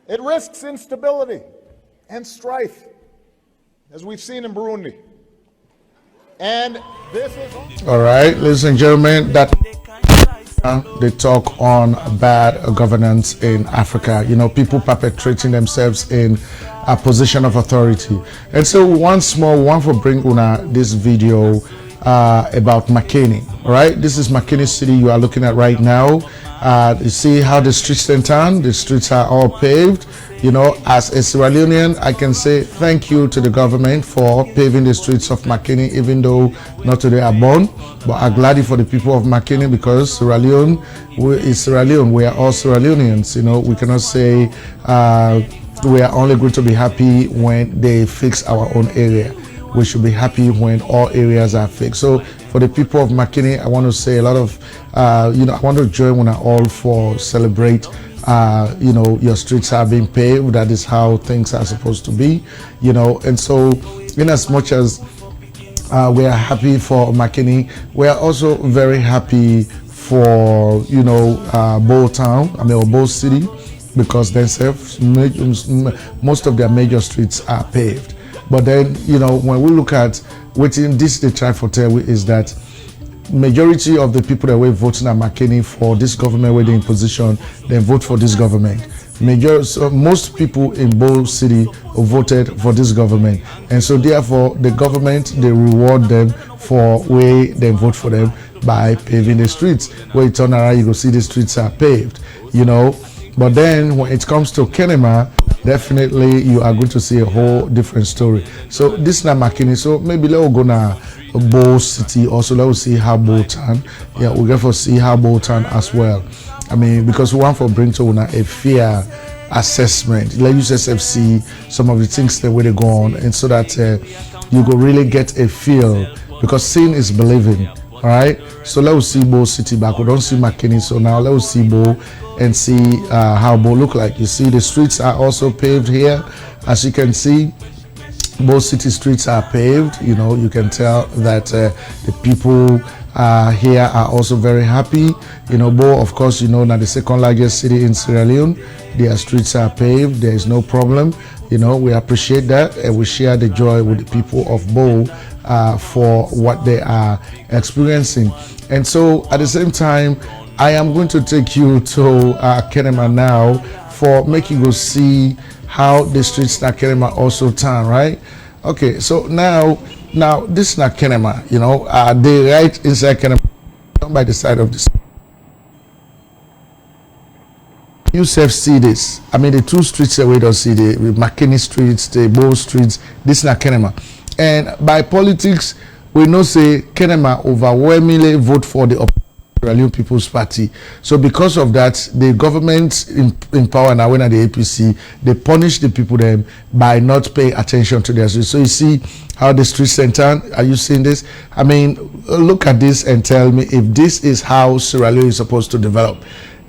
it risks instability and strife, as we've seen in Burundi. And this is... All right, ladies and gentlemen, that they talk on bad governance in Africa. You know, people perpetrating themselves in a position of authority. And so one for bring Una this video about McKinney. All right, this is McKinney City you are looking at right now, You see how the streets in town, the streets are all paved. You know, as a Sierra Leonean, I can say thank you to the government for paving the streets of McKinney, even though not today are born. But I'm glad for the people of McKinney, because Sierra Leone is Sierra Leone. We are all Sierra Leoneans. You know, we cannot say we are only going to be happy when they fix our own area. We should be happy when all areas are fixed. So for the people of McKinney, I want to say a lot of, you know, I want to join when I all for celebrate, you know, your streets are being paved. That is how things are supposed to be, you know. And so in as much as we are happy for McKinney, we are also very happy for, you know, Bow Town, I mean, or Bow City, because themselves, most of their major streets are paved. But then, you know, when we look at what this they try for tell is that majority of the people that were voting at McKinney for this government were in position, they vote for this government. So most people in Bow City voted for this government, and so therefore the government, they reward them for way they vote for them by paving the streets. Where you turn around, you go see the streets are paved, you know. But then when it comes to Kenema, definitely you are going to see a whole different story. So this is not McKinney. So maybe let's go to Bow City also. Let's see how Bow Town. Yeah, we'll get to see how Bow Town as well. I mean, because we want to bring to a fair assessment. Let you just see some of the things that way they go on, and so that you go really get a feel, because seeing is believing. All right. So let's see Bow City back. We don't see McKinney. So now let's see Bow and see how Bow look like. You see the streets are also paved here. As you can see, both city streets are paved. You know, you can tell that the people here are also very happy. You know, Bow, of course, you know, now the second largest city in Sierra Leone, their streets are paved. There is no problem. You know, we appreciate that, and we share the joy with the people of Bow for what they are experiencing. And so at the same time, I am going to take you to Kenema now for making you see how the streets in Kenema also turn, right? Okay, so now this is not Kenema, you know, they right inside Kenema, by the side of this. You self see this. I mean, the two streets that we don't see, the McKinney streets, the Bow streets, this is not Kenema. And by politics, we know say Kenema overwhelmingly vote for the Sierra Leone People's Party. So because of that, the government in power now, when at the APC, they punish the people them by not paying attention to their streets. So you see how the streets in town, are you seeing this? I mean, look at this and tell me if this is how Sierra Leone is supposed to develop.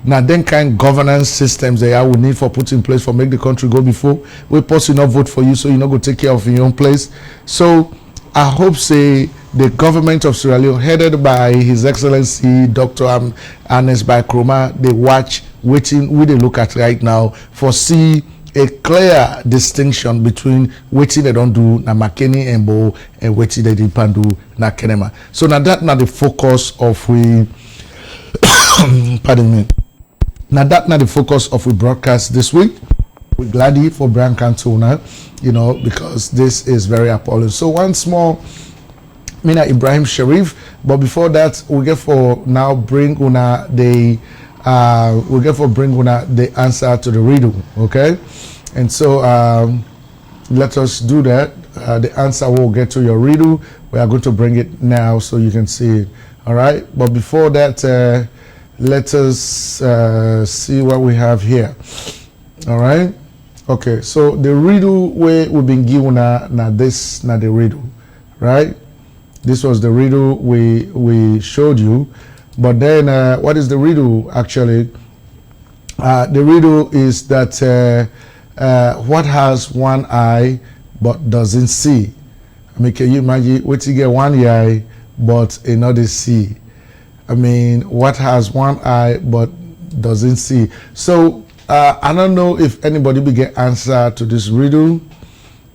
Now, then kind governance systems they are we need for put in place for make the country go before. We possibly not vote for you, so you not go take care of your own place. So I hope say the government of Sierra Leone, headed by His Excellency Dr. Ernest Bai Kroma, they watch waiting we they look at right now for see a clear distinction between waiting they don't do na McKinney and Bow and waiting they didn't do na Kenema. So now that now the focus of we pardon me. Now that's not the focus of we broadcast this week. We're glad for Brian Cantona, you know, because this is very appalling. So once more, Mina Ibrahim Sharif, but before that, we get for now bring una the answer to the riddle, okay? And so let us do that. The answer will get to your riddle. We are going to bring it now so you can see it. All right, but before that, let us see what we have here. All right. Okay. So the riddle we've been given now this now the riddle, right? This was the riddle we showed you, but then what is the riddle actually? The riddle is that what has one eye but doesn't see? I mean, can you imagine what you get one eye but another see? I mean, what has one eye but doesn't see? So I don't know if anybody will get answer to this riddle,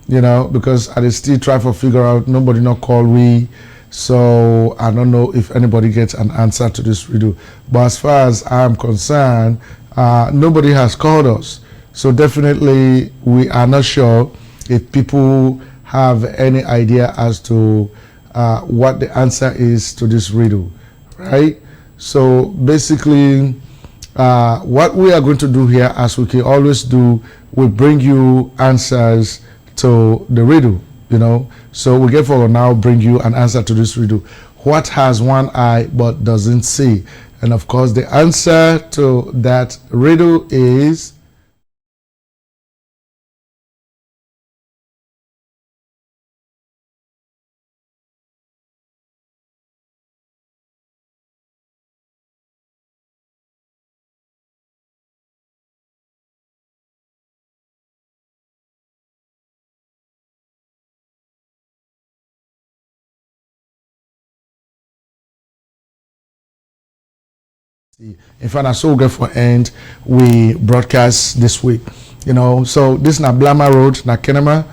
you know, because I still try to figure out, nobody not call we. So I don't know if anybody gets an answer to this riddle. But as far as I'm concerned, nobody has called us. So definitely we are not sure if people have any idea as to what the answer is to this riddle. Right? So basically, what we are going to do here, as we can always do, we bring you answers to the riddle, you know. So we get for now bring you an answer to this riddle. What has one eye but doesn't see? And of course, the answer to that riddle is in fact, I so get for end we broadcast this week, you know. So this is na Blama Road, na Kenema.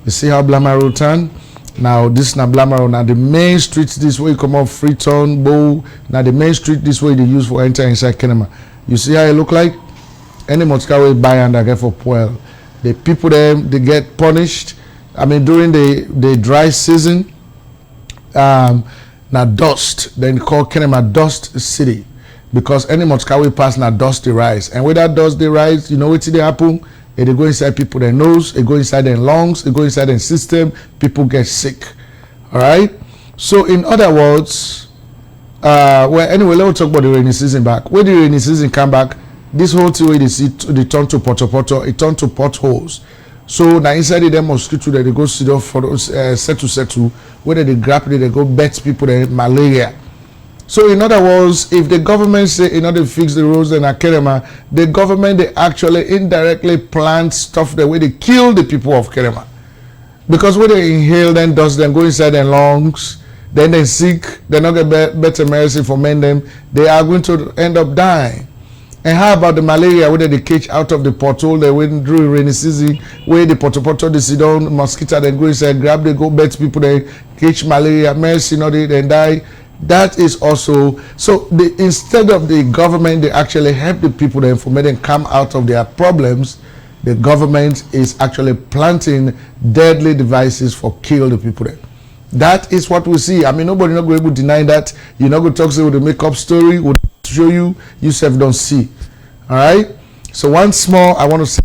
You see how Blama Road turn? Now this is na Blama Road. Now the main street this way come up Freetown, Bow. Now the main street this way they use for enter inside Kenema. You see how it look like? Any motor way buy and I get for Puel. The people there they get punished. I mean during the dry season, now dust. Then call Kenema Dust City. Because any motorcar pass now dust the rise, and with that dust the rise, you know what they happen? They go inside people their nose, they go inside their lungs, they go inside their system, people get sick. All right. So in other words, well anyway, let's talk about the rainy season back. When the rainy season come back, this whole thing they see they turn to poto, it turn to potholes. So now inside the mosquito that they go sit off for settle, whether they grab it, they go bet people the malaria. So in other words, if the government say in order to fix the roads in Kenema, the government they actually indirectly plant stuff the way they kill the people of Kenema. Because when they inhale then dust them go inside their lungs, then they sick, they not get better medicine for men them, they are going to end up dying. And how about the malaria where they catch out of the pothole they went through rainy season, where the poto they sit down, mosquito then go inside, grab they go bet people they catch malaria, medicine or they then die. That is also so. Instead of the government, they actually help the people then for them come out of their problems. The government is actually planting deadly devices for kill the people there. That is what we see. I mean, nobody not going to deny that. You're not going to talk with the makeup story. Would show you yourself don't see. All right. So once more, I want to say